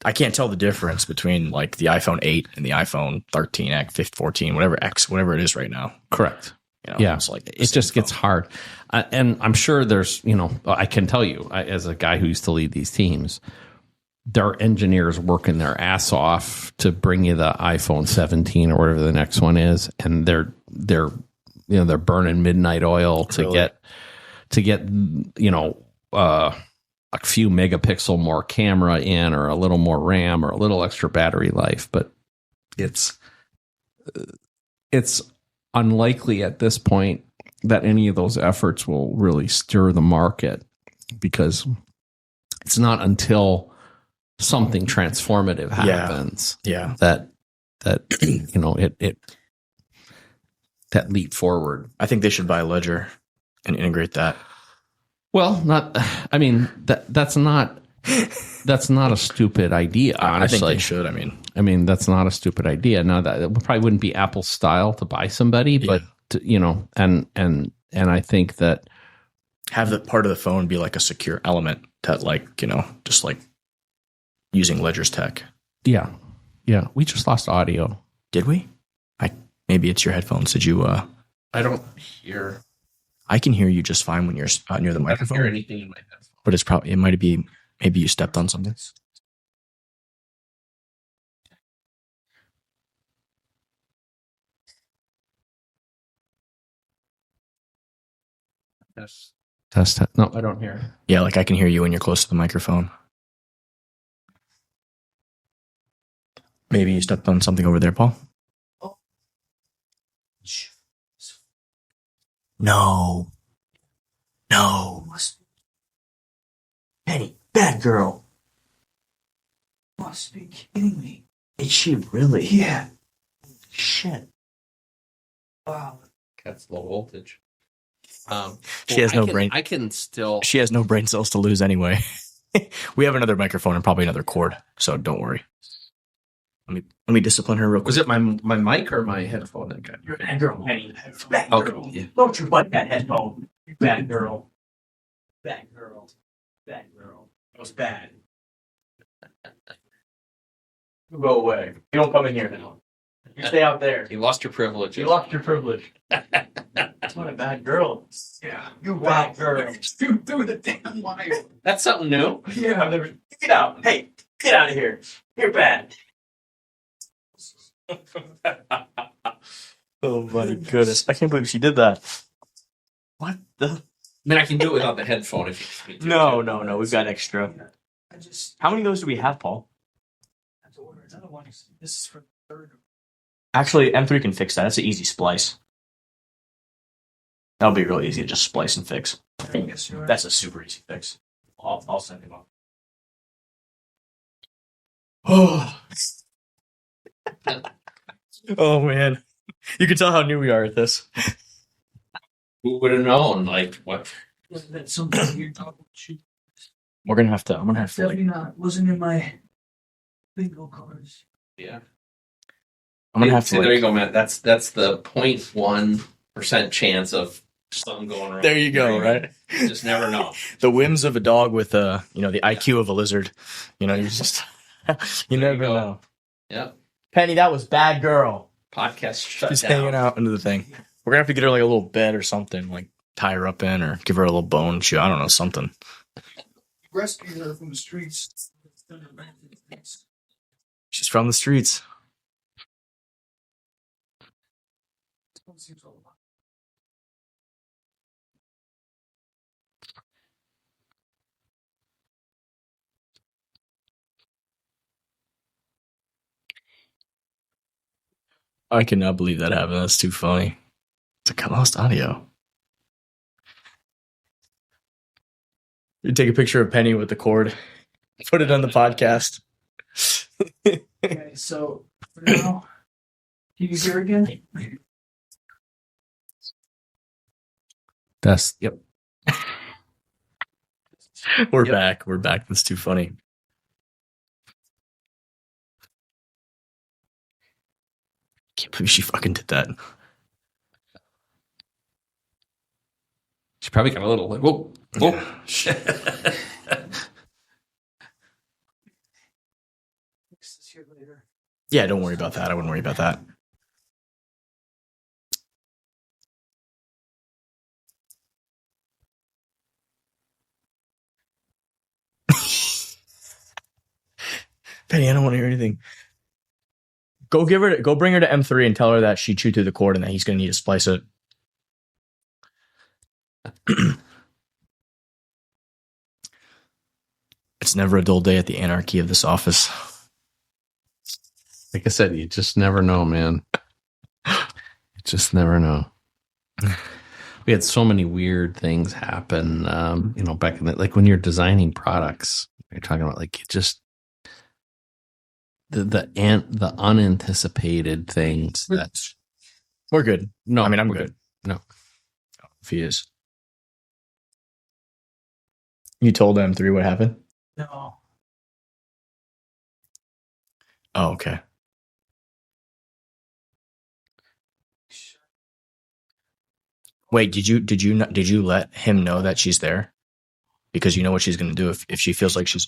I can't tell the difference between like the iPhone 8 and the iPhone 13, X, 14, whatever it is right now. Correct. It's like it just gets hard. And I'm sure there's, I can tell you, as a guy who used to lead these teams, there are engineers working their ass off to bring you the iPhone 17 or whatever the next one is, and they're burning midnight oil to get a few megapixel more camera in, or a little more RAM, or a little extra battery life. But it's unlikely at this point that any of those efforts will really stir the market, because it's not until something transformative happens that that leap forward. I think they should buy Ledger and integrate that. Well, that's not a stupid idea, honestly. I think they should. I mean, that's not a stupid idea. Now, that it probably wouldn't be Apple's style to buy somebody, but and I think that have the part of the phone be like a secure element that, like, just like using Ledger's tech. Yeah. We just lost audio. Did we? Maybe it's your headphones. Did you? I don't hear. I can hear you just fine when you're near the microphone. I don't hear anything in my headphones. But it might be, maybe you stepped on something. Test. No, I don't hear. Yeah, like I can hear you when you're close to the microphone. Maybe you stepped on something over there, Paul? No. Penny, bad girl. Must be kidding me. Is she really? Yeah. Shit. Wow. That's low voltage. She has no brain. I can still. She has no brain cells to lose anyway. We have another microphone and probably another cord, so don't worry. Let me discipline her real quick. Was it my mic or my headphone that got? You're a bad girl, Penny. Bad Okay, girl. yeah. Don't you butt that headphone. You bad girl. Bad girl. Bad girl. That was bad. You go away. You don't come in here now. You stay out there. You lost your privilege. You lost your privilege. That's not a bad girl. Yeah, you bad girl. Shoot through the damn wire. That's something new. Yeah, I've never. Get out. Hey, get out of here. You're bad. Oh my goodness. I can't believe she did that. What the? I mean, I can do it without the headphone if you need to. No. We've got extra. How many of those do we have, Paul? another one. This is for the third. Actually, M3 can fix that. That's an easy splice. That'll be real easy to just splice and fix. Yes, you are. That's a super easy fix. I'll send him up. Oh man, you can tell how new we are at this. Who would have known? Like what? That's something you're talking about. I'm gonna have to. Definitely not. Wasn't in my bingo cards. Yeah. I'm gonna have to. There you go, Matt. That's the 0.1% chance of something going wrong. There you go. Right. You just never know. The whims of a dog with the IQ of a lizard. You just you never know. Yeah. Penny, that was bad girl. Podcast shut She's down. hanging out into the thing. We're gonna have to get her like a little bed or something, like tie her up in, or give her a little bone chew. I don't know, something. Rescued her from the streets. She's from the streets. I cannot believe that happened. That's too funny. It's like I lost audio. You take a picture of Penny with the cord, put it on the podcast. Okay, so for now, can you hear again? That's yep. We're back. We're back. That's too funny. Can't believe she fucking did that. She probably got a little like whoa. Fix this here later. Yeah, don't worry about that. I wouldn't worry about that. Penny, I don't want to hear anything. Go bring her to M3 and tell her that she chewed through the cord and that he's going to need to splice it. It's never a dull day at the anarchy of this office. Like I said, you just never know, man. You just never know. We had so many weird things happen, back in like when you're designing products, you're talking about like just the unanticipated things that We're good. no, I mean, I'm we're good. No, If he is. You told M3 what happened? No. Oh, okay. Wait, did you let him know that she's there? Because you know what she's going to do if she feels like she's.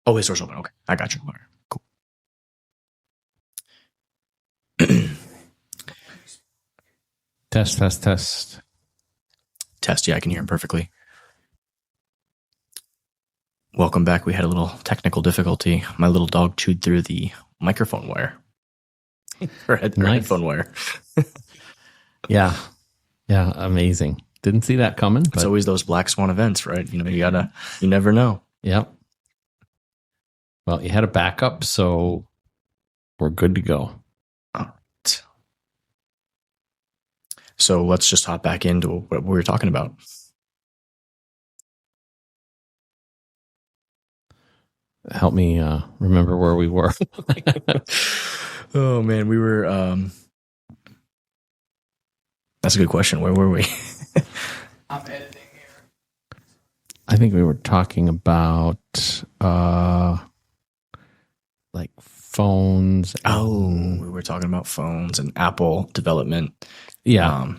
Oh, his door's open. Okay, I got you. All right, cool. test. Test. Yeah, I can hear him perfectly. Welcome back. We had a little technical difficulty. My little dog chewed through the microphone wire. Or headphone wire. Yeah, amazing. Didn't see that coming. It's always those black swan events, right? You never know. Yep. Well, you had a backup, so we're good to go. All right. So let's just hop back into what we were talking about. Help me remember where we were. Oh man, we were. That's a good question. Where were we? I'm editing here. I think we were talking about like phones. We were talking about phones and Apple development. Yeah.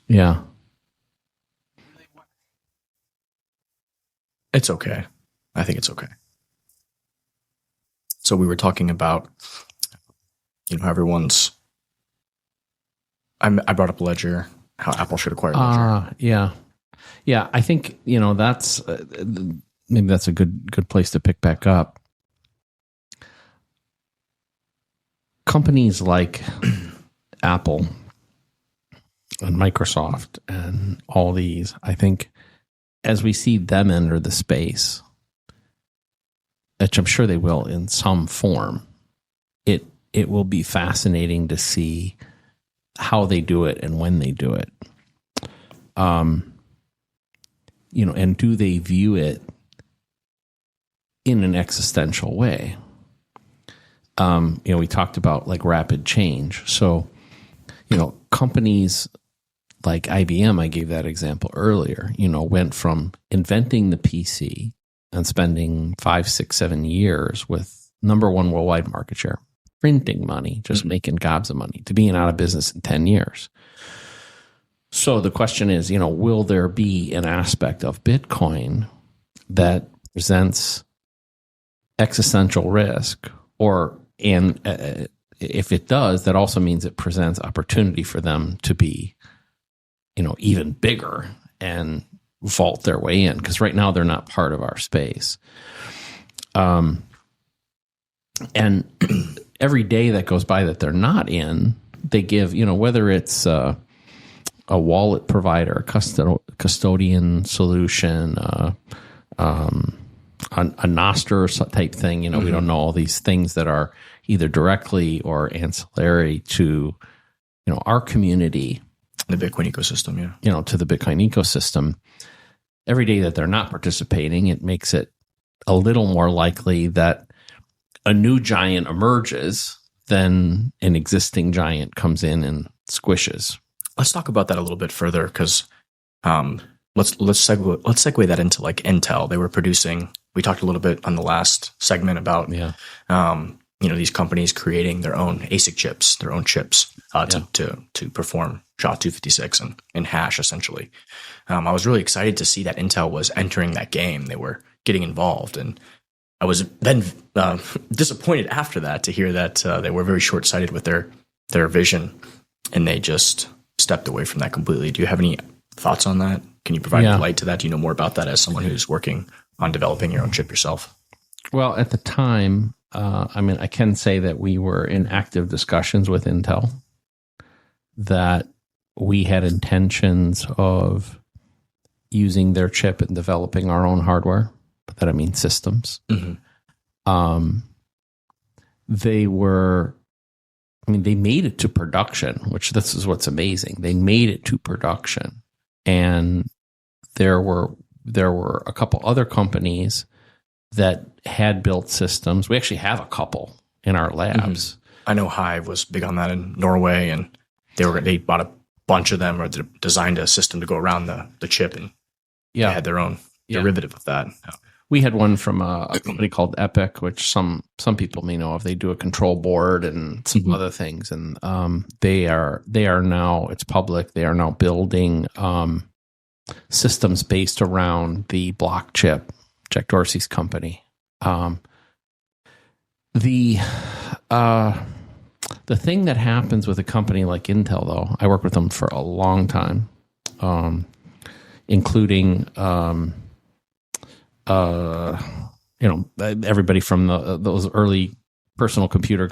Yeah. It's okay. I think it's okay. So we were talking about, how everyone's. I brought up Ledger, how Apple should acquire Ledger. Yeah. I think that's maybe that's a good place to pick back up. Companies like Apple and Microsoft and all these, I think, as we see them enter the space, which I'm sure they will in some form, it will be fascinating to see how they do it and when they do it. And do they view it in an existential way? We talked about like rapid change. So, companies like IBM, I gave that example earlier, went from inventing the PC and spending 5, 6, 7 years with number one worldwide market share, printing money, just making gobs of money, to being out of business in 10 years. So the question is, will there be an aspect of Bitcoin that presents existential risk, if it does, that also means it presents opportunity for them to be, even bigger and vault their way in, because right now they're not part of our space. And every day that goes by that they're not in, they give, whether it's a wallet provider, a custodian solution, a Nostr type thing, we don't know, all these things that are either directly or ancillary to, our community. The Bitcoin ecosystem, yeah. To the Bitcoin ecosystem. Every day that they're not participating, it makes it a little more likely that a new giant emerges than an existing giant comes in and squishes. Let's talk about that a little bit further, because let's segue that into like Intel. They were producing. We talked a little bit on the last segment about these companies creating their own ASIC chips, their own chips to perform SHA-256 and hash essentially. I was really excited to see that Intel was entering that game. They were getting involved, and I was then disappointed after that to hear that they were very short-sighted with their vision, and they just stepped away from that completely. Do you have any thoughts on that? Can you provide any light to that? Do you know more about that as someone who's working on developing your own chip yourself? Well, at the time, I can say that we were in active discussions with Intel, that we had intentions of using their chip and developing our own hardware. By that I mean systems. They made it to production, which this is what's amazing. They made it to production, and there were a couple other companies that had built systems. We actually have a couple in our labs. I know Hive was big on that in Norway, and they bought a bunch of them, or designed a system to go around the chip, and they had their own derivative of that. We had one from a company called Epic, which some people may know of. They do a control board and some other things, and they are now, it's public, they are now building systems based around the block chip, Jack Dorsey's company. The thing that happens with a company like Intel, though, I worked with them for a long time, including everybody from those early personal computer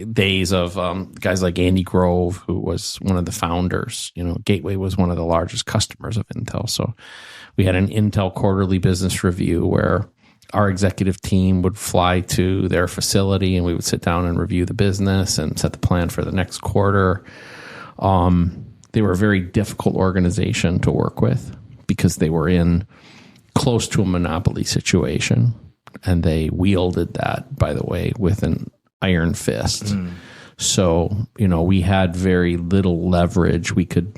days of guys like Andy Grove, who was one of the founders. Gateway was one of the largest customers of Intel. So we had an Intel quarterly business review where our executive team would fly to their facility, and we would sit down and review the business and set the plan for the next quarter. They were a very difficult organization to work with because they were in close to a monopoly situation, and they wielded that, by the way, with an iron fist. So, we had very little leverage. We could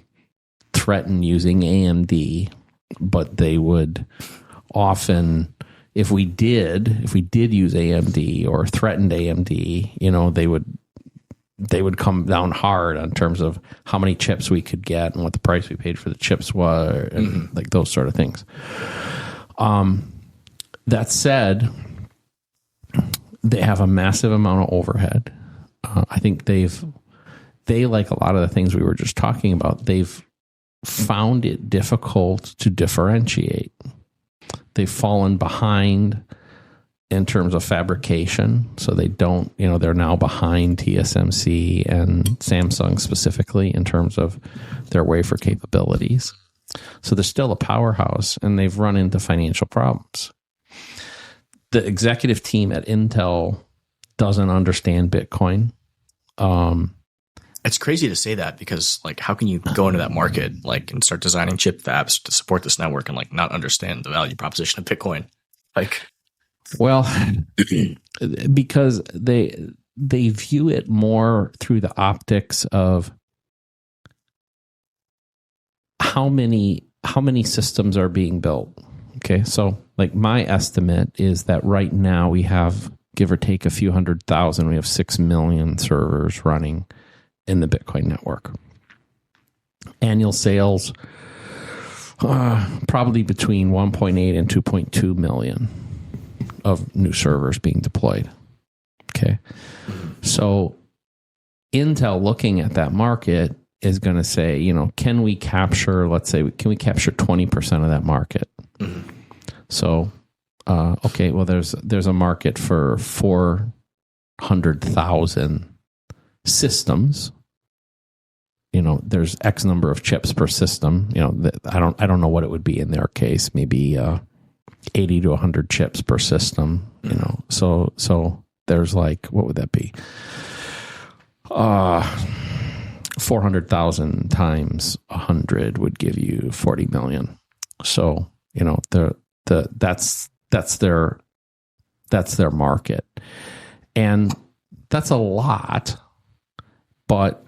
threaten using AMD, but they would often, if we did use AMD or threatened AMD, they would come down hard on terms of how many chips we could get and what the price we paid for the chips were, and like those sort of things. That said, they have a massive amount of overhead. I think they like a lot of the things we were just talking about, they've found it difficult to differentiate. They've fallen behind in terms of fabrication. So they don't, they're now behind TSMC and Samsung specifically in terms of their wafer capabilities. So they're still a powerhouse, and they've run into financial problems. the executive team at Intel doesn't understand Bitcoin. It's crazy to say that because, like, how can you go into that market, like, and start designing chip fabs to support this network and, like, not understand the value proposition of Bitcoin? Like, well, because they view it more through the optics of how many systems are being built. Okay, so like my estimate is that right now we have, give or take a few 100,000, we have 6 million servers running in the Bitcoin network. Annual sales, probably between 1.8 and 2.2 million of new servers being deployed. Okay. So Intel looking at that market is going to say, can we capture, let's say, can we capture 20% of that market? Mm-hmm. So, okay, well, there's a market for 400,000 systems. There's X number of chips per system. I don't know what it would be in their case. Maybe 80 to 100 chips per system. So there's like, what would that be? 400,000 times 100 would give you 40 million. So that's their market, and that's a lot, but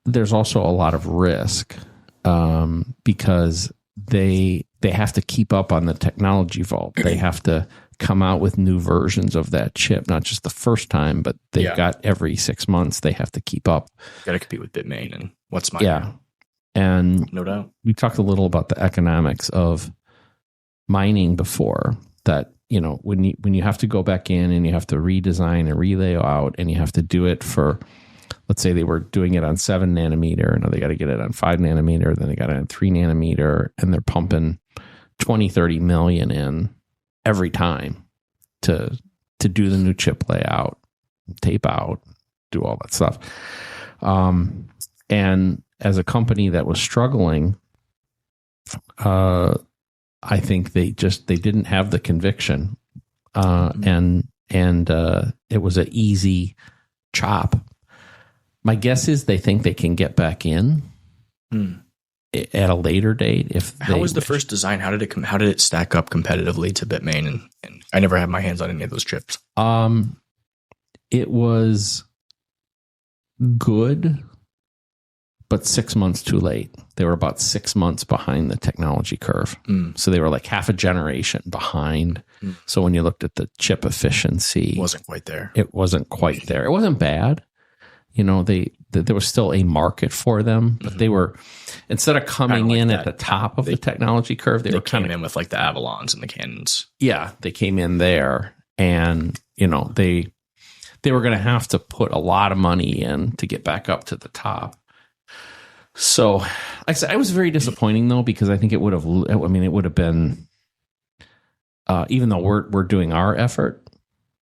there's also a lot of risk because they have to keep up on the technology vault. They have to come out with new versions of that chip, not just the first time, but they've got every 6 months they have to keep up. Got to compete with Bitmain and what's mine. Yeah. And no doubt. We talked a little about the economics of mining before, that, when you have to go back in and you have to redesign and relay out, and you have to do it for, let's say they were doing it on 7 nanometer, and they got to get it on 5 nanometer, then they got it on 3 nanometer, and they're pumping 20, 30 million in every time to do the new chip layout, tape out, do all that stuff. And as a company that was struggling, I think they didn't have the conviction, and it was an easy chop. My guess is they think they can get back in at a later date. How was the first design? How did it stack up competitively to Bitmain? And I never had my hands on any of those chips. It was good, but 6 months too late. They were about 6 months behind the technology curve. So they were like half a generation behind. So when you looked at the chip efficiency, it wasn't quite there. It wasn't quite there. It wasn't bad. There was still a market for them, but they were, instead of coming in at the top of the technology curve, they were came in with like the Avalons and the Canons. Yeah, they came in there, and they were going to have to put a lot of money in to get back up to the top. So, like I said, it was very disappointing though, because I think it would have been, even though we're doing our effort,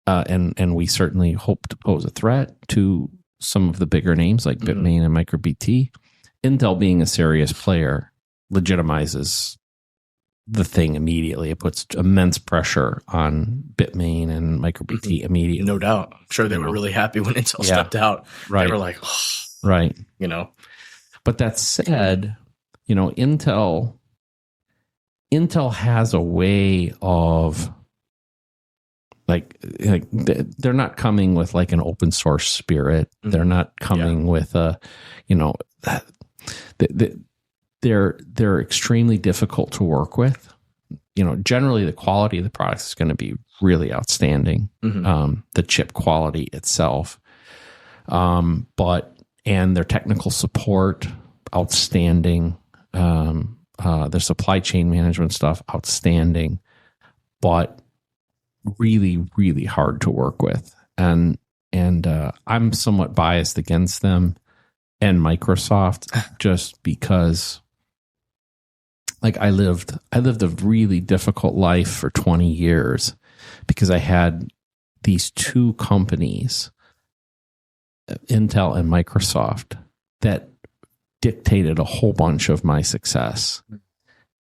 and we certainly hope to pose a threat to some of the bigger names like Bitmain and MicroBT, Intel being a serious player legitimizes the thing immediately. It puts immense pressure on Bitmain and MicroBT immediately. No doubt. I'm sure they were really happy when Intel stepped out. Right. They were like, right. But that said, Intel has a way of like they're not coming with like an open source spirit. They're not coming with they're extremely difficult to work with. Generally the quality of the products is going to be really outstanding. The chip quality itself, and their technical support, outstanding. Their supply chain management stuff, outstanding, but really, really hard to work with. And I'm somewhat biased against them and Microsoft just because, like, I lived a really difficult life for 20 years because I had these two companies, Intel and Microsoft, that dictated a whole bunch of my success.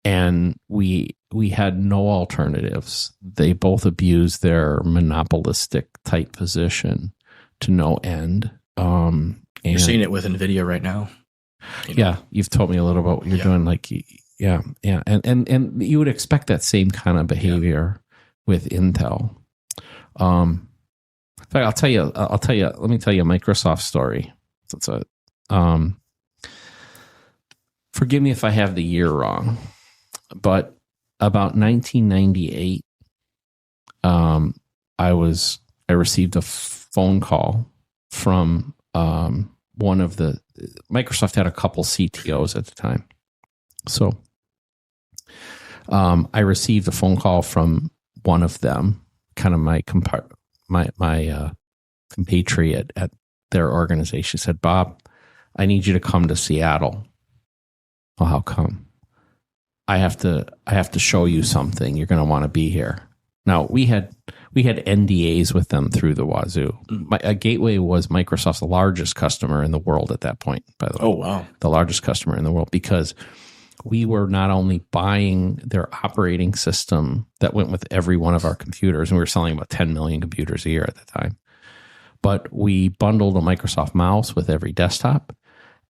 And we we had no alternatives. They both abused their monopolistic type position to no end. You're seeing it with NVIDIA right now. Yeah, you've told me a little about what you're doing. Like, yeah, and you would expect that same kind of behavior with Intel. In fact, I'll tell you. Let me tell you a Microsoft story. It's a forgive me if I have the year wrong, but about 1998, I received a phone call from one of the Microsoft had a couple CTOs at the time, so I received a phone call from one of them, kind of my compatriot at their organization. Said, "Bob, I need you to come to Seattle." Well, how come? I have to show you something. You're going to want to be here. Now, we had NDAs with them through the wazoo. Gateway was Microsoft's largest customer in the world at that point, by the way. Oh, wow. The largest customer in the world, because we were not only buying their operating system that went with every one of our computers, and we were selling about 10 million computers a year at the time, but we bundled a Microsoft mouse with every desktop,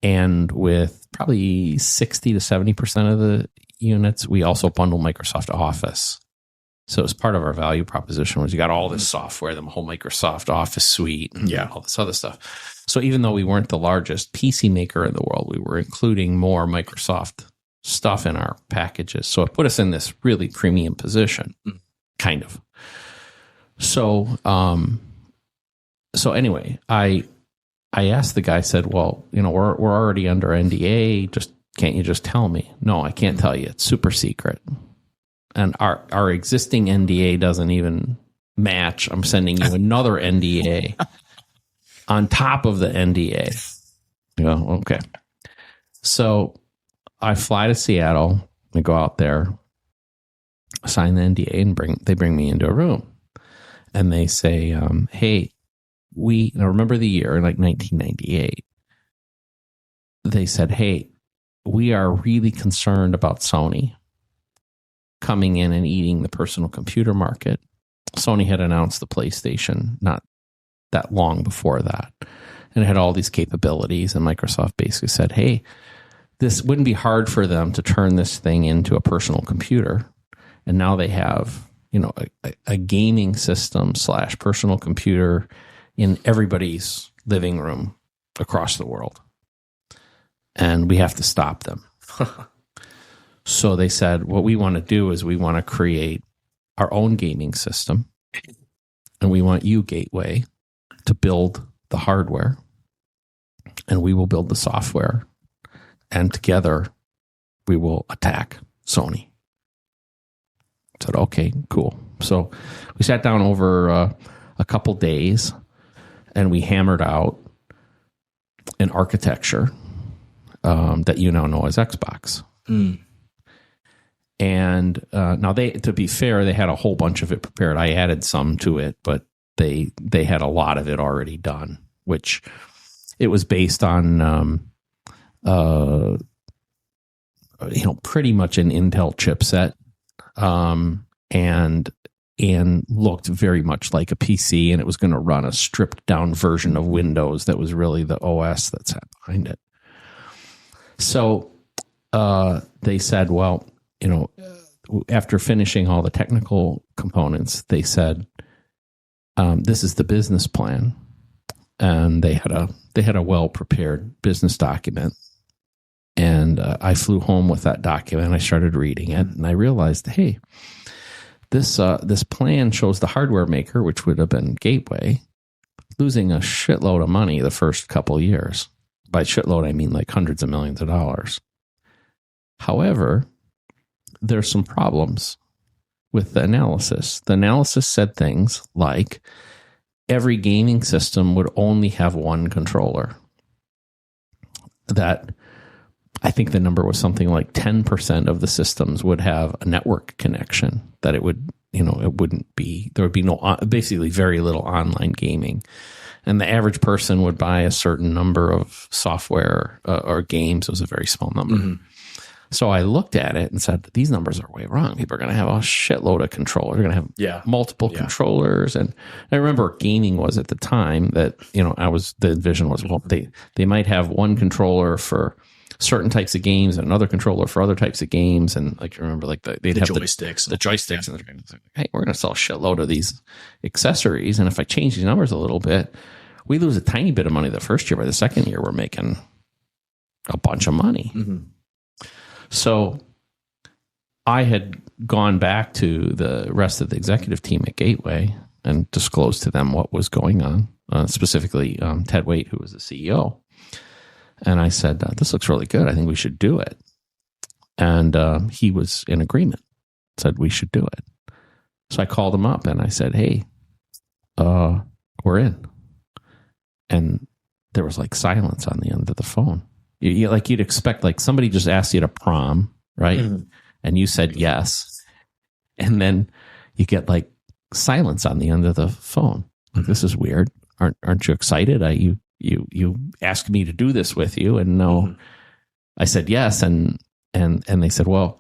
and with probably 60 to 70% of the units, we also bundled Microsoft Office. So it was part of our value proposition was you got all this software, the whole Microsoft Office suite, and all this other stuff. So even though we weren't the largest PC maker in the world, we were including more Microsoft stuff in our packages. So it put us in this really premium position, kind of. So, anyway, I asked the guy, said, well, we're already under NDA. Can't you just tell me? No, I can't tell you. It's super secret. And our existing NDA doesn't even match. I'm sending you another NDA on top of the NDA. Okay. So I fly to Seattle. I go out there, sign the NDA, and they bring me into a room. And they say, hey, now remember the year, like 1998. They said, hey, we are really concerned about Sony coming in and eating the personal computer market. Sony had announced the PlayStation not that long before that, and it had all these capabilities. And Microsoft basically said, hey, this wouldn't be hard for them to turn this thing into a personal computer. And now they have, a gaming system / personal computer in everybody's living room across the world. And we have to stop them. So they said, what we want to do is we want to create our own gaming system. And we want you, Gateway, to build the hardware. And we will build the software. And together, we will attack Sony. I said, okay, cool. So we sat down over a couple days, and we hammered out an architecture that you now know as Xbox. And now to be fair, they had a whole bunch of it prepared. I added some to it, but they had a lot of it already done, which it was based on, pretty much an Intel chipset, and looked very much like a PC, and it was going to run a stripped down version of Windows that was really the OS that sat behind it. So they said, well, after finishing all the technical components, they said, this is the business plan. And they had a well-prepared business document. And I flew home with that document. I started reading it, and I realized, hey, this plan shows the hardware maker, which would have been Gateway, losing a shitload of money the first couple years. By shitload, I mean like hundreds of millions of dollars. However, there's some problems with the analysis. The analysis said things like every gaming system would only have one controller. That I think the number was something like 10% of the systems would have a network connection, that it would, it wouldn't be, there would be basically very little online gaming. And the average person would buy a certain number of software or games. It was a very small number. So I looked at it and said, these numbers are way wrong. People are going to have a shitload of controllers. They're going to have multiple controllers. And I remember gaming was at the time that, the vision was, well, they might have one controller for certain types of games and another controller for other types of games. And like, you remember, like they'd have joysticks. The joysticks. And they're like, hey, we're going to sell a shitload of these accessories. And if I change these numbers a little bit, we lose a tiny bit of money the first year. By the second year, we're making a bunch of money. Mm-hmm. So I had gone back to the rest of the executive team at Gateway and disclosed to them what was going on, specifically Ted Waite, who was the CEO. And I said, this looks really good. I think we should do it. And he was in agreement, said we should do it. So I called him up and I said, hey, we're in. And there was like silence on the end of the phone. You'd expect, like somebody just asked you to prom, right? Mm-hmm. And you said yes. And then you get like silence on the end of the phone. Like, this is weird. Aren't you excited? You asked me to do this with you, and no, mm-hmm. I said yes. And they said, well,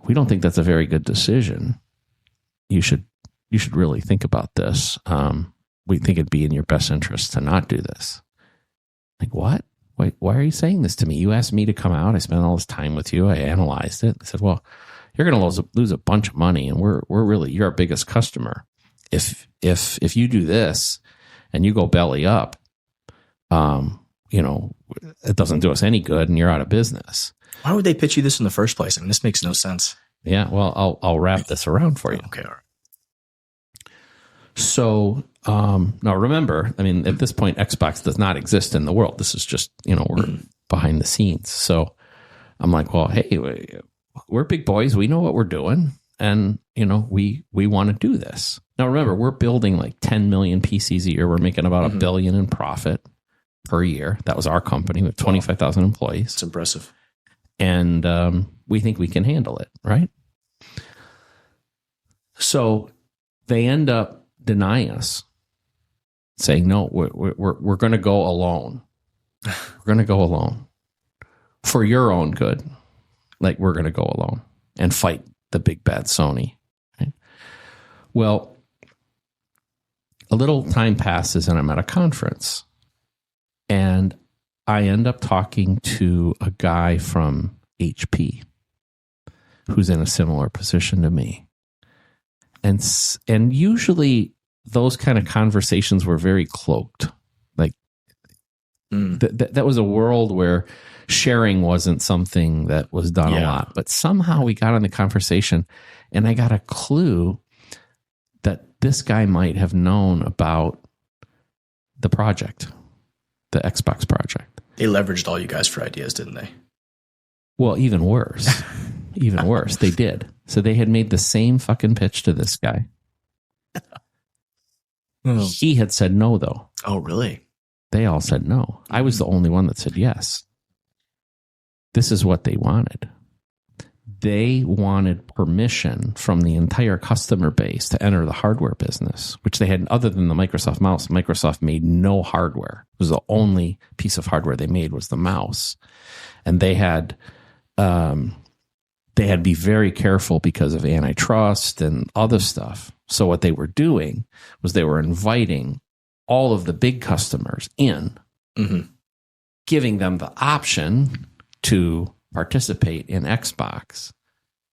we don't think that's a very good decision. You should really think about this. We think it'd be in your best interest to not do this. Like, what? Wait, why are you saying this to me? You asked me to come out. I spent all this time with you. I analyzed it. I said, well, you're going to lose a bunch of money, and you're our biggest customer. If you do this and you go belly up, it doesn't do us any good, and you're out of business. Why would they pitch you this in the first place? I mean, this makes no sense. Yeah, well, I'll wrap this around for you. Okay, all right. So now remember, I mean, at this point, Xbox does not exist in the world. This is just, we're behind the scenes. So I'm like, well, hey, we're big boys. We know what we're doing. And, we want to do this. Now, remember, we're building like 10 million PCs a year. We're making about $1 billion in profit per year. That was our company with 25,000 employees. It's impressive. And we think we can handle it, right? So they end up denying us, saying, no, we're going to go alone. We're going to go alone for your own good. Like, we're going to go alone and fight the big bad Sony. Right? Well, a little time passes and I'm at a conference, and I end up talking to a guy from HP who's in a similar position to me. And usually those kind of conversations were very cloaked. Like that was a world where sharing wasn't something that was done a lot. But somehow we got on the conversation, and I got a clue that this guy might have known about the project, the Xbox project. They leveraged all you guys for ideas, didn't they? Well, even worse. Even worse. They did. So they had made the same fucking pitch to this guy. He had said no, though. Oh, really? They all said no. I was the only one that said yes. This is what they wanted. They wanted permission from the entire customer base to enter the hardware business, which they had, other than the Microsoft mouse. Microsoft made no hardware. It was the only piece of hardware they made was the mouse. And they had to be very careful because of antitrust and other stuff. So what they were doing was they were inviting all of the big customers in, giving them the option to participate in Xbox,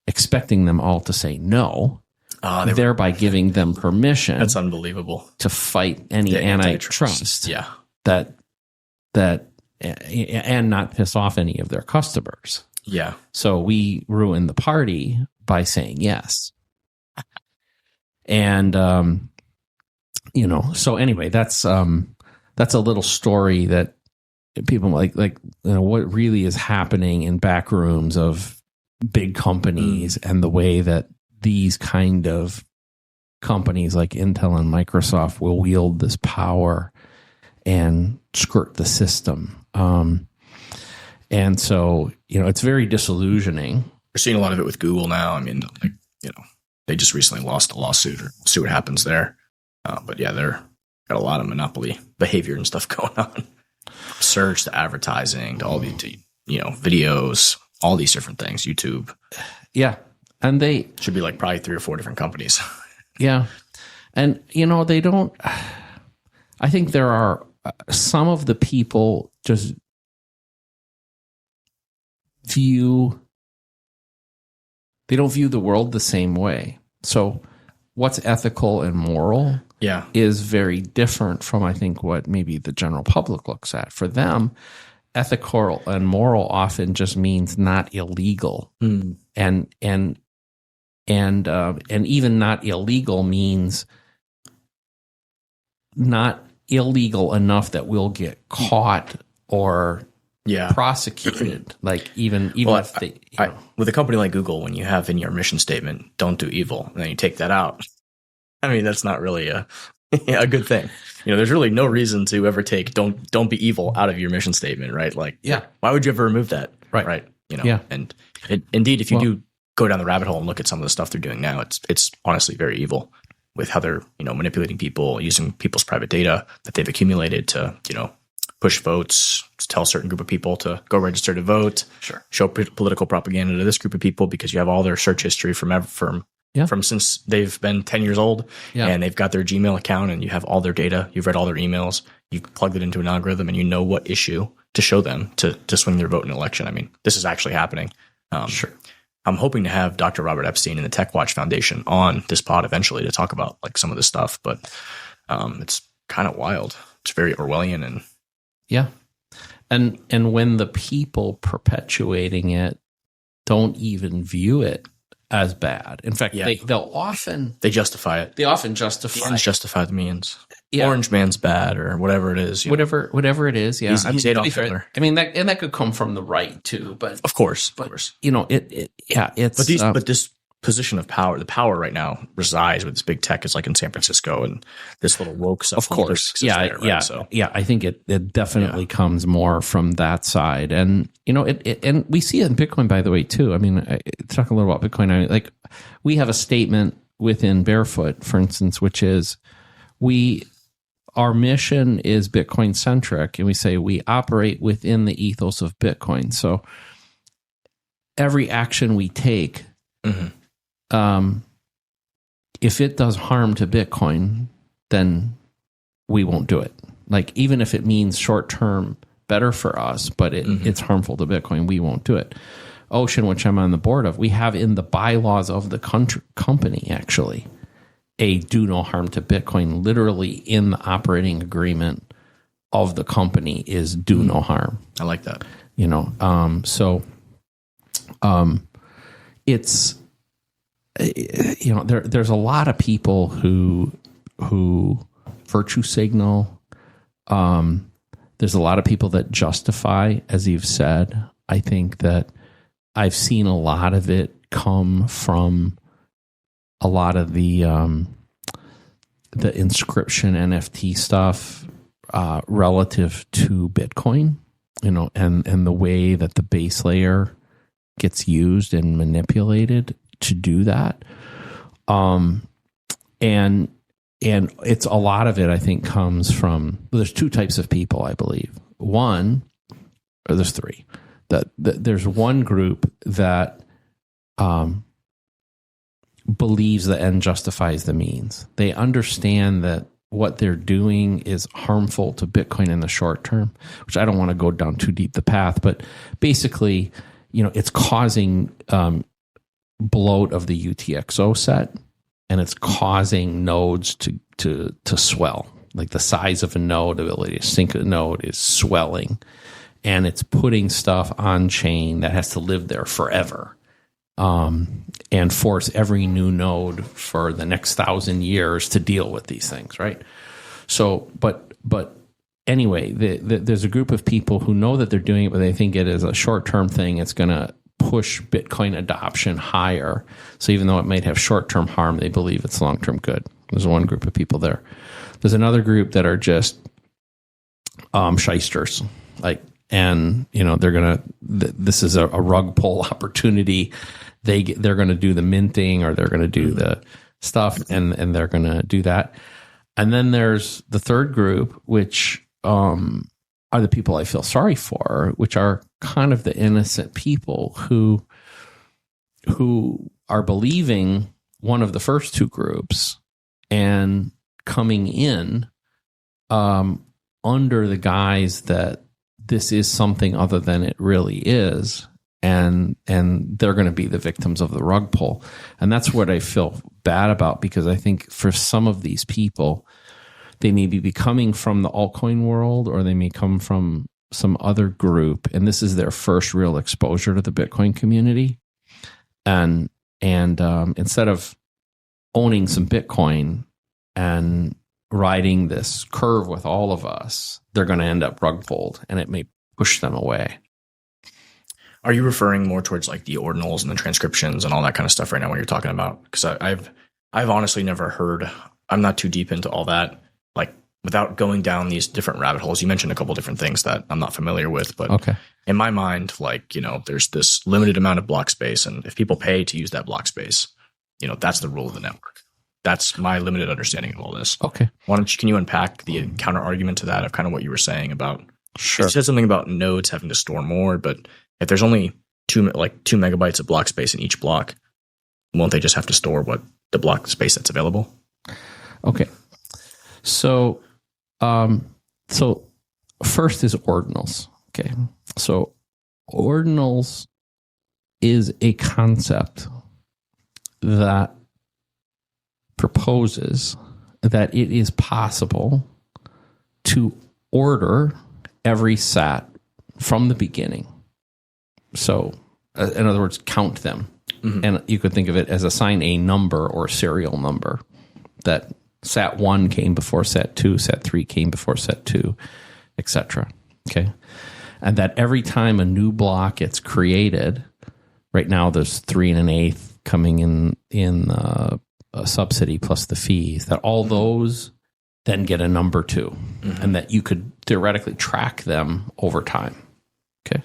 expecting them all to say no, thereby giving them permission. That's unbelievable. To fight any antitrust. Yeah. And not piss off any of their customers. Yeah. So we ruined the party by saying yes. And, so anyway, that's a little story that people like, what really is happening in back rooms of big companies and the way that these kind of companies like Intel and Microsoft will wield this power and skirt the system. And so, it's very disillusioning. We're seeing a lot of it with Google now. I mean, they just recently lost a lawsuit, or we'll see what happens there. But yeah, they're got a lot of monopoly behavior and stuff going on. Search to advertising to all the, videos, all these different things. YouTube Yeah. And they should be like probably 3 or 4 different companies. Yeah. And, they don't, I think there are some of the people just they don't view the world the same way. So what's ethical and moral is very different from, I think, what maybe the general public looks at. For them, ethical and moral often just means not illegal. And even not illegal means not illegal enough that we'll get caught or prosecuted. Like even if they, with a company like Google, when you have in your mission statement, don't do evil, and then you take that out, I mean, that's not really a good thing. There's really no reason to ever take don't be evil out of your mission statement, right? Like, why would you ever remove that? Right. And indeed, if you do go down the rabbit hole and look at some of the stuff they're doing now, it's honestly very evil with how they're, manipulating people, using people's private data that they've accumulated to, push votes, to tell a certain group of people to go register to vote, show political propaganda to this group of people because you have all their search history from since they've been 10 years old, and they've got their Gmail account, and you have all their data. You've read all their emails. You've plugged it into an algorithm, and you know what issue to show them to swing their vote in an election. I mean, this is actually happening. I'm hoping to have Dr. Robert Epstein and the Tech Watch Foundation on this pod eventually to talk about like some of this stuff, but it's kind of wild. It's very Orwellian and and when the people perpetuating it don't even view it as bad. In fact, they justify it. They often justify the ends justify the means. Orange man's bad or whatever it is. Whatever it is. Yeah. He's Adolf Hitler. I mean, that could come from the right too, but of course. It's but this position of power, the power right now resides with this big tech. It's like in San Francisco and this little woke stuff. Of course. I think it definitely comes more from that side. And, and we see it in Bitcoin, by the way, too. I mean, talk a little about Bitcoin. We have a statement within Barefoot, for instance, which is our mission is Bitcoin centric. And we say we operate within the ethos of Bitcoin. So every action we take, if it does harm to Bitcoin, then we won't do it. Like, even if it means short term better for us, but it's harmful to Bitcoin, we won't do it. Ocean, which I'm on the board of, we have in the bylaws of the company actually a do no harm to Bitcoin. Literally in the operating agreement of the company is do no harm. I like that. It's there's a lot of people who virtue signal. There's a lot of people that justify, as you've said. I think that I've seen a lot of it come from a lot of the inscription NFT stuff relative to Bitcoin, and the way that the base layer gets used and manipulated to do that. And it's a lot of it, I think, comes from, there's two types of people, I believe. There's three. There's one group that believes the end justifies the means. They understand that what they're doing is harmful to Bitcoin in the short term, which I don't want to go down too deep the path, but basically, it's causing bloat of the UTXO set, and it's causing nodes to swell. Like the size of a node, the ability to sync a node is swelling, and it's putting stuff on chain that has to live there forever, and force every new node for the next 1,000 years to deal with these things, right? So, but anyway, there's a group of people who know that they're doing it, but they think it is a short-term thing. It's going to push Bitcoin adoption higher. So even though it might have short-term harm, they believe it's long-term good. There's one group of people there. There's another group that are just shysters. They're going to, this is a rug pull opportunity. They're going to do the minting, or they're going to do the stuff, and they're going to do that. And then there's the third group, which are the people I feel sorry for, which are kind of the innocent people who are believing one of the first two groups and coming in under the guise that this is something other than it really is, and they're going to be the victims of the rug pull. And that's what I feel bad about, because I think for some of these people, they may be coming from the altcoin world, or they may come from some other group, and this is their first real exposure to the Bitcoin community. And instead of owning some Bitcoin and riding this curve with all of us, they're going to end up rug pulled, and it may push them away. Are you referring more towards like the ordinals and the transcriptions and all that kind of stuff right now when you're talking about? Because I've honestly never heard. I'm not too deep into all that. Like, without going down these different rabbit holes, you mentioned a couple different things that I'm not familiar with. But okay. In my mind, like, there's this limited amount of block space, and if people pay to use that block space, that's the rule of the network. That's my limited understanding of all this. Okay. Can you unpack the counter argument to that of kind of what you were saying about? Sure. You said something about nodes having to store more, but if there's only 2 megabytes of block space in each block, won't they just have to store what the block space that's available? Okay. So first is ordinals. Okay. So ordinals is a concept that proposes that it is possible to order every sat from the beginning. So, in other words, count them. Mm-hmm. And you could think of it as assign a number or serial number, that sat 1 came before sat 2, sat 3 came before sat 2, etc. Okay. And that every time a new block gets created, right now there's 3 1/8 coming in a subsidy plus the fees, that all those then get a number 2, mm-hmm. and that you could theoretically track them over time. Okay.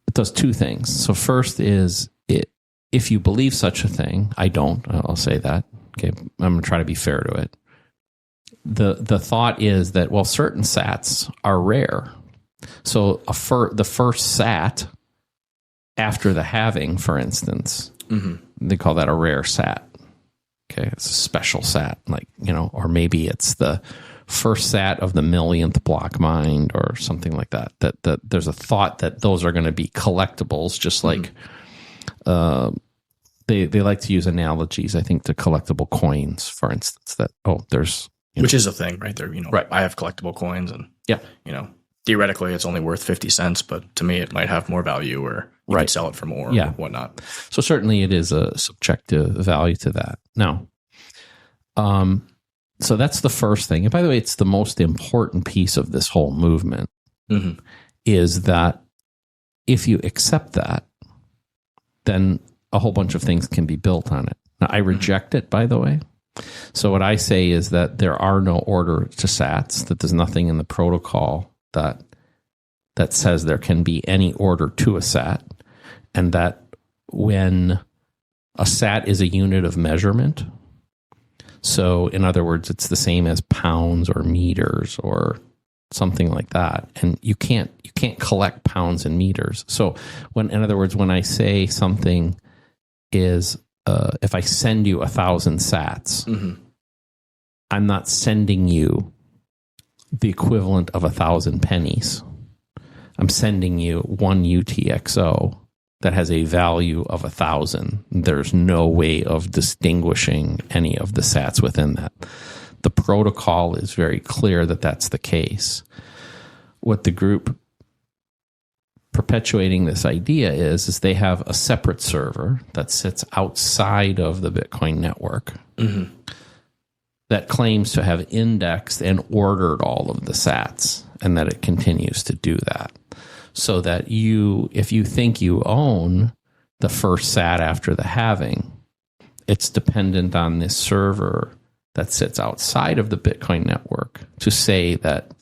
It does 2 things. So first is if you believe such a thing, I don't, I'll say that. Okay. I'm going to try to be fair to it. The thought is that, well, certain sats are rare. So the first sat after the halving, for instance, mm-hmm. they call that a rare sat. Okay. It's a special sat, or maybe it's the first sat of the millionth block mined or something like that. That there's a thought that those are going to be collectibles, just like they like to use analogies, I think, to collectible coins, for instance, that, there's... Which is a thing, right? There, right. I have collectible coins, and yeah, theoretically it's only worth 50 cents, but to me it might have more value, or you right. could sell it for more, yeah. or whatnot. So certainly it is a subjective value to that. Now, so that's the first thing. And by the way, it's the most important piece of this whole movement, mm-hmm. is that if you accept that, then a whole bunch of things can be built on it. Now, I reject it, by the way. So what I say is that there are no order to sats, that there's nothing in the protocol that says there can be any order to a sat, and that when a sat is a unit of measurement, so in other words, it's the same as pounds or meters or something like that, and you can't collect pounds and meters. So in other words, when I say something is if I send you 1,000 sats, mm-hmm. I'm not sending you the equivalent of 1,000 pennies. I'm sending you one UTXO that has a value of 1,000. There's no way of distinguishing any of the sats within that. The protocol is very clear that that's the case. What the group perpetuating this idea is they have a separate server that sits outside of the Bitcoin network, mm-hmm. that claims to have indexed and ordered all of the sats, and that it continues to do that. So that if you think you own the first sat after the halving, it's dependent on this server that sits outside of the Bitcoin network to say that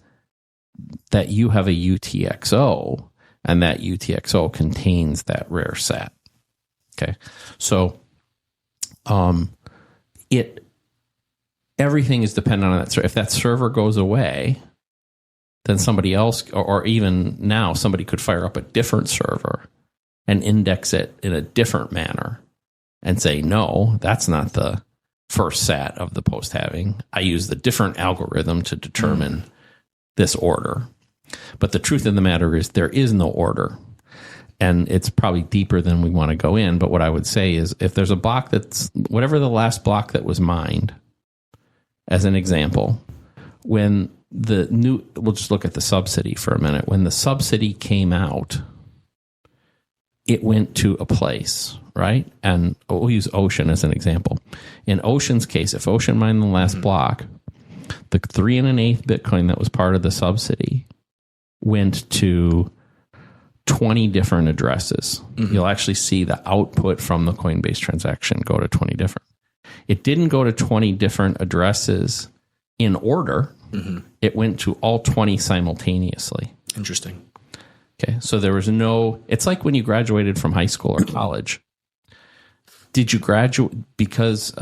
you have a UTXO, and that UTXO contains that rare sat. Okay, so everything is dependent on that server. If that server goes away, then somebody else, or even now, somebody could fire up a different server and index it in a different manner and say, no, that's not the first sat of the post halving. I use the different algorithm to determine this order. But the truth of the matter is there is no order. And it's probably deeper than we want to go in. But what I would say is if there's a block that's whatever the last block that was mined, as an example, when we'll just look at the subsidy for a minute. When the subsidy came out, it went to a place, right? And we'll use Ocean as an example. In Ocean's case, if Ocean mined the last block, the 3 1/8 Bitcoin that was part of the subsidy went to 20 different addresses. You'll actually see the output from the Coinbase transaction go to 20 different. It didn't go to 20 different addresses in order. It went to all 20 simultaneously. Interesting. Okay, so there was no, it's like when you graduated from high school or college. Did you graduate because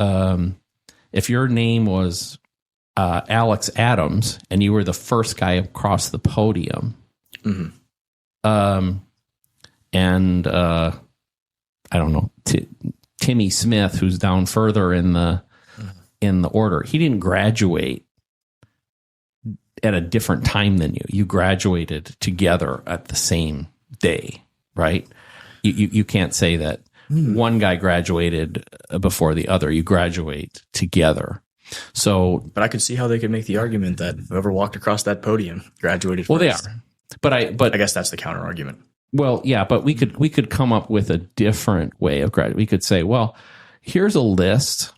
if your name was Alex Adams and you were the first guy across the podium, and I don't know, Timmy Smith, who's down further in the order, he didn't graduate at a different time than you. You graduated together at the same day, right? You can't say that one guy graduated before the other. You graduate together. So, but I could see how they could make the argument that whoever walked across that podium graduated first. Well, they are. But I guess that's the counter argument. Well, yeah, but we could come up with a different way of graduating. We could say, well, here's a list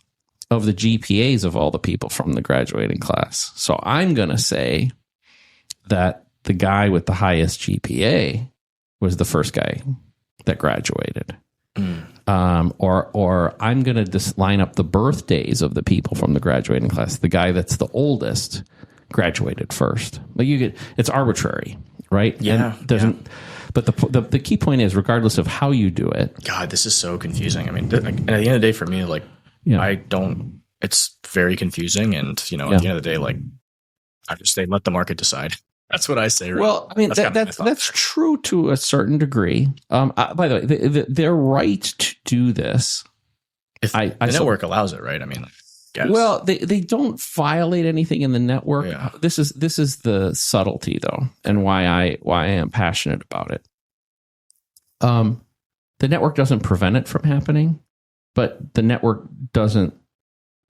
of the GPAs of all the people from the graduating class. So I'm going to say that the guy with the highest GPA was the first guy that graduated. Or I'm going to just line up the birthdays of the people from the graduating class. The guy that's the oldest graduated first. Like it's arbitrary, right? Yeah. And but the key point is, regardless of how you do it. God, this is so confusing. I mean, and at the end of the day, for me, like, it's very confusing. And, at the end of the day, like, I just say, let the market decide. That's what I say. Right? Well, I mean, that's true to a certain degree. By the way, they're right to do this. If the network allows it, right? I mean, well, they don't violate anything in the network. Yeah. This is the subtlety, though, and why I am passionate about it. The network doesn't prevent it from happening, but the network doesn't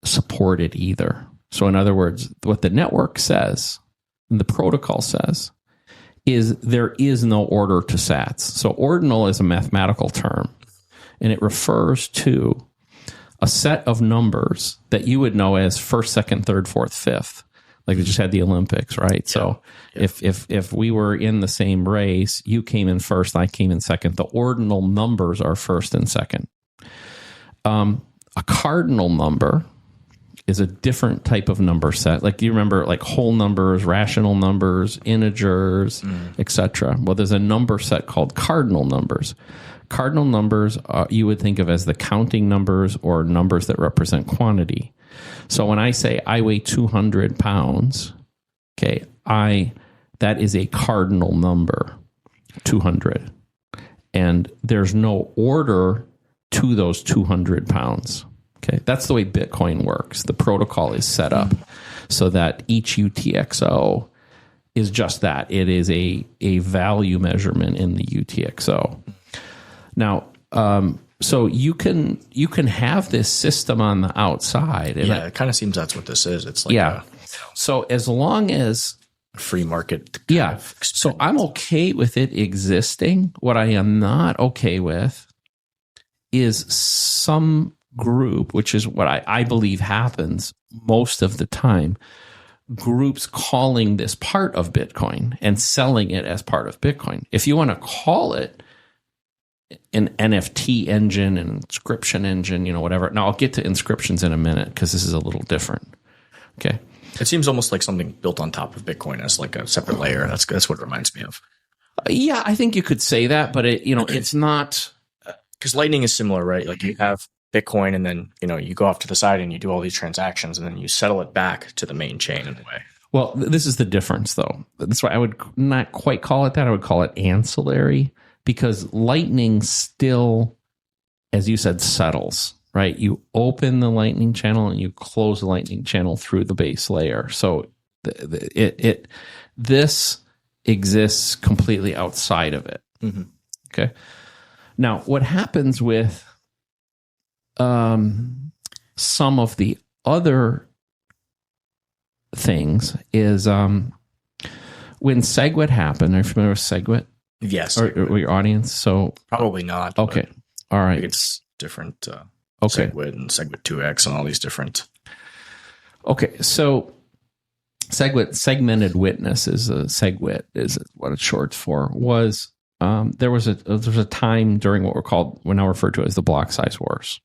support it either. So, in other words, what the network says, and the protocol says, is there is no order to sats. So, ordinal is a mathematical term, and it refers to a set of numbers that you would know as first, second, third, fourth, fifth. Like they just had the Olympics, right? Yeah. So if we were in the same race, you came in first, I came in second. The ordinal numbers are first and second. A cardinal number is a different type of number set. Like, do you remember like whole numbers, rational numbers, integers, etc.? Well, there's a number set called cardinal numbers. Cardinal numbers you would think of as the counting numbers or numbers that represent quantity. So when I say I weigh 200 pounds, okay, that is a cardinal number, 200. And there's no order to those 200 pounds. Okay, that's the way Bitcoin works. The protocol is set up so that each UTXO is just that. It is a value measurement in the UTXO. Now, so you can have this system on the outside. And it kind of seems that's what this is. It's like so as long as free market. So I'm okay with it existing. What I am not okay with is some group, which is what I believe happens most of the time, groups calling this part of Bitcoin and selling it as part of Bitcoin. If you want to call it an NFT engine, an inscription engine, whatever. Now, I'll get to inscriptions in a minute because this is a little different. Okay. It seems almost like something built on top of Bitcoin as like a separate layer. That's what it reminds me of. Yeah, I think you could say that, but it's not. Because Lightning is similar, right? Like you have Bitcoin, and then, you go off to the side and you do all these transactions, and then you settle it back to the main chain in a way. Well, this is the difference, though. That's why I would not quite call it that. I would call it ancillary, because Lightning still, as you said, settles, right? You open the Lightning channel and you close the Lightning channel through the base layer. So this exists completely outside of it. Mm-hmm. Okay. Now, what happens with some of the other things is when SegWit happened. Are you familiar with SegWit? Yes. Or your audience? So probably not. Okay. All right. It's different. Okay. SegWit and SegWit 2x and all these different. Okay. So SegWit, segmented witness, is SegWit is what it's short for. Was there was a time during what we're now referred to as the block size wars.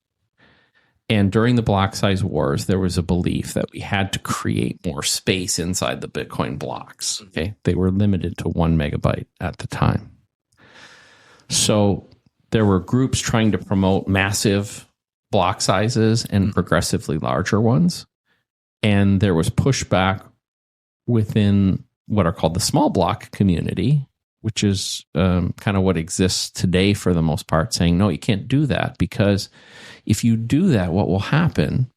And during the block size wars, there was a belief that we had to create more space inside the Bitcoin blocks. Okay. They were limited to 1 megabyte at the time. So there were groups trying to promote massive block sizes and progressively larger ones. And there was pushback within what are called the small block community, which is kind of what exists today for the most part, saying, no, you can't do that, because if you do that, what will happen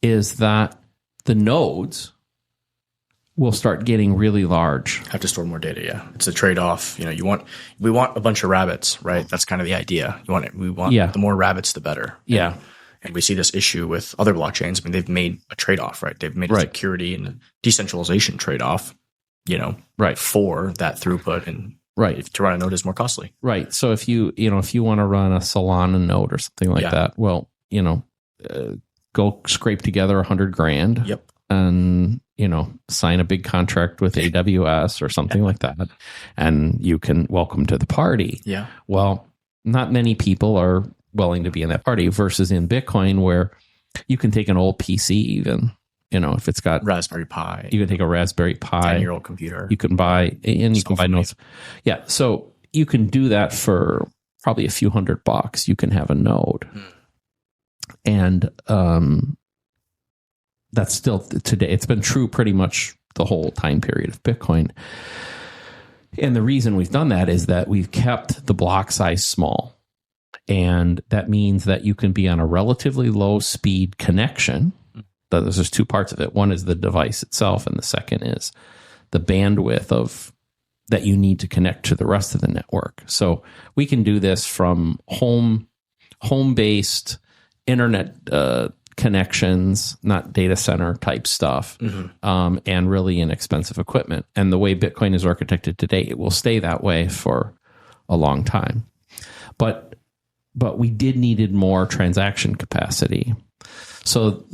is that the nodes will start getting really large. Have to store more data. Yeah, it's a trade-off. We want a bunch of rabbits, right? That's kind of the idea. We want the more rabbits, the better. Yeah. And we see this issue with other blockchains. I mean, they've made a trade-off, right? They've made a security and a decentralization trade-off, for that throughput, and to run a node is more costly. Right. So if you want to run a Solana node or something like that, well, go scrape together $100,000. Yep. And, sign a big contract with AWS or something like that, and you can welcome to the party. Yeah. Well, not many people are willing to be in that party, versus in Bitcoin, where you can take an old PC even, if it's got Raspberry Pi, you can take a Raspberry Pi, 10-year-old computer, you can buy, and you can buy nodes. Yeah. So you can do that for probably a few $100. You can have a node. And, that's still today. It's been true pretty much the whole time period of Bitcoin. And the reason we've done that is that we've kept the block size small. And that means that you can be on a relatively low speed connection. There's two parts of it. One is the device itself, and the second is the bandwidth that you need to connect to the rest of the network. So we can do this from home-based internet connections, not data center type stuff, and really inexpensive equipment. And the way Bitcoin is architected today, it will stay that way for a long time. But we needed more transaction capacity. So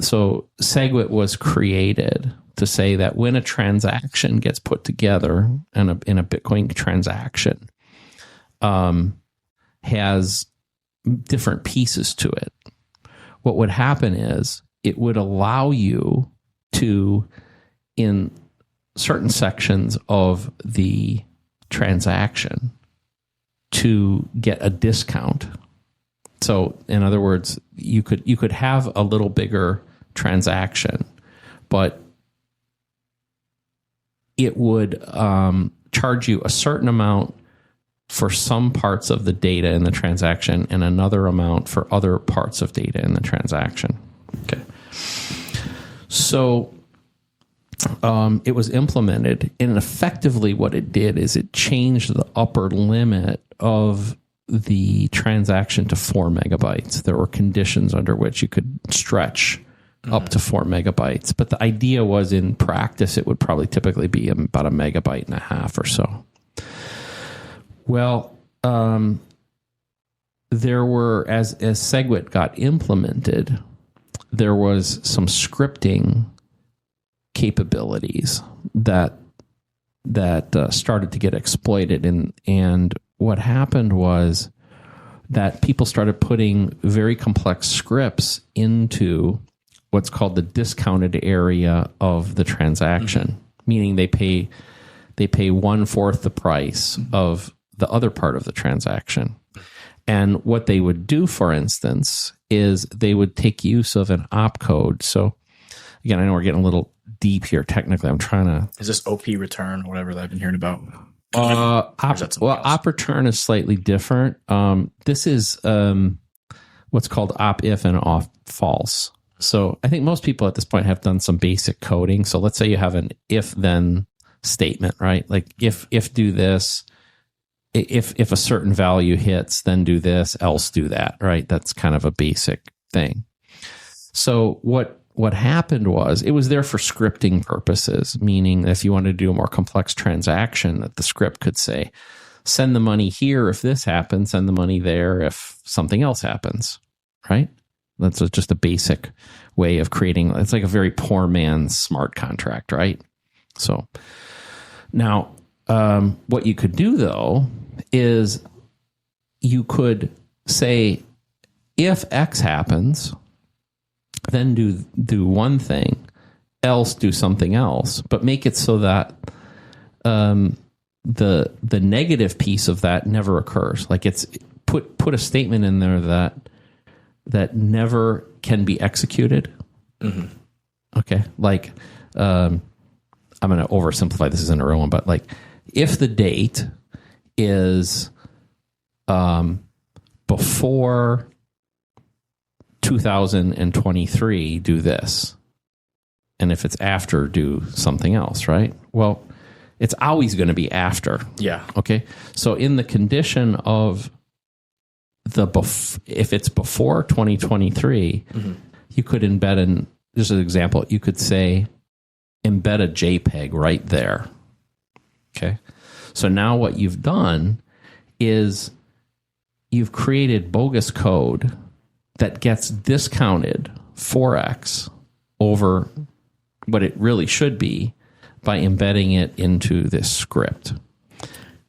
SegWit was created to say that when a transaction gets put together in a Bitcoin transaction, has different pieces to it. What would happen is it would allow you to, in certain sections of the transaction, to get a discount. So, in other words, you could have a little bigger transaction, but it would charge you a certain amount for some parts of the data in the transaction and another amount for other parts of data in the transaction. Okay. So it was implemented, and effectively what it did is it changed the upper limit of the transaction to 4 megabytes. There were conditions under which you could stretch up to 4 megabytes. But the idea was, in practice, it would probably typically be about 1.5 megabytes or so. Well, there were, as SegWit got implemented, there was some scripting capabilities that started to get exploited, and what happened was that people started putting very complex scripts into what's called the discounted area of the transaction, meaning they pay 1/4 the price of the other part of the transaction. And what they would do, for instance, is they would take use of an opcode. So again, I know we're getting a little deep here technically. I'm trying to... Is this OP return or whatever that I've been hearing about? Op return is slightly different. This is what's called op if and op false. So I think most people at this point have done some basic coding. So let's say you have an if then statement, right? Like if do this, if a certain value hits, then do this, else do that, right? That's kind of a basic thing. So what happened was it was there for scripting purposes, meaning if you wanted to do a more complex transaction, that the script could say, send the money here if this happens, send the money there if something else happens, right? That's just a basic way of creating. It's like a very poor man's smart contract, right? So now what you could do, though, is you could say, if X happens, then do one thing, else do something else, but make it so that the negative piece of that never occurs. Like it's put a statement in there that never can be executed. Mm-hmm. Okay, like I'm going to oversimplify this in a real one, but like if the date is before 2023, do this. And if it's after, do something else, right? Well, it's always going to be after. Yeah. Okay. So in the condition of if it's before 2023, mm-hmm. you could embed in, just an example, you could say, embed a JPEG right there. Okay. So now what you've done is you've created bogus code that gets discounted 4x over what it really should be by embedding it into this script.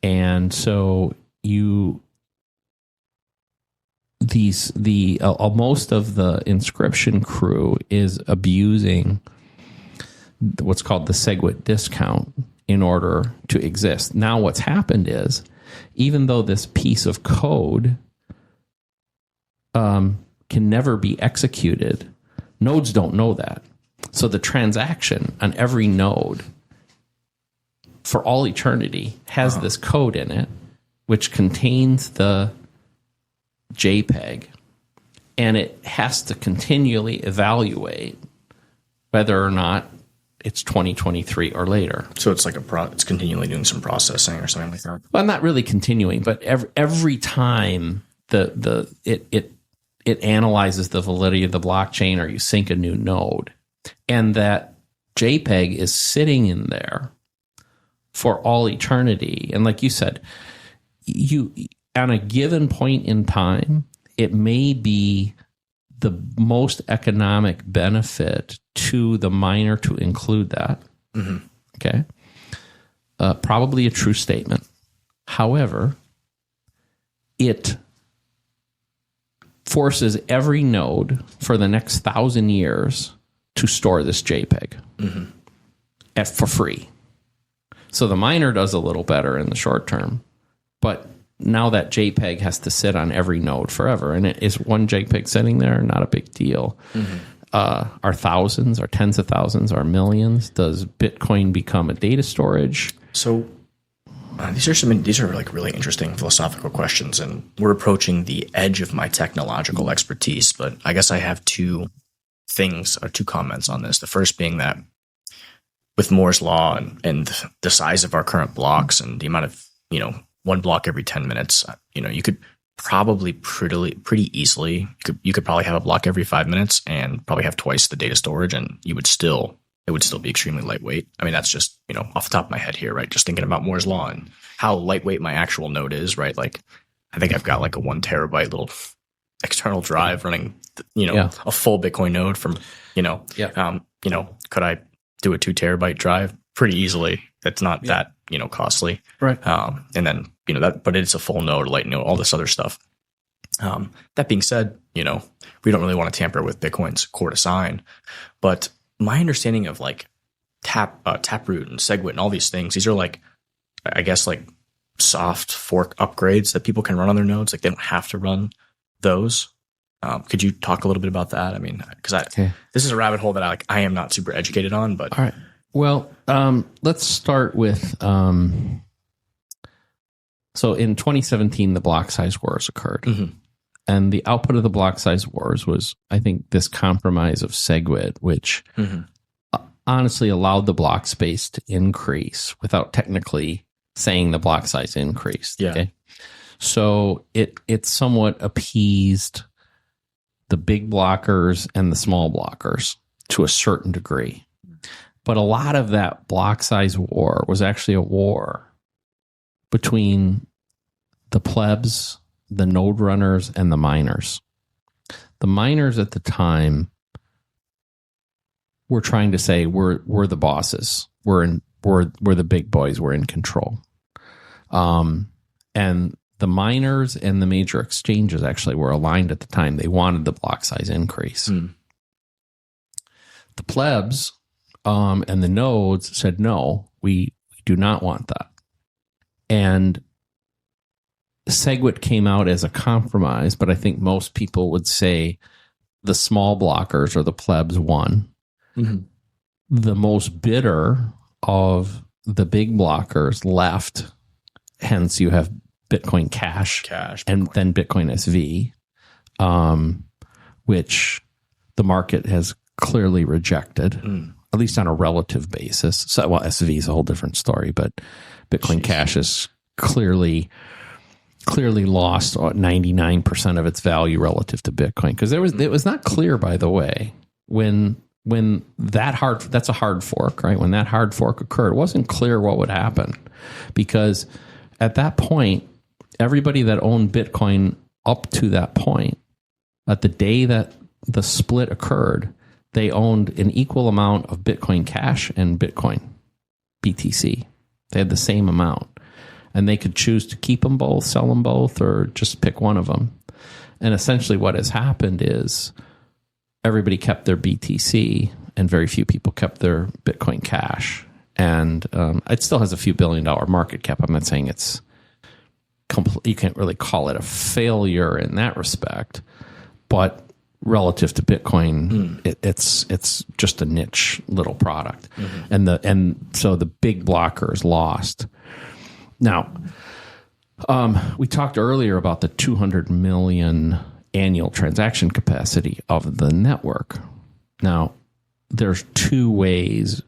And so most of the inscription crew is abusing what's called the SegWit discount in order to exist. Now what's happened is, even though this piece of code can never be executed, nodes don't know that. So the transaction on every node for all eternity has this code in it, which contains the JPEG, and it has to continually evaluate whether or not it's 2023 or later. So it's like it's continually doing some processing or something like that. Well, not really continuing, but every time it analyzes the validity of the blockchain, or you sync a new node, and that JPEG is sitting in there for all eternity. And like you said, you on a given point in time, it may be the most economic benefit to the miner to include that. Mm-hmm. Okay. Probably a true statement. However, it forces every node for the next 1,000 years to store this JPEG for free. So the miner does a little better in the short term, but now that JPEG has to sit on every node forever. And it is one JPEG sitting there, not a big deal. Mm-hmm. Are thousands, are tens of thousands, are millions? Does Bitcoin become a data storage? So these are like really interesting philosophical questions, and we're approaching the edge of my technological expertise. But I guess I have two comments on this. The first being that with Moore's law and the size of our current blocks and the amount of, one block every 10 minutes, you could probably pretty easily, you could probably have a block every 5 minutes and probably have twice the data storage, and it would still be extremely lightweight. I mean, that's just, off the top of my head here, right? Just thinking about Moore's law and how lightweight my actual node is, right? Like, I think I've got like a 1 terabyte little external drive running, a full Bitcoin node from, could I do a 2 terabyte drive pretty easily? That's not that, costly. Right. And then, but it's a full node, light node, all this other stuff. That being said, we don't really want to tamper with Bitcoin's core design, but my understanding of like Taproot and SegWit and all these things, these are like, I guess, like soft fork upgrades that people can run on their nodes. Like they don't have to run those. Could you talk a little bit about that? I mean, because this is a rabbit hole that I am not super educated on. But all right, well, let's start with. So in 2017, the block size wars occurred. Mm-hmm. And the output of the block size wars was, I think, this compromise of SegWit, which honestly allowed the block space to increase without technically saying the block size increased. Yeah. Okay? So it somewhat appeased the big blockers and the small blockers to a certain degree. But a lot of that block size war was actually a war between the plebs, the node runners, and the miners. The miners at the time were trying to say we're the bosses. We're the big boys. We're in control. And the miners and the major exchanges actually were aligned at the time. They wanted the block size increase. The plebs and the nodes said no, we do not want that. And SegWit came out as a compromise, but I think most people would say the small blockers or the plebs won. Mm-hmm. The most bitter of the big blockers left. Hence, you have Bitcoin Cash and then Bitcoin SV, which the market has clearly rejected, at least on a relative basis. So, well, SV is a whole different story, but Bitcoin Cash is clearly lost 99% of its value relative to Bitcoin, because it was not clear, by the way, when that's a hard fork, right? When that hard fork occurred, it wasn't clear what would happen, because at that point, everybody that owned Bitcoin up to that point, at the day that the split occurred, they owned an equal amount of Bitcoin Cash and Bitcoin BTC. They had the same amount. And they could choose to keep them both, sell them both, or just pick one of them. And essentially what has happened is everybody kept their BTC and very few people kept their Bitcoin Cash. And it still has a few $1 billion market cap. I'm not saying it's you can't really call it a failure in that respect. But relative to Bitcoin, it's just a niche little product. And so the big blockers lost. Now, we talked earlier about the 200 million annual transaction capacity of the network. Now, there's two ways,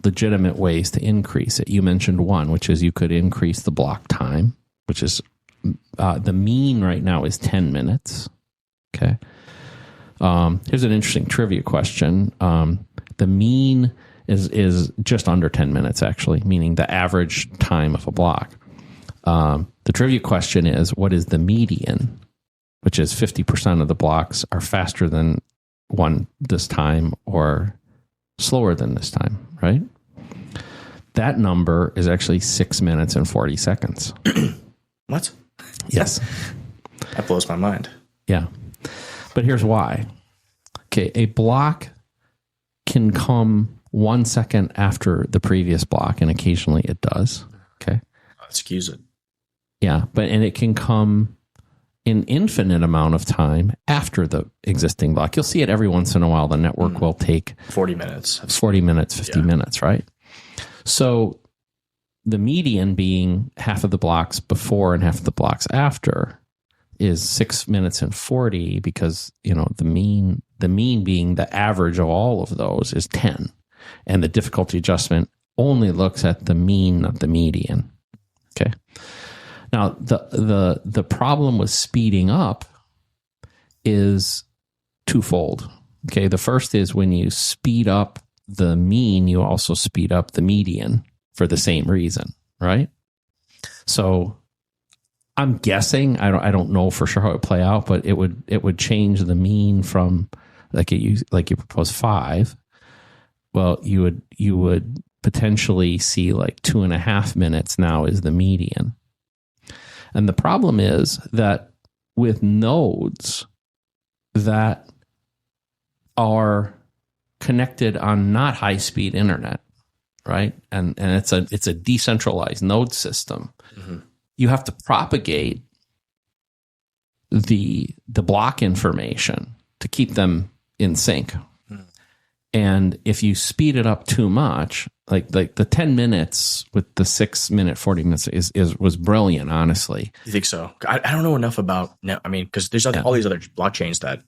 legitimate ways to increase it. You mentioned one, which is you could increase the block time, which is the mean right now is 10 minutes. Okay. Here's an interesting trivia question. The mean is just under 10 minutes, actually, meaning the average time of a block. The trivia question is, what is the median, which is 50% of the blocks are faster than one this time or slower than this time, right? That number is actually 6 minutes and 40 seconds. What? Yes. That blows my mind. Yeah. But here's why. Okay, a block can come 1 second after the previous block, and occasionally it does. Okay. Excuse it. Yeah, and it can come an infinite amount of time after the existing block. You'll see it every once in a while. The network will take 40 minutes, 50 minutes, right? So the median being half of the blocks before and half of the blocks after is 6 minutes and 40, because the mean being the average of all of those is 10. And the difficulty adjustment only looks at the mean, not the median. Okay. Now, the problem with speeding up is twofold. Okay. The first is when you speed up the mean, you also speed up the median for the same reason, right? So I'm guessing, I don't know for sure how it would play out, but it would change the mean from like you propose 5. Well, you would potentially see like 2.5 minutes now is the median. And the problem is that with nodes that are connected on not high speed internet, right? And it's a decentralized node system. you have to propagate the block information to keep them in sync. And if you speed it up too much, like the 10 minutes with the 6 minute, 40 minutes was brilliant, honestly. You think so? I don't know enough about, I mean, because there's all these other blockchains that,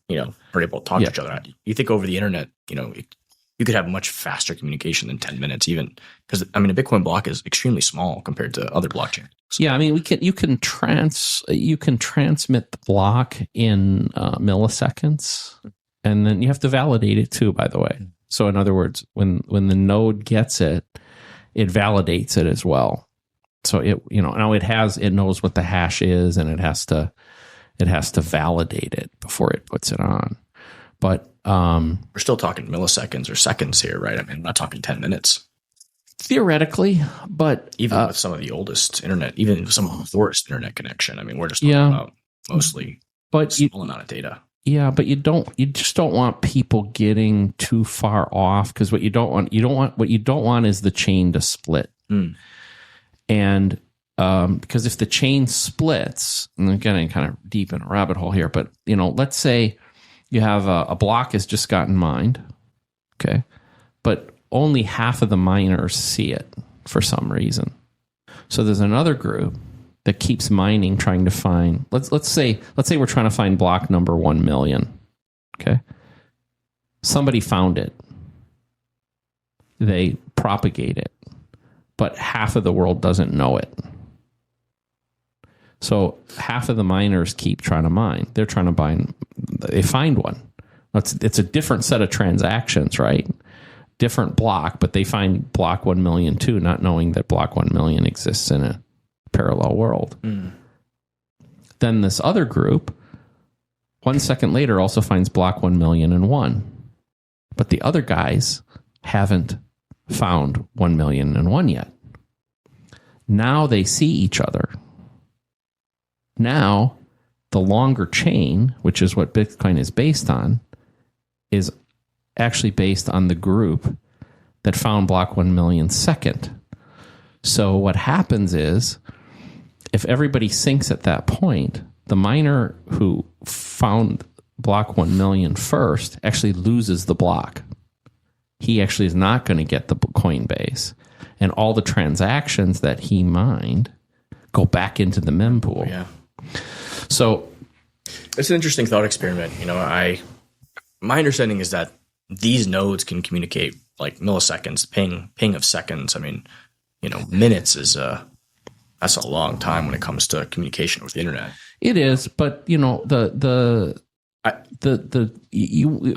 are able to talk to each other. You think over the internet, you could have much faster communication than 10 minutes, even because, I mean, a Bitcoin block is extremely small compared to other blockchains. Yeah, I mean, you can transmit the block in milliseconds, and then you have to validate it too, by the way. So in other words, when the node gets it, it validates it as well. So it knows what the hash is, and it has to validate it before it puts it on. But we're still talking milliseconds or seconds here, right? I mean, I'm not talking 10 minutes. Theoretically, but even with some of the oldest internet, even some of the poorest internet connection, I mean, we're just talking about mostly small amount of data. Yeah, but you just don't want people getting too far off, because what you don't want is the chain to split. And because if the chain splits, and I'm getting kind of deep in a rabbit hole here, but let's say you have a block has just gotten mined, okay, but only half of the miners see it for some reason. So there's another group that keeps mining, trying to find, let's say we're trying to find block number 1 million. Okay. Somebody found it. They propagate it, but half of the world doesn't know it. So half of the miners keep trying to mine. They're trying to they find one. It's a different set of transactions, right? Different block, but they find block 1 million too, not knowing that block 1 million exists in a parallel world. Then this other group, 1 second later, also finds block 1,000,001. But the other guys haven't found 1,000,001 yet. Now they see each other. Now, the longer chain, which is what Bitcoin is based on, is actually based on the group that found block 1,000,000 second. So what happens is, if everybody syncs at that point, the miner who found block 1 million first actually loses the block. He actually is not going to get the Coinbase, and all the transactions that he mined go back into the mempool. Yeah. So it's an interesting thought experiment. My understanding is that these nodes can communicate like milliseconds, ping of seconds. I mean, minutes is that's a long time when it comes to communication with the internet. It is, but I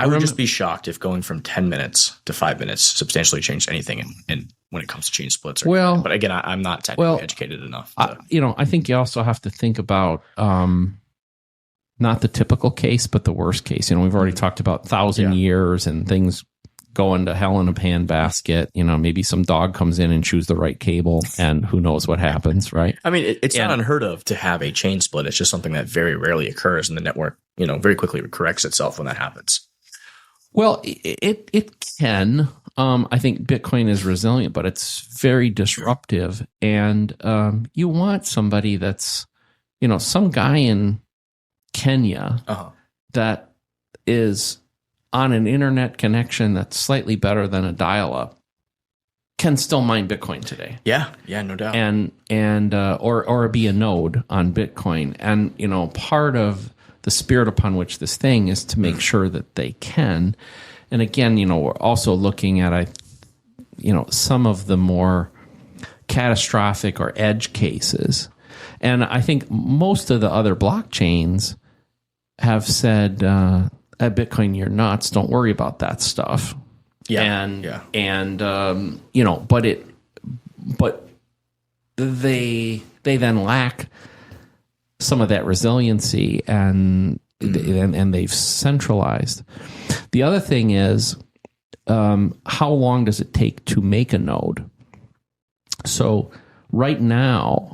would just be shocked if going from 10 minutes to 5 minutes substantially changed anything in when it comes to chain splits. But again, I'm not technically educated enough. I think you also have to think about not the typical case, but the worst case. We've already talked about 1,000 years and things going to hell in a handbasket. Maybe some dog comes in and chews the right cable, and who knows what happens, right? I mean, it's not unheard of to have a chain split. It's just something that very rarely occurs, and the network, very quickly corrects itself when that happens. Well, it can. I think Bitcoin is resilient, but it's very disruptive, and you want somebody that's, some guy in Kenya that is on an internet connection that's slightly better than a dial-up can still mine Bitcoin today. Yeah, no doubt. And or be a node on Bitcoin. And part of the spirit upon which this thing is to make sure that they can. And again, we're also looking at some of the more catastrophic or edge cases. And I think most of the other blockchains have said, at Bitcoin, you're nuts. Don't worry about that stuff. But they then lack some of that resiliency, and they've centralized. The other thing is, how long does it take to make a node? So right now,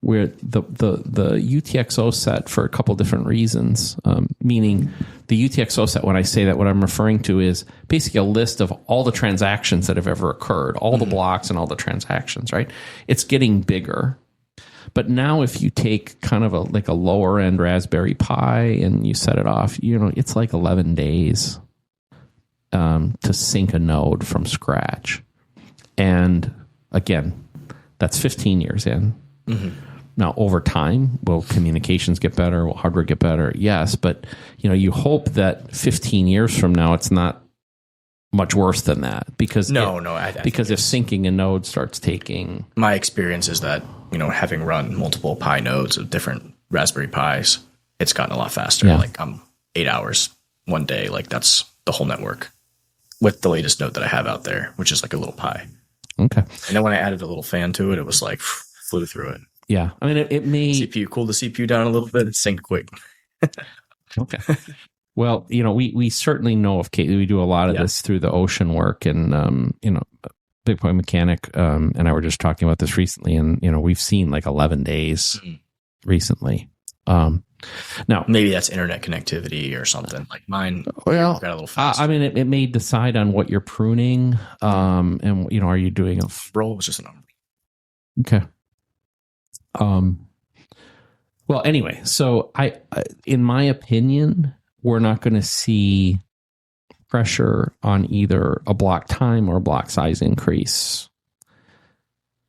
where the UTXO set, for a couple different reasons, meaning the UTXO set, when I say that, what I'm referring to is basically a list of all the transactions that have ever occurred, all the blocks and all the transactions, right? It's getting bigger, But now if you take kind of a lower end Raspberry Pi and you set it off, it's like 11 days to sync a node from scratch. And again, that's 15 years in. Mm-hmm. Now, over time, will communications get better? Will hardware get better? Yes, but you hope that 15 years from now, it's not much worse than that, because if syncing a node starts taking, my experience is that having run multiple Pi nodes of different Raspberry Pis, it's gotten a lot faster. Yeah. Like 8 hours one day, like that's the whole network with the latest node that I have out there, which is like a little Pi. Okay. And then when I added a little fan to it, it was like flew through it. Yeah, I mean it may cool the CPU down a little bit and sync quick. Okay. Well, we certainly know of we do a lot of this through the ocean work, and Bitcoin Mechanic and I were just talking about this recently, and we've seen like 11 days recently. Now maybe that's internet connectivity or something like mine. Well, got a little faster. I mean, it may decide on what you're pruning, and are you doing a roll was just a number. Okay. Well, anyway, so I in my opinion, we're not going to see pressure on either a block time or a block size increase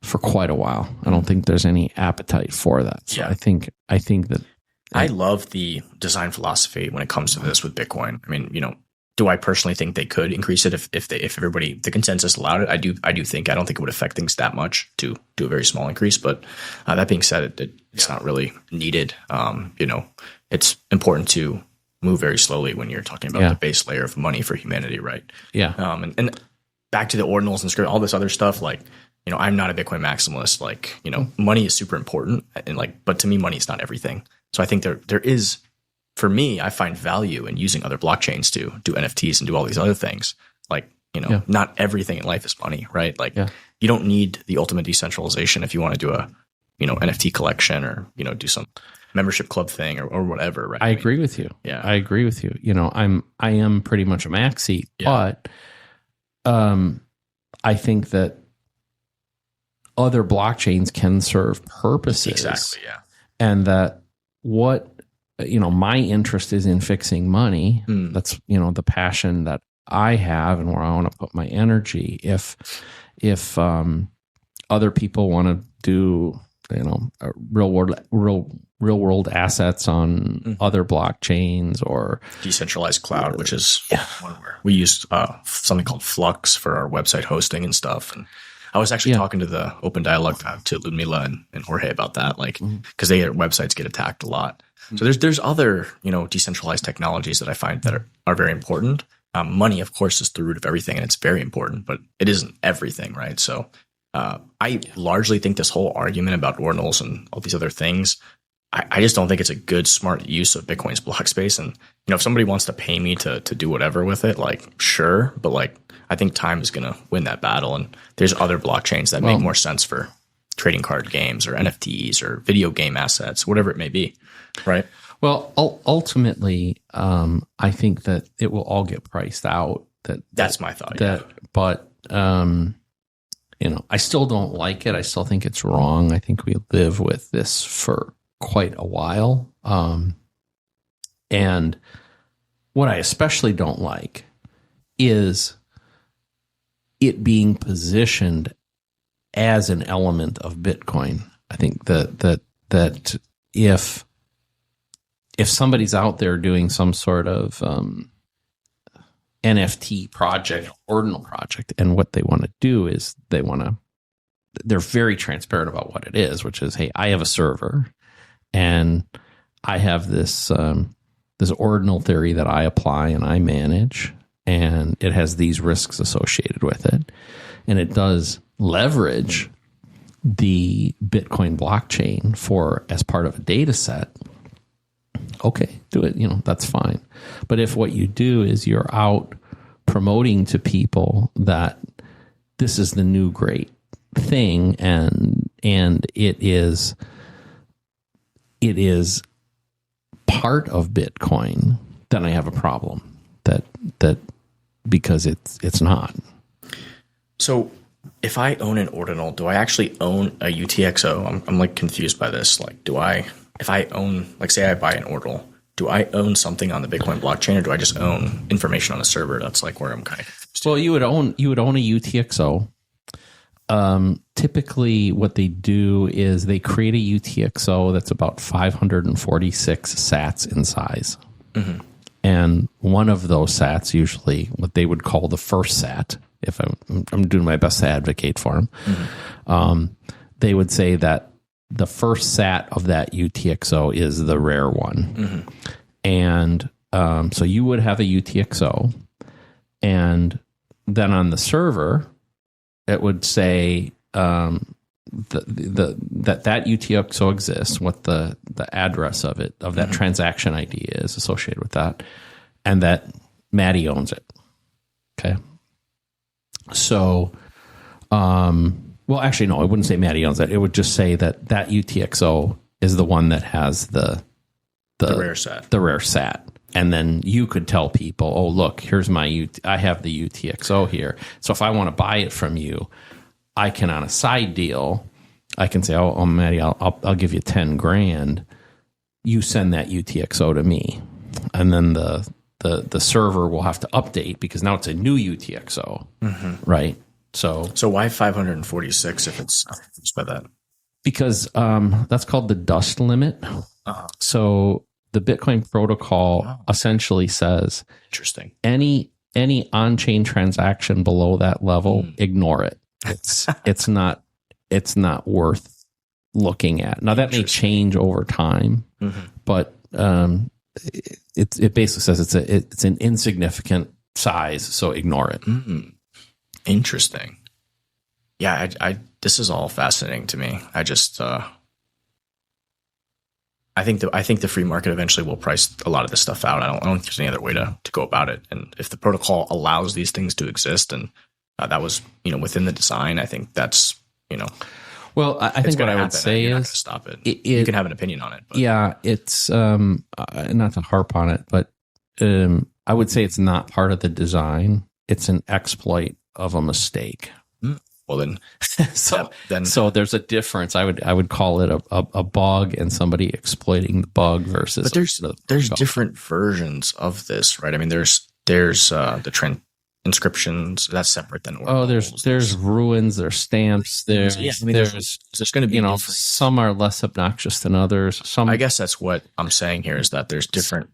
for quite a while. I don't think there's any appetite for that. So I think that I love the design philosophy when it comes to this with Bitcoin. I mean, do I personally think they could increase it if everybody, the consensus allowed it? I don't think it would affect things that much to do a very small increase. But that being said, it's not really needed. It's important to move very slowly when you're talking about the base layer of money for humanity, right? Yeah. And back to the ordinals and script, all this other stuff, like, I'm not a Bitcoin maximalist. Like, money is super important, and but to me, money is not everything. So I think there is, for me, I find value in using other blockchains to do NFTs and do all these other things. Like, not everything in life is money, right? Like, you don't need the ultimate decentralization if you want to do a, NFT collection or, do some membership club thing or whatever, right? I agree with you. Yeah. I agree with you. I am pretty much a maxi, but I think that other blockchains can serve purposes. Exactly, yeah. And that my interest is in fixing money. That's, the passion that I have and where I want to put my energy. If other people want to do, real world assets on other blockchains or decentralized cloud, which is one where we use something called Flux for our website hosting and stuff. And I was actually talking to the Open Dialogue to Ludmila and Jorge about that, because their websites get attacked a lot. So there's other, decentralized technologies that I find that are very important. Money, of course, is the root of everything, and it's very important, but it isn't everything, right? So I largely think this whole argument about ordinals and all these other things, I just don't think it's a good, smart use of Bitcoin's block space. And, if somebody wants to pay me to do whatever with it, sure, but I think time is going to win that battle. And there's other blockchains that make more sense for trading card games or NFTs or video game assets, whatever it may be. Right. Well, ultimately, I think that it will all get priced out. That's my thought. But I still don't like it. I still think it's wrong. I think we live with this for quite a while. And what I especially don't like is it being positioned as an element of Bitcoin. I think that if somebody's out there doing some sort of NFT project, ordinal project, and what they want to do is they're very transparent about what it is, which is, hey, I have a server and I have this ordinal theory that I apply and I manage, and it has these risks associated with it, and it does leverage the Bitcoin blockchain as part of a data set. Okay, do it. That's fine. But if what you do is you're out promoting to people that this is the new great thing, and it is part of Bitcoin, then I have a problem. That because it's not. So If I own an ordinal, do I actually own a UTXO? I'm like confused by this. Like, if I own, like, say I buy an ordinal, do I own something on the Bitcoin blockchain, or do I just own information on a server? That's like where I'm kind of confused. Well, you would own a UTXO. Typically what they do is they create a UTXO that's about 546 sats in size. Mm-hmm. And one of those sats, usually what they would call the first sat, if I'm doing my best to advocate for them, mm-hmm. They would say that the first sat of that UTXO is the rare one. Mm-hmm. And so you would have a UTXO, and then on the server, it would say that UTXO exists, what the address of it, of that mm-hmm. transaction ID is associated with that, and that Maddie owns it. Okay. So, well, actually, no, I wouldn't say Maddie owns it. It would just say that UTXO is the one that has the rare sat. The rare sat. And then you could tell people, oh, look, here's I have the UTXO here. So if I want to buy it from you, I can, on a side deal, I can say, oh Maddie, I'll give you 10 grand. You send that UTXO to me. And then the server will have to update because now it's a new UTXO, mm-hmm. right? So why 546 if it's by that? Because that's called the dust limit. Uh-huh. So the Bitcoin protocol essentially says, interesting, any on-chain transaction below that level, ignore it. It's not worth looking at. Now that may change over time, mm-hmm. but it basically says it's an insignificant size, so ignore it. Mm-hmm. Interesting. Yeah, this is all fascinating to me. I just I think the free market eventually will price a lot of this stuff out. I don't think there's any other way to go about it. And if the protocol allows these things to exist, and that was within the design, I think that's Well, I think what I would say is stop it. You can have an opinion on it. But. Yeah, it's not to harp on it, but I would say it's not part of the design. It's an exploit of a mistake. Well, then, so there's a difference. I would call it a bug and somebody exploiting the bug versus. But there's different versions of this, right? I mean, there's the inscriptions that's separate than. There's ruins, there's stamps, there's going to be some are less obnoxious than others. Some, I guess that's what I'm saying here is that there's different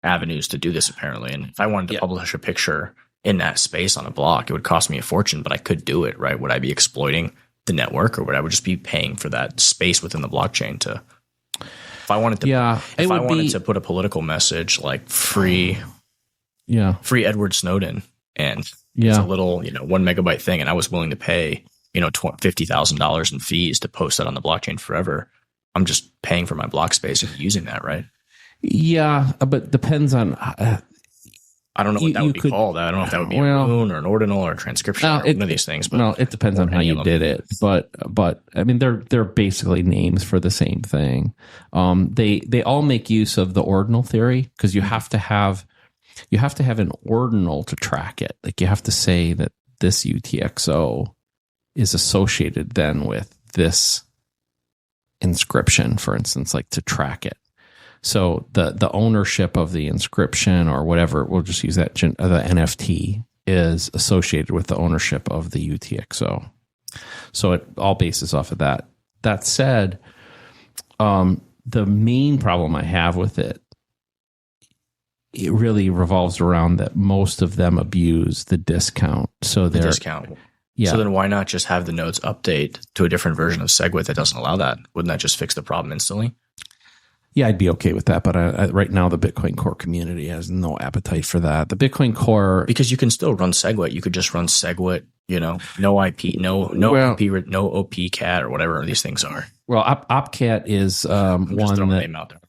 avenues to do this apparently, and if I wanted to publish a picture in that space on a block, it would cost me a fortune, but I could do it, right? Would I be exploiting the network, or would I just be paying for that space within the blockchain to? If I wanted to put a political message like free Edward Snowden, and it's a little 1 megabyte thing, and I was willing to pay $50,000 in fees to post that on the blockchain forever, I'm just paying for my block space and using that, right? Yeah, but depends on. I don't know what that would be called. I don't know if that would be a moon or an ordinal or a transcription or one of these things. But it depends on how you did it. But I mean, they're basically names for the same thing. They all make use of the ordinal theory because you have to have an ordinal to track it. Like you have to say that this UTXO is associated then with this inscription, for instance, like to track it. So the ownership of the inscription or whatever, we'll just use that, the NFT is associated with the ownership of the UTXO. So it all bases off of that. That said, the main problem I have with it really revolves around that most of them abuse the discount. So the discount. Yeah. So then why not just have the nodes update to a different version of SegWit that doesn't allow that? Wouldn't that just fix the problem instantly? Yeah, I'd be okay with that, but right now the Bitcoin Core community has no appetite for that. The Bitcoin Core, because you can still run SegWit. You could just run SegWit, no IP, no OPCat or whatever these things are. Well, OPCat is one that name out there.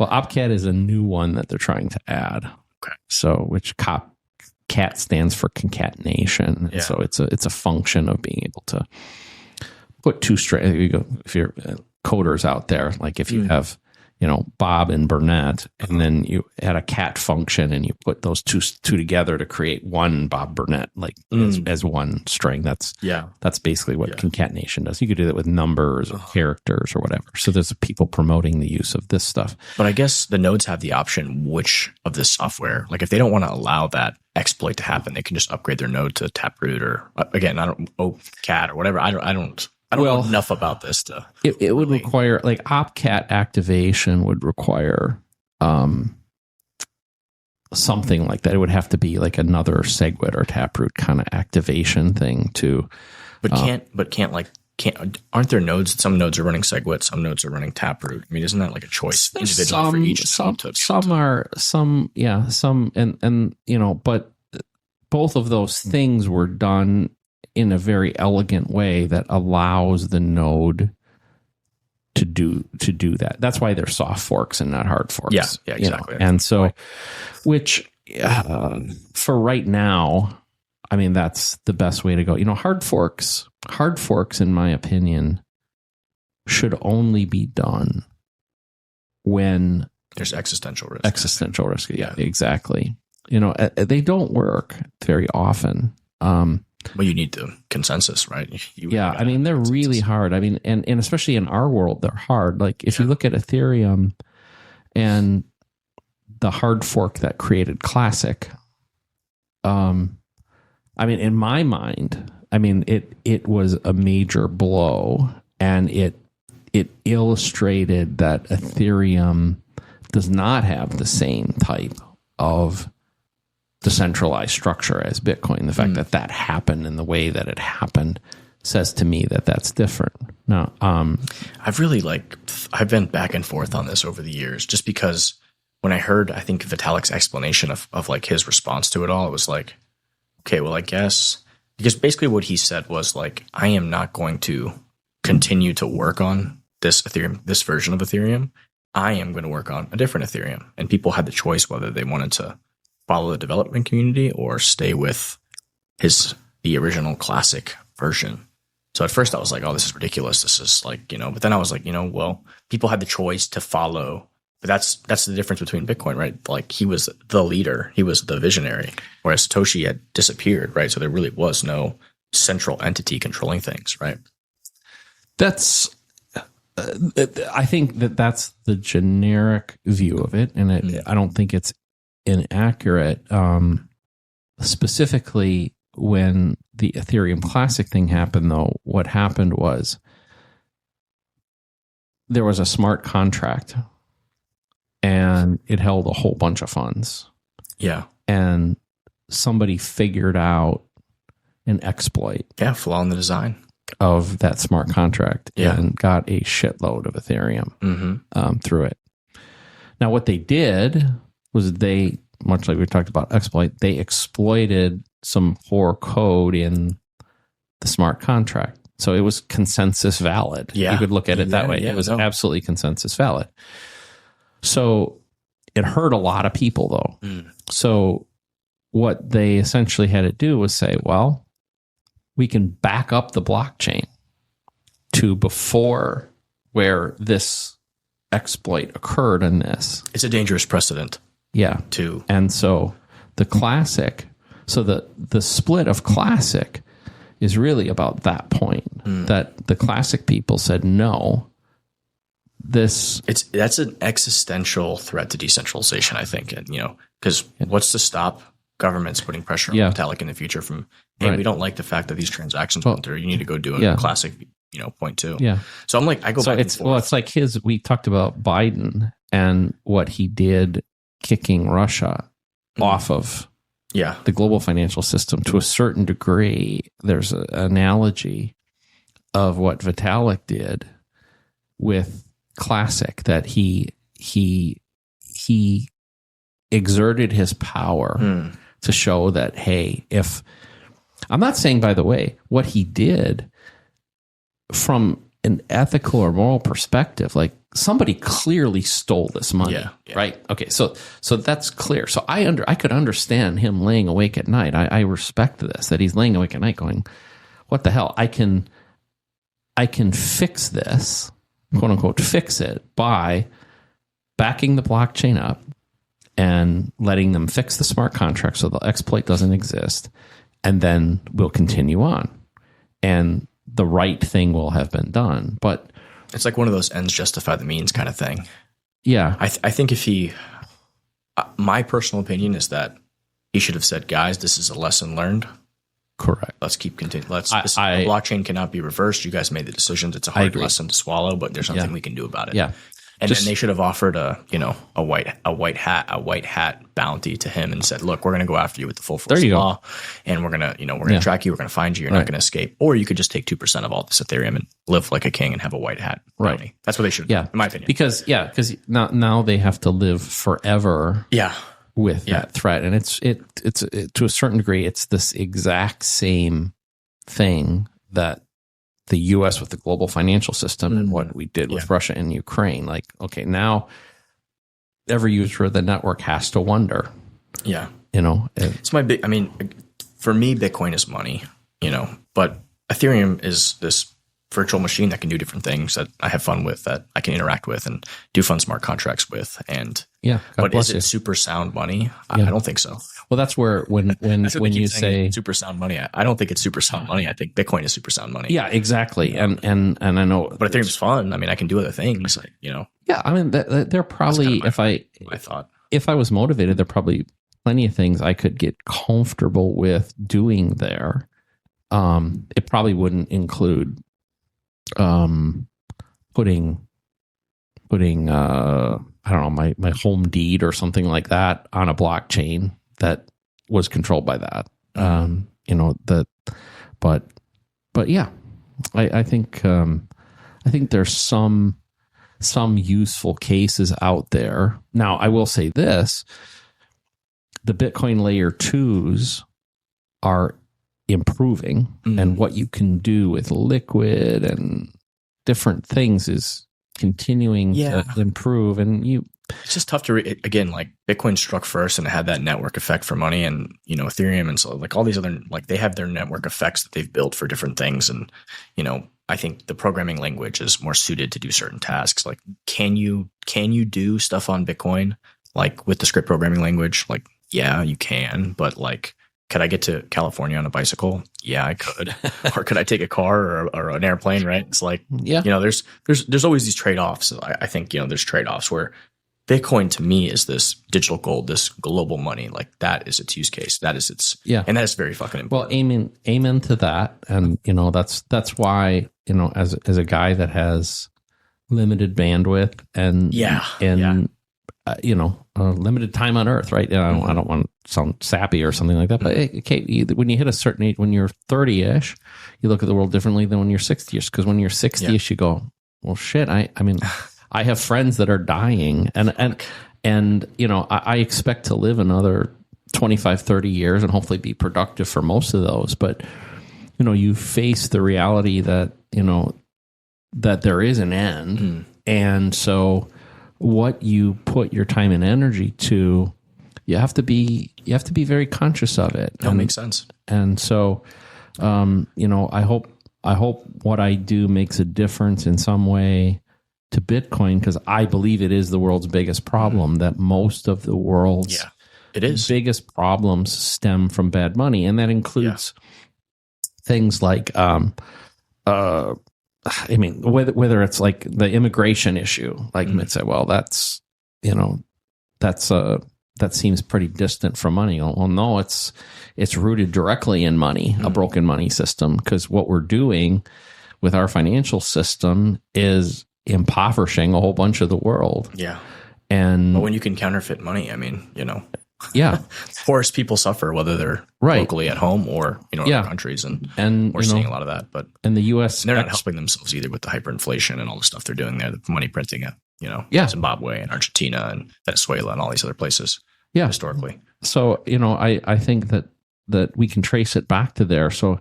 OPCat is a new one that they're trying to add. Okay, so which CAT stands for concatenation. Yeah. So it's a function of being able to put two strings. If you're coders out there, like if you have Bob and Burnett, and then you had a cat function, and you put those two together to create one Bob Burnett, as one string. That's basically what concatenation does. You could do that with numbers or characters or whatever. So there's people promoting the use of this stuff. But I guess the nodes have the option which of this software, like if they don't want to allow that exploit to happen, they can just upgrade their node to Taproot or again, cat or whatever. I don't know enough about this to. It would require, like, opcat activation would require something like that. It would have to be like another SegWit or Taproot kind of activation thing too. Aren't there nodes? Some nodes are running SegWit, some nodes are running Taproot. I mean, isn't that like a choice individual for each? But both of those things were done in a very elegant way that allows the node to do that. That's why they're soft forks and not hard forks. Yeah, exactly. And so, which for right now, I mean, that's the best way to go. Hard forks, in my opinion, should only be done when there's existential risk. Yeah, exactly. They don't work very often. Well, you need the consensus, right? I mean, they're really hard. I mean, and especially in our world, they're hard. Like if you look at Ethereum and the hard fork that created Classic, I mean, in my mind, I mean, it was a major blow, and it illustrated that Ethereum does not have the same type of decentralized structure as Bitcoin. The fact that happened in the way that it happened says to me that that's different. Now, I've been back and forth on this over the years, just because when I heard, I think Vitalik's explanation of like his response to it all, it was like, okay, well, I guess, because basically what he said was like, I am not going to continue to work on this version of Ethereum. I am going to work on a different Ethereum. And people had the choice whether they wanted to follow the development community or stay with the original Classic version. So at first I was like, oh, this is ridiculous. This is like, but then I was like, well, people had the choice to follow. But that's the difference between Bitcoin, right? Like he was the leader, he was the visionary, whereas Satoshi had disappeared, right? So there really was no central entity controlling things, right? That's, I think that's the generic view of it, and I don't think it's inaccurate. Specifically, when the Ethereum Classic thing happened, though, what happened was there was a smart contract, and it held a whole bunch of funds. Yeah. And somebody figured out an exploit. Yeah, flaw in the design of that smart contract and got a shitload of Ethereum through it. Now, what they did was much like we talked about exploit, they exploited some poor code in the smart contract. So it was consensus valid. Yeah. You could look at it that way. It was absolutely consensus valid. So it hurt a lot of people, though. So what they essentially had to do was say, well, we can back up the blockchain to before where this exploit occurred in this. It's a dangerous precedent. Yeah. And so the Classic, so the split of Classic is really about that point, that the Classic people said, no, that's an existential threat to decentralization, I think. And, because what's to stop governments putting pressure on Vitalik in the future from, hey, we don't like the fact that these transactions went through. You need to go do a Classic, point too. Yeah. So I'm like, I go back and forth. Well, it's like we talked about Biden and what he did kicking Russia off of the global financial system. To a certain degree, there's an analogy of what Vitalik did with Classic, that he exerted his power to show that, hey, if I'm not saying, by the way, what he did from an ethical or moral perspective, like somebody clearly stole this money, right? Okay, so that's clear. So I could understand him laying awake at night. I respect this, that he's laying awake at night going, what the hell? I can fix this, quote unquote, fix it by backing the blockchain up and letting them fix the smart contract so the exploit doesn't exist, and then we'll continue on. And the right thing will have been done. But it's like one of those ends justify the means kind of thing. Yeah. I think if he, my personal opinion is that he should have said, guys, this is a lesson learned. Correct. Let's keep continuing. The blockchain cannot be reversed. You guys made the decisions. It's a hard lesson to swallow, but there's nothing we can do about it. Yeah. And then they should have offered a white hat bounty to him and said, look, we're going to go after you with the full force of law, and we're going to track you. We're going to find you. You're not going to escape. Or you could just take 2% of all this Ethereum and live like a king and have a white hat bounty. Right. That's what they should have done, in my opinion. Because now they have to live forever. Yeah. With that threat. And it's to a certain degree, it's this exact same thing that the U.S. with the global financial system and what we did with Russia and Ukraine. Like, okay, now every user of the network has to wonder. Yeah. It's my big, for me, Bitcoin is money, but Ethereum is this virtual machine that can do different things that I have fun with, that I can interact with and do fun smart contracts with. And but is it super sound money? I don't think so. Well, that's where when you say super sound money, I don't think it's super sound money. I think Bitcoin is super sound money. Yeah, exactly. And I know, but Ethereum's fun. I can do other things, Yeah, they're probably my thought. If I was motivated, there are probably plenty of things I could get comfortable with doing there. It probably wouldn't include putting I don't know, my home deed or something like that on a blockchain that was controlled by that. But yeah, I think there's some useful cases out there. Now, I will say this: the Bitcoin layer 2s are improving, and what you can do with liquid and different things is continuing to improve. And it's just tough to again, like Bitcoin struck first and it had that network effect for money, and Ethereum and so like all these other, like they have their network effects that they've built for different things. And I think the programming language is more suited to do certain tasks. Like can you do stuff on Bitcoin like with the script programming language? Like yeah, you can, but like, could I get to California on a bicycle? Yeah, I could. Or could I take a car or an airplane? Right? It's like, there's always these trade-offs. So I think, there's trade-offs where Bitcoin to me is this digital gold, this global money. Like that is its use case. That is its, and that is very fucking important. Well, amen to that. And, that's why, as a guy that has limited bandwidth and, limited time on Earth, right? I don't want to sound sappy or something like that, but okay, when you hit a certain age, when you're 30-ish, you look at the world differently than when you're 60-ish. Because when you're 60-ish, you go, well, shit. I have friends that are dying, and I expect to live another 25, 30 years and hopefully be productive for most of those. But you face the reality that that there is an end, and so what you put your time and energy to, you have to be very conscious of it. That makes sense. And so, I hope what I do makes a difference in some way to Bitcoin, because I believe it is the world's biggest problem. That most of the world's biggest problems stem from bad money, and that includes things like whether it's like the immigration issue, like might say, well, that seems pretty distant from money. Well, no, it's rooted directly in money, a broken money system, because what we're doing with our financial system is impoverishing a whole bunch of the world. Yeah. And but when you can counterfeit money, poorest people suffer, whether they're locally at home or other countries, and we're seeing a lot of that. But in the U.S., they're not helping themselves either with the hyperinflation and all the stuff they're doing there, the money printing at Zimbabwe and Argentina and Venezuela and all these other places. Yeah, historically. So I think that we can trace it back to there. So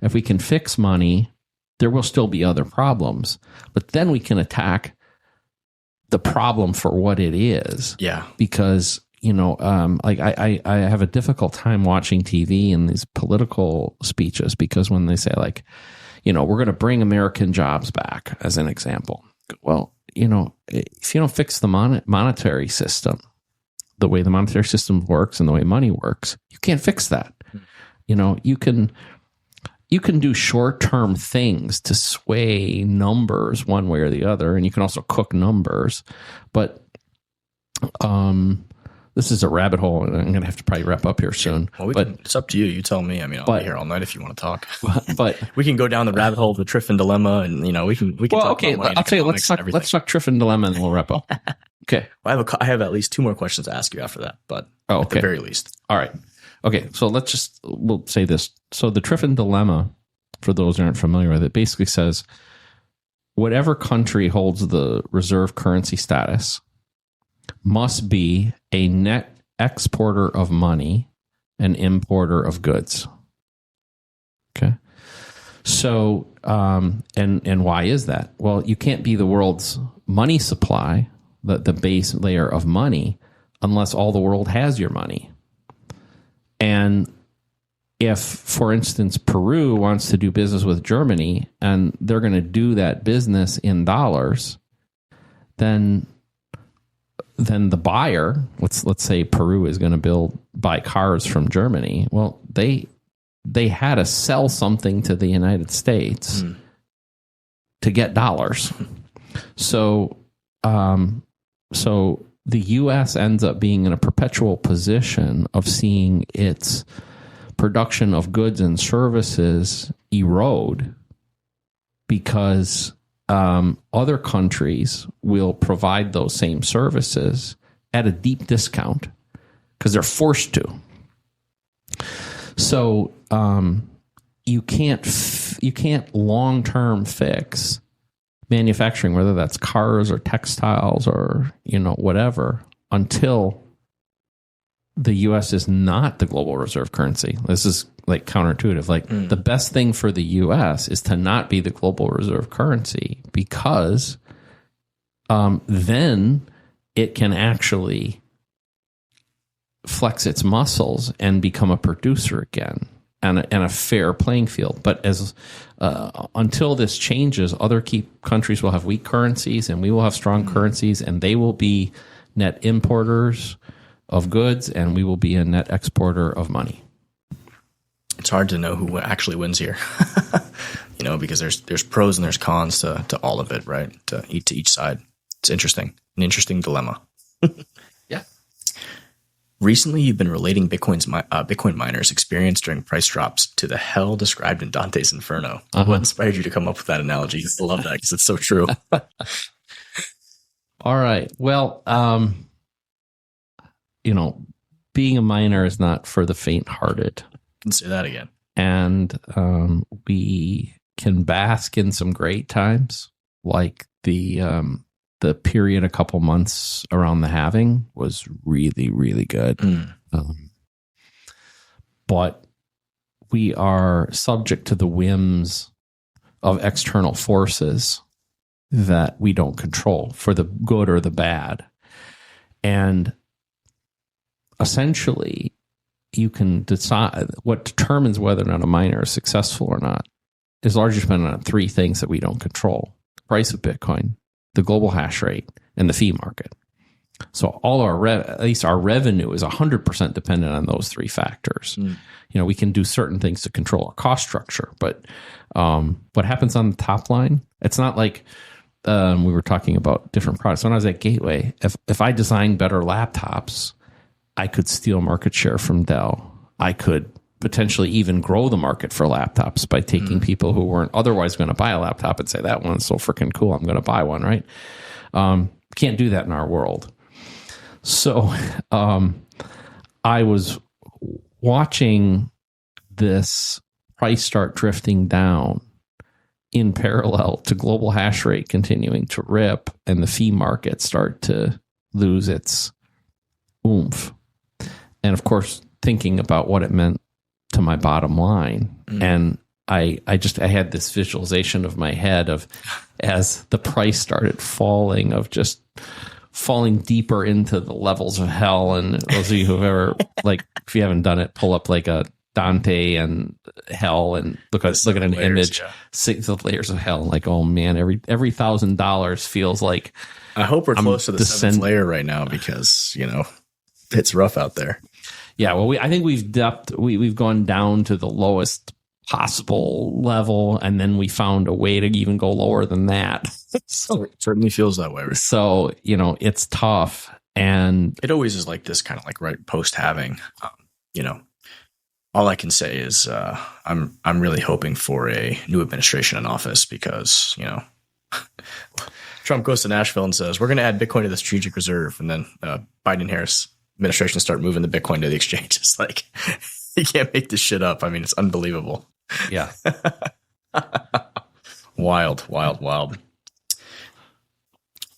if we can fix money, there will still be other problems, but then we can attack the problem for what it is. Yeah, because like I have a difficult time watching TV and these political speeches, because when they say like, we're going to bring American jobs back, as an example. Well, if you don't fix the monetary system, the way the monetary system works and the way money works, you can't fix that. You can do short-term things to sway numbers one way or the other, and you can also cook numbers. But this is a rabbit hole, and I'm going to have to probably wrap up here soon. Well, it's up to you. You tell me. I mean, I'll be here all night if you want to talk. But we can go down the rabbit hole of the Triffin dilemma, and we can. Well, talk okay. I'll tell you. Let's talk Triffin dilemma, and then we'll wrap up. Okay. Well, I have at least 2 more questions to ask you after that, but at the very least. All right. Okay. So we'll say this. So the Triffin dilemma, for those who aren't familiar with it, basically says whatever country holds the reserve currency status must be a net exporter of money and importer of goods. Okay. So, and why is that? Well, you can't be the world's money supply, the base layer of money, unless all the world has your money. And if, for instance, Peru wants to do business with Germany and they're going to do that business in dollars, then the buyer, let's say Peru is going to buy cars from Germany. Well, they had to sell something to the United States to get dollars. So the U.S. ends up being in a perpetual position of seeing its production of goods and services erode because other countries will provide those same services at a deep discount because they're forced to. So you can't long-term fix manufacturing, whether that's cars or textiles or whatever, until the U.S. is not the global reserve currency. This is like counterintuitive. Like the best thing for the U.S. is to not be the global reserve currency because then it can actually flex its muscles and become a producer again and a fair playing field. But until this changes, other key countries will have weak currencies and we will have strong currencies, and they will be net importers of goods and we will be a net exporter of money. It's hard to know who actually wins here, because there's pros and there's cons to all of it, right? To each side. It's an interesting dilemma. Yeah. Recently, you've been relating Bitcoin miners' experience during price drops to the hell described in Dante's Inferno. What inspired you to come up with that analogy? I love that because it's so true. All right. Well, being a miner is not for the faint-hearted. Can say that again. And we can bask in some great times, like the period a couple months around the halving was really, really good. But we are subject to the whims of external forces that we don't control, for the good or the bad. And essentially, you can decide what determines whether or not a miner is successful or not is largely dependent on 3 things that we don't control: the price of Bitcoin, the global hash rate, and the fee market. So all at least our revenue is 100% dependent on those 3 factors. We can do certain things to control our cost structure, but what happens on the top line, it's not like we were talking about different products. When I was at Gateway, if I designed better laptops, I could steal market share from Dell. I could potentially even grow the market for laptops by taking people who weren't otherwise going to buy a laptop and say, that one's so freaking cool, I'm going to buy one, right? Can't do that in our world. So I was watching this price start drifting down in parallel to global hash rate continuing to rip and the fee market start to lose its oomph. And of course, thinking about what it meant to my bottom line. And I had this visualization of my head of, as the price started falling, of just falling deeper into the levels of hell. And those of you who've ever, if you haven't done it, pull up like a Dante and hell and look at an image, 6 layers of hell. Like, oh man, every $1,000 feels like. I hope we're close to the 7th layer right now because, it's rough out there. Yeah. Well, I think we've gone down to the lowest possible level, and then we found a way to even go lower than that. So it certainly feels that way. Right? So, it's tough. And it always is like this, kind of like right post halving, all I can say is I'm really hoping for a new administration in office because, Trump goes to Nashville and says, we're going to add Bitcoin to the strategic reserve. And then Biden Harris administration start moving the Bitcoin to the exchanges. Like, you can't make this shit up. I mean, it's unbelievable. Yeah. Wild.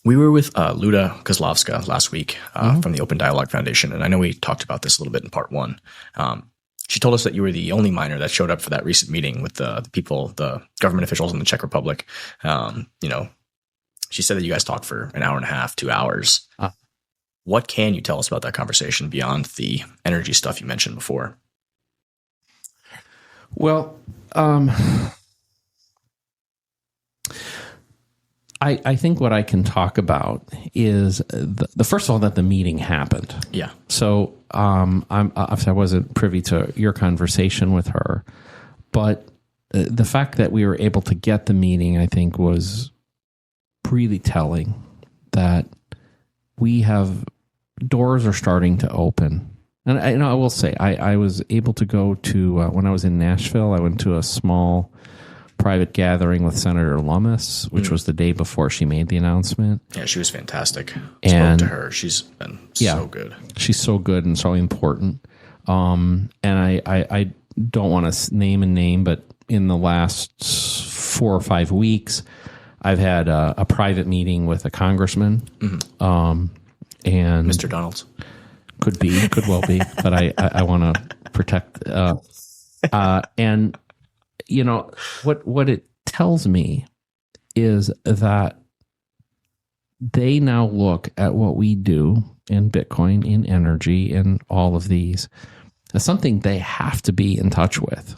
We were with Luda Kozlovska last week from the Open Dialogue Foundation. And I know we talked about this a little bit in part 1. She told us that you were the only miner that showed up for that recent meeting with the people, the government officials in the Czech Republic. She said that you guys talked for an hour and a half, 2 hours. What can you tell us about that conversation beyond the energy stuff you mentioned before? Well, I think what I can talk about is the first of all, that the meeting happened. Yeah. So I wasn't privy to your conversation with her, but the fact that we were able to get the meeting, I think, was really telling that doors are starting to open. And I will say, I was able to go to, when I was in Nashville, I went to a small private gathering with Senator Lummis, which was the day before she made the announcement. Yeah, she was fantastic. And spoke to her. She's been so good. She's so good and so important. And I don't want to name, but in the last 4 or 5 weeks, I've had a private meeting with a congressman. And Mr. Donalds. Could well be, but I want to protect. And what it tells me is that they now look at what we do in Bitcoin, in energy, in all of these as something they have to be in touch with,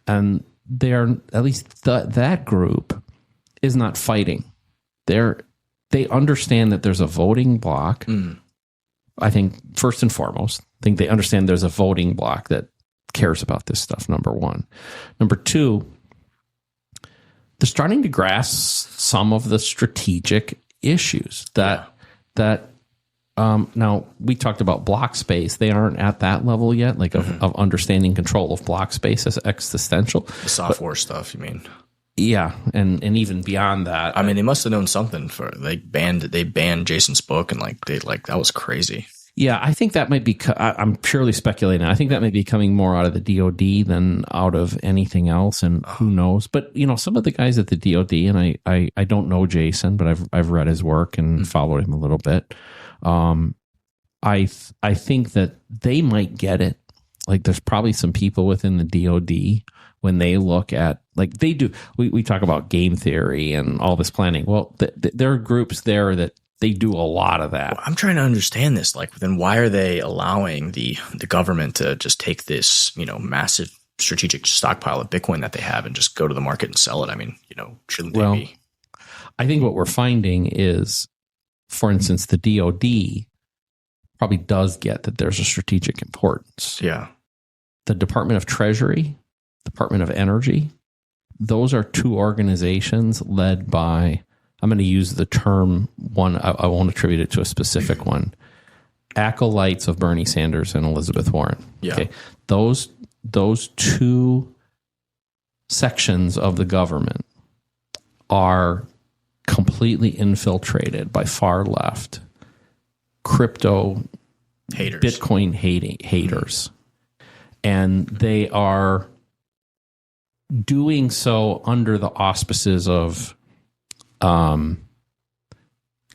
and they are, at least that group is not fighting. They understand that there's a voting bloc. I think first and foremost, I think they understand there's a voting bloc that cares about this stuff, number one. Number two, they're starting to grasp some of the strategic issues that now we talked about block space. They aren't at that level yet, like of understanding control of block space as existential. The software stuff, you mean? Yeah, and even beyond that. I mean, they must have known something they banned Jason's book, and that was crazy. Yeah, I think that might be, I'm purely speculating. I think that might be coming more out of the DOD than out of anything else, and who knows. But, some of the guys at the DOD, and I don't know Jason, but I've read his work and followed him a little bit. I think that they might get it. Like, there's probably some people within the DOD when they look at, like they do, we talk about game theory and all this planning. Well, there are groups there that they do a lot of that. Well, I'm trying to understand this. Like, then why are they allowing the government to just take this, massive strategic stockpile of Bitcoin that they have and just go to the market and sell it? I mean, shouldn't they be? I think what we're finding is, for instance, the DOD probably does get that there's a strategic importance. Yeah. The Department of Treasury, Department of Energy, those are two organizations led by, I'm going to use the term one, I won't attribute it to a specific one, acolytes of Bernie Sanders and Elizabeth Warren. Yeah. Okay. Those two sections of the government are completely infiltrated by far left crypto haters, Bitcoin haters. And they are doing so under the auspices of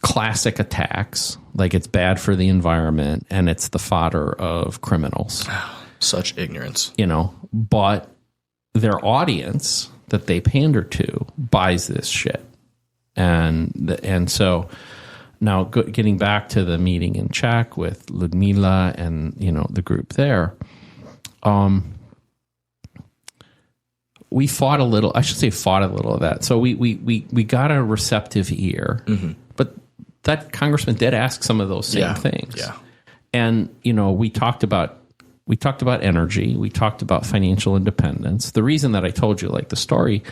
classic attacks, like it's bad for the environment and it's the fodder of criminals. Such ignorance. But their audience that they pander to buys this shit. And so now getting back to the meeting in Czech with Ludmila and, the group there, we fought a little. I should say fought a little of that. So we got a receptive ear, but that congressman did ask some of those same things. Yeah. And we talked about energy. We talked about financial independence. The reason that I told you like the story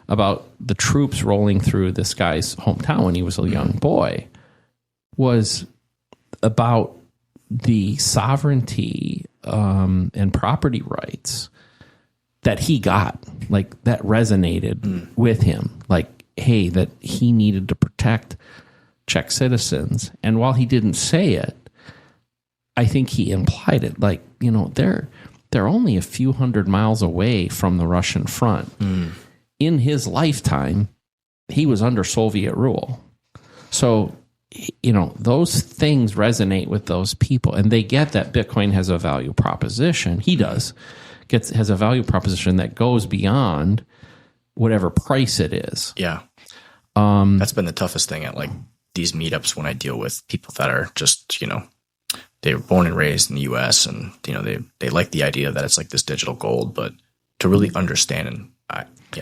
about the troops rolling through this guy's hometown when he was a young boy was about the sovereignty and property rights that he got, like that resonated with him, like, hey, that he needed to protect Czech citizens. And while he didn't say it, I think he implied it, like, they're only a few hundred miles away from the Russian front. In his lifetime, he was under Soviet rule. So, those things resonate with those people, and they get that Bitcoin has a value proposition. He does. Has a value proposition that goes beyond whatever price it is. Yeah. That's been the toughest thing at like these meetups when I deal with people that are just, they were born and raised in the US and, they like the idea that it's like this digital gold, but to really understand, and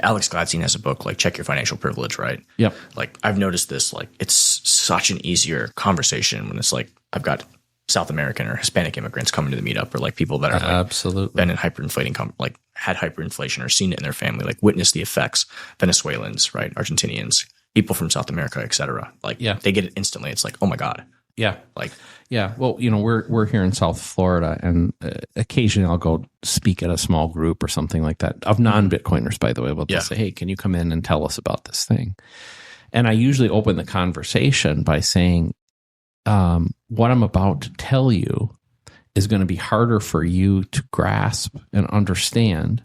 Alex Gladstein has a book like Check Your Financial Privilege, right? Yep. Like I've noticed this, like it's such an easier conversation when it's like I've got South American or Hispanic immigrants coming to the meetup, or like people that are like absolutely been in hyperinflating, like had hyperinflation or seen it in their family, like witnessed the effects. Venezuelans, right? Argentinians, people from South America, etc. Like they get it instantly. It's like, oh my God. Yeah. Like, yeah. Well, we're here in South Florida, and occasionally I'll go speak at a small group or something like that of non-Bitcoiners, by the way. But they'll say, hey, can you come in and tell us about this thing? And I usually open the conversation by saying, what I'm about to tell you is going to be harder for you to grasp and understand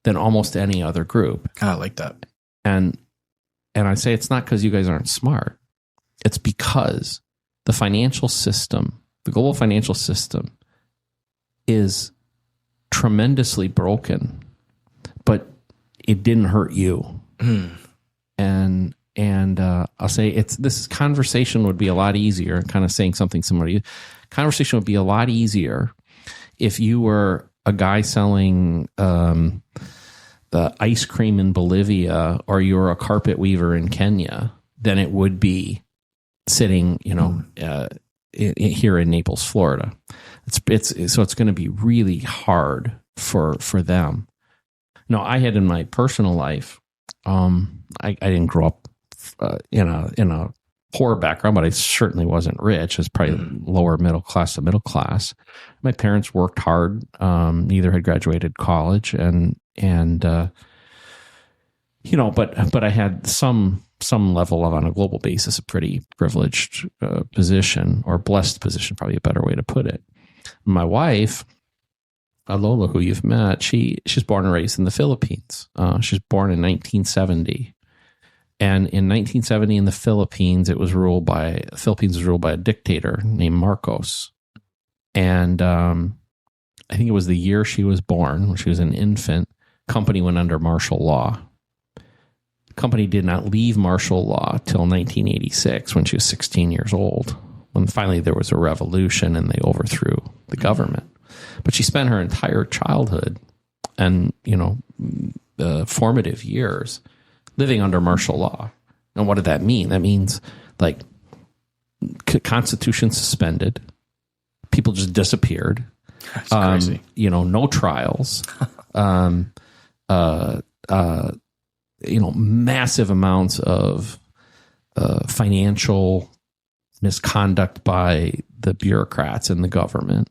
than almost any other group. I like that. And I say it's not because you guys aren't smart. It's because the financial system, the global financial system, is tremendously broken, but it didn't hurt you. And I'll say this conversation would be a lot easier, kind of saying something similar. Conversation would be a lot easier if you were a guy selling the ice cream in Bolivia, or you were a carpet weaver in Kenya, than it would be sitting, here in Naples, Florida. It's going to be really hard for them. No, I had in my personal life, I didn't grow up in a poor background, but I certainly wasn't rich. I was probably lower middle class to middle class. My parents worked hard. Neither had graduated college, but I had some level of, on a global basis, a pretty privileged position, or blessed position, probably a better way to put it. My wife, Lola, who you've met, she's born and raised in the Philippines. She was born in 1970. And in 1970 in the Philippines, Philippines was ruled by a dictator named Marcos. And I think it was the year she was born, when she was an infant, company went under martial law. The company did not leave martial law till 1986, when she was 16 years old, when finally there was a revolution and they overthrew the government. But she spent her entire childhood and, formative years living under martial law. And what did that mean? That means like Constitution suspended, people just disappeared. That's crazy. No trials. Massive amounts of financial misconduct by the bureaucrats in the government,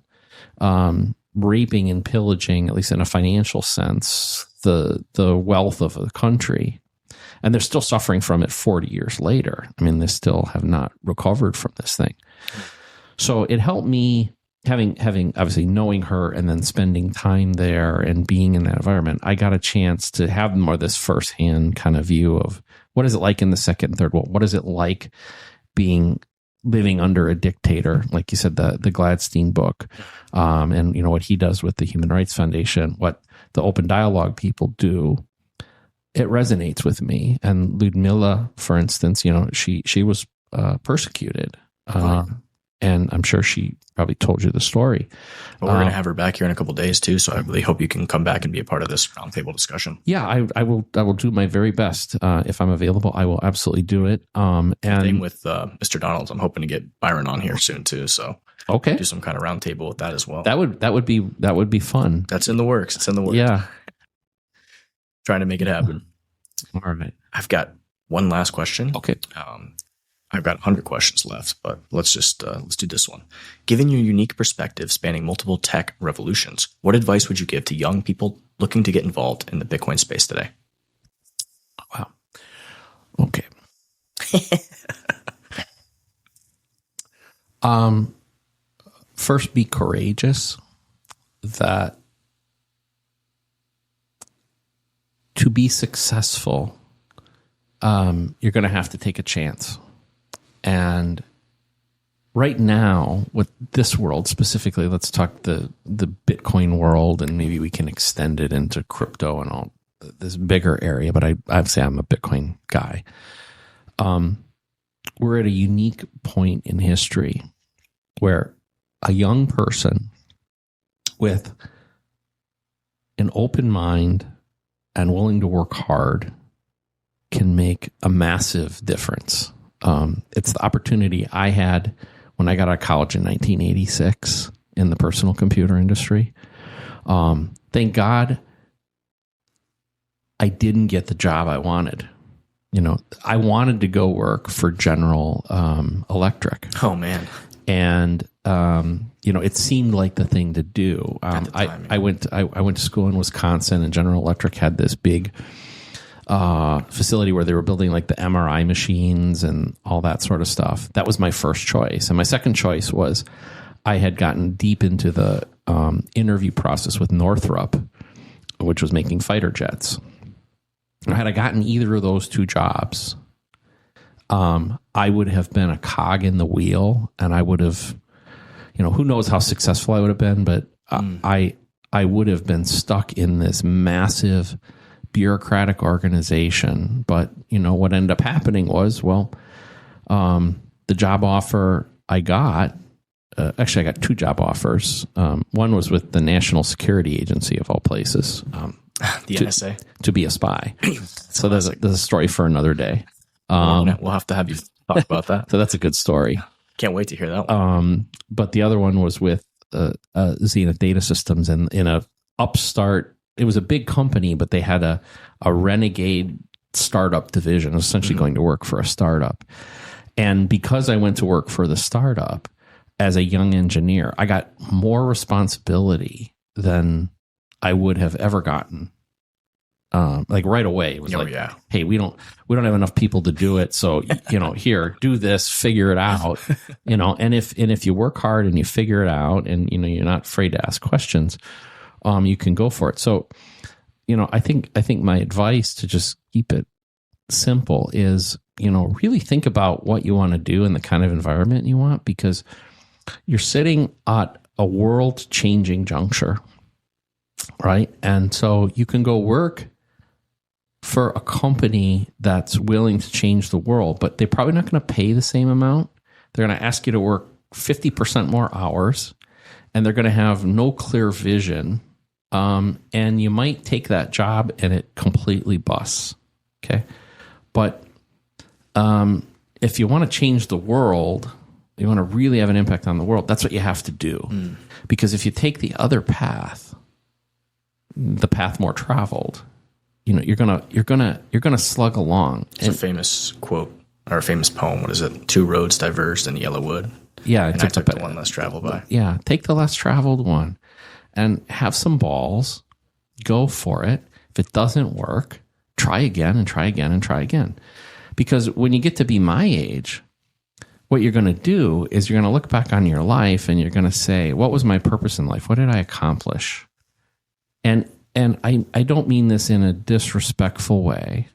raping and pillaging, at least in a financial sense, the wealth of the country. And they're still suffering from it 40 years later. I mean, they still have not recovered from this thing. So it helped me, having obviously knowing her and then spending time there and being in that environment, I got a chance to have more of this firsthand kind of view of what is it like in the second and third world? What is it like living under a dictator? Like you said, the Gladstein book, and what he does with the Human Rights Foundation, what the open dialogue people do. It resonates with me. And Ludmilla, for instance, she was persecuted And I'm sure she probably told you the story. Well, we're going to have her back here in a couple of days too, so I really hope you can come back and be a part of this roundtable discussion. Yeah, I will do my very best. If I'm available, I will absolutely do it. And same with Mr. Donald. I'm hoping to get Byron on here soon too. So okay, do some kind of roundtable with that as well. That would be fun. That's in the works. It's in the works. Yeah, trying to make it happen. All right. I've got one last question. Okay. I've got 100 questions left, but let's do this one. Given your unique perspective spanning multiple tech revolutions, what advice would you give to young people looking to get involved in the Bitcoin space today? Wow. Okay. First, be courageous. That to be successful, you're going to have to take a chance. And right now, with this world specifically, let's talk the Bitcoin world, and maybe we can extend it into crypto and all this bigger area. But I'd say I'm a Bitcoin guy. We're at a unique point in history where a young person with an open mind and willing to work hard can make a massive difference. It's the opportunity I had when I got out of college in 1986 in the personal computer industry. Thank God I didn't get the job I wanted. I wanted to go work for General Electric. Oh man. And it seemed like the thing to do. I went to school in Wisconsin, and General Electric had this big facility where they were building like the MRI machines and all that sort of stuff. That was my first choice. And my second choice was I had gotten deep into the interview process with Northrop, which was making fighter jets. And had I gotten either of those two jobs, I would have been a cog in the wheel, and I would have, who knows how successful I would have been, but I would have been stuck in this massive bureaucratic organization. But what ended up happening was, the job offer I got, actually I got two job offers. One was with the National Security Agency of all places, the NSA, to be a spy. So there's a story for another day. We'll have to have you talk about that. So that's a good story. Can't wait to hear that one. But the other one was with Zenith Data Systems in a upstart. It was a big company, but they had a renegade startup division. I was essentially going to work for a startup. And because I went to work for the startup as a young engineer, I got more responsibility than I would have ever gotten. Like right away, it was hey, we don't have enough people to do it. So, here, do this, figure it out, and if you work hard and you figure it out and, you're not afraid to ask questions, you can go for it. So, I think my advice to just keep it simple is, really think about what you want to do and the kind of environment you want, because you're sitting at a world changing juncture, right? And so you can go work for a company that's willing to change the world, but they're probably not going to pay the same amount. They're going to ask you to work 50% more hours, and they're going to have no clear vision. And you might take that job and it completely busts. Okay. But if you want to change the world, you want to really have an impact on the world, that's what you have to do. Because if you take the other path, the path more traveled, you're gonna slug along. It's a famous quote or a famous poem. What is it? Two roads diverged in the yellow wood. Yeah, and I took the one less traveled by. Yeah, take the less traveled one, and have some balls. Go for it. If it doesn't work, try again and try again and try again. Because when you get to be my age, what you're going to do is you're going to look back on your life and you're going to say, what was my purpose in life? What did I accomplish? And I don't mean this in a disrespectful way,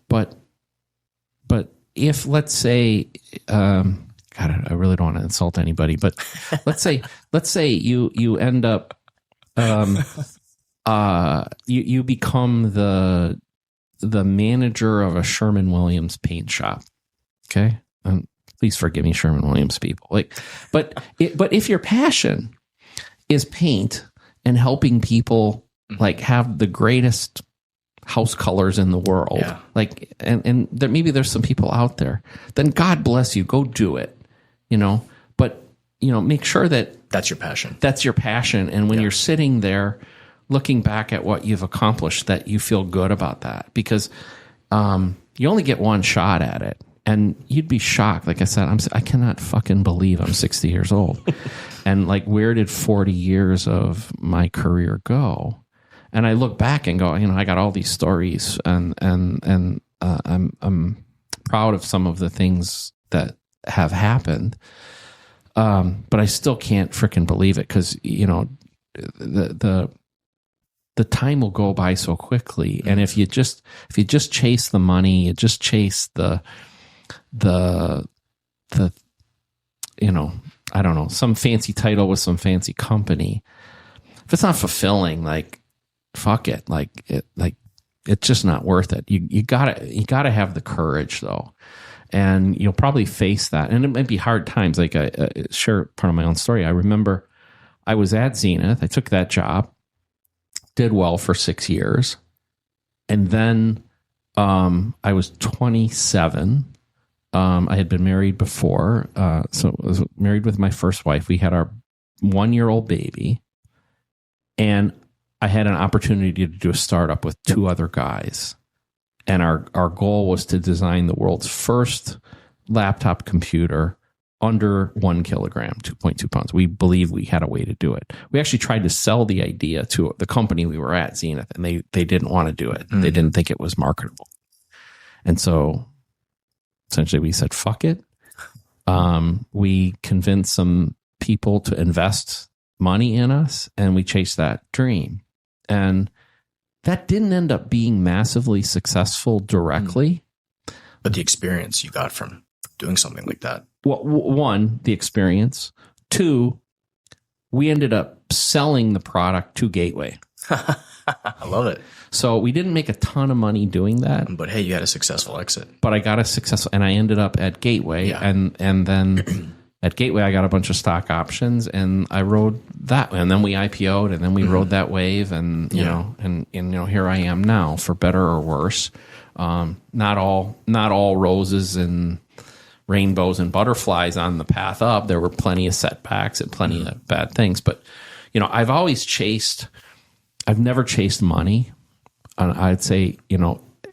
but if, let's say, God, I really don't want to insult anybody, but let's say you end up, you become the manager of a Sherman-Williams paint shop. Okay. Please forgive me, Sherwin-Williams people. But if your passion is paint and helping people like have the greatest house colors in the world, and there, maybe there's some people out there, then God bless you, go do it, but make sure that that's your passion. That's your passion. And when you're sitting there looking back at what you've accomplished, that you feel good about that, because you only get one shot at it. And you'd be shocked. Like I said, I cannot fucking believe I'm 60 years old. And like, where did 40 years of my career go? And I look back and go, I got all these stories, and I'm proud of some of the things that have happened. But I still can't freaking believe it, because the time will go by so quickly. And if you just chase the money, you just chase the I don't know, some fancy title with some fancy company, if it's not fulfilling, like, fuck it. It's just not worth it. You gotta have the courage, though. And you'll probably face that. And it might be hard times. Like, I share part of my own story. I remember I was at Zenith. I took that job, did well for 6 years. And then I was 27. I had been married before. So I was married with my first wife. We had our 1-year-old baby. And I had an opportunity to do a startup with 2 other guys. And our goal was to design the world's first laptop computer under 1 kilogram, 2.2 pounds. We believed we had a way to do it. We actually tried to sell the idea to the company we were at, Zenith, and they didn't want to do it. They didn't think it was marketable. And so essentially we said, fuck it. We convinced some people to invest money in us, and we chased that dream. And that didn't end up being massively successful directly. But the experience you got from doing something like that. Well, 1, the experience. 2, we ended up selling the product to Gateway. I love it. So we didn't make a ton of money doing that. But hey, you had a successful exit. But I got a successful, and I ended up at Gateway, and then at Gateway I got a bunch of stock options, and I rode that, and then we IPO'd, and then we rode that wave, and here I am now, for better or worse. Not all roses and rainbows and butterflies on the path up. There were plenty of setbacks and plenty of bad things, but I've never chased money. I'd say,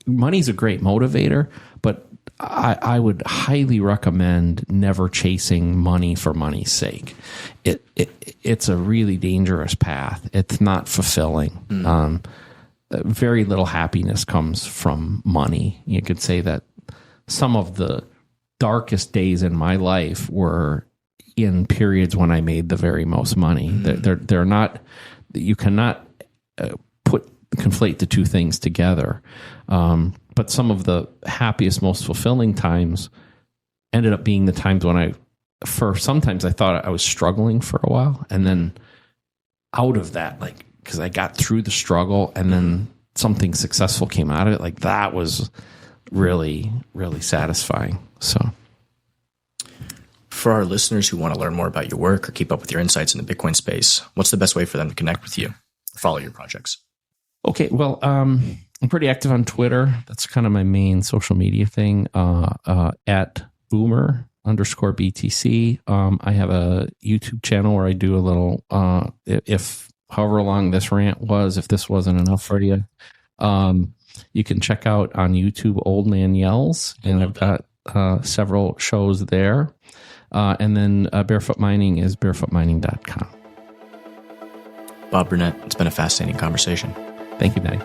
money's a great motivator, but I would highly recommend never chasing money for money's sake. It's a really dangerous path. It's not fulfilling. Very little happiness comes from money. You could say that some of the darkest days in my life were in periods when I made the very most money. They're not. You cannot conflate the two things together. But some of the happiest, most fulfilling times ended up being the times when sometimes I thought I was struggling for a while, and then out of that, because I got through the struggle and then something successful came out of it, that was really, really satisfying. So for our listeners who want to learn more about your work or keep up with your insights in the Bitcoin space, what's the best way for them to connect with you, follow your projects? Okay, well, I'm pretty active on Twitter. That's kind of my main social media thing, at boomer_BTC. I have a YouTube channel where I do a little, however long this rant was, if this wasn't enough for you, you can check out on YouTube Old Man Yells, and I've got several shows there. And then Barefoot Mining is barefootmining.com. Bob Burnett, it's been a fascinating conversation. Thank you, Matty.